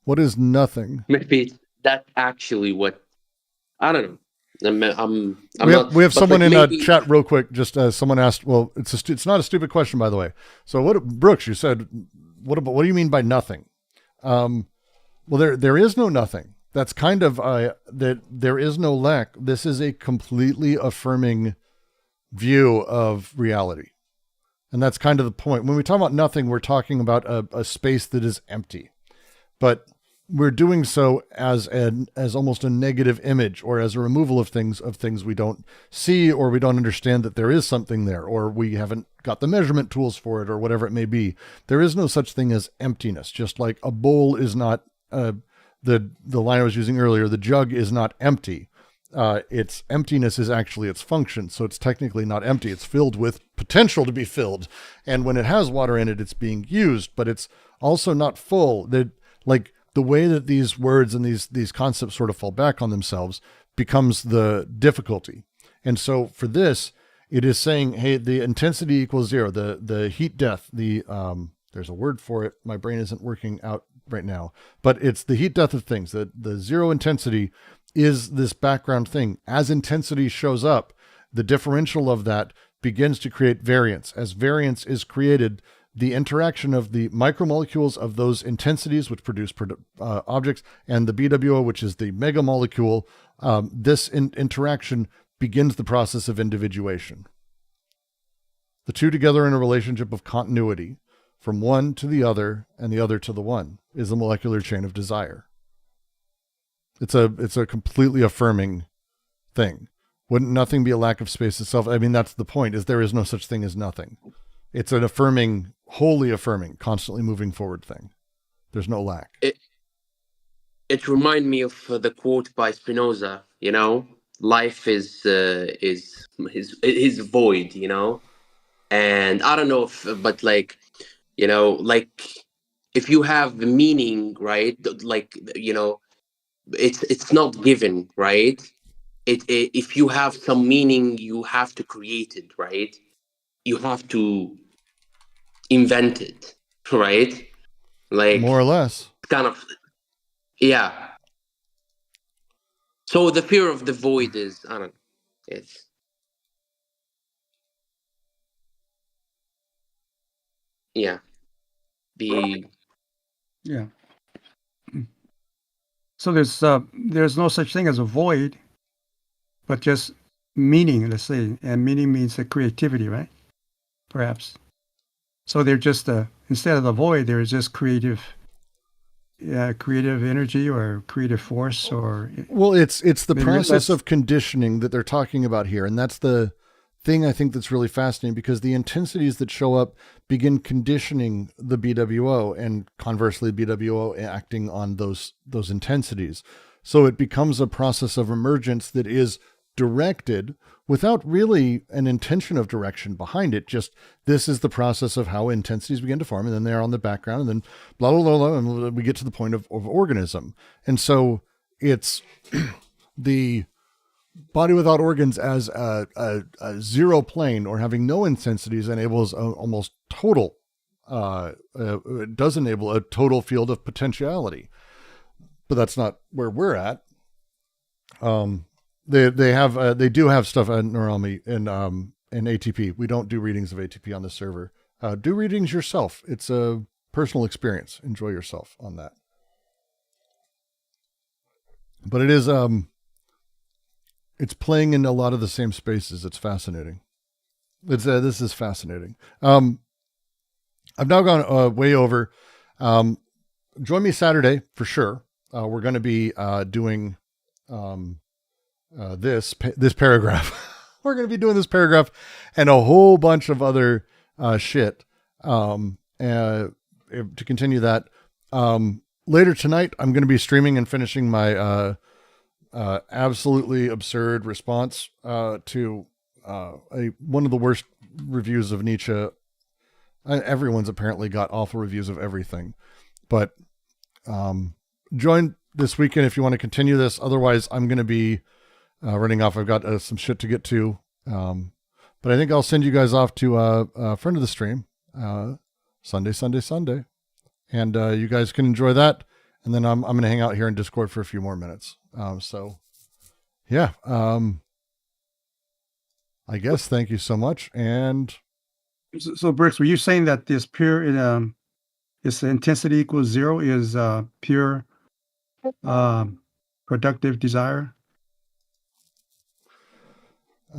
What is nothing? Maybe that's actually what, I don't know. We have someone in maybe... chat real quick. Just someone asked. Well, it's not a stupid question, by the way. So what, Brooks? You said, what do you mean by nothing? Well, there is no nothing. That's kind of that there is no lack. This is a completely affirming view of reality, and that's kind of the point. When we talk about nothing, we're talking about a space that is empty. But we're doing so as almost a negative image, or as a removal of things we don't see, or we don't understand that there is something there, or we haven't got the measurement tools for it, or whatever it may be. There is no such thing as emptiness. Just like a bowl is not the line I was using earlier, the jug is not empty. Its emptiness is actually its function. So it's technically not empty. It's filled with potential to be filled. And when it has water in it, it's being used, but it's also not full. Like the way that these words and these concepts sort of fall back on themselves becomes the difficulty. And so for this, it is saying, hey, the intensity equals zero, the heat death, there's a word for it. My brain isn't working out right now, but it's the heat death of things. The zero intensity is this background thing. As intensity shows up, the differential of that begins to create variance. As variance is created, the interaction of the micromolecules of those intensities, which produce objects, and the BWO, which is the megamolecule, this interaction begins the process of individuation. The two together in a relationship of continuity, from one to the other and the other to the one, is the molecular chain of desire. It's a completely affirming thing. Wouldn't nothing be a lack of space itself? I mean, that's the point, is there is no such thing as nothing. It's an affirming, wholly affirming, constantly moving forward thing. There's no lack. It reminds me of the quote by Spinoza, life is void, and I don't know but like if you have the meaning, right, it's not given, right? If you have some meaning, you have to create it, right? You have to invent it, right? Like, more or less. Kind of, yeah. So the fear of the void is, I don't know, it's... Yeah. Yeah. So there's no such thing as a void, but just meaning, let's say, and meaning means the creativity, right? Perhaps. So they're just instead of the void, there's just creative energy or creative force, or well, it's the process of conditioning that they're talking about here, and that's the thing I think that's really fascinating, because the intensities that show up begin conditioning the BWO, and conversely, BWO acting on those intensities. So it becomes a process of emergence that is directed without really an intention of direction behind it. Just this is the process of how intensities begin to form, and then they're on the background, and then blah, blah, blah, blah, and we get to the point of organism. And so it's the body without organs as a zero plane, or having no intensities, enables almost total, it does enable a total field of potentiality. But that's not where we're at. They do have stuff at Neuromi and ATP. We don't do readings of ATP on the server. Do readings yourself. It's a personal experience. Enjoy yourself on that. But it is it's playing in a lot of the same spaces. It's fascinating. This is fascinating. I've now gone way over. Join me Saturday for sure. We're going to be doing this paragraph. We're going to be doing this paragraph and a whole bunch of other shit. To continue that, later tonight, I'm going to be streaming and finishing my absolutely absurd response to one of the worst reviews of Nietzsche. Everyone's apparently got awful reviews of everything, but join this weekend if you want to continue this. Otherwise, I'm going to be running off. I've got some shit to get to, but I think I'll send you guys off to a friend of the stream, Sunday, and you guys can enjoy that. And then I'm going to hang out here in Discord for a few more minutes. I guess thank you so much. And so Bricks, were you saying that this pure this intensity equals zero is pure productive desire?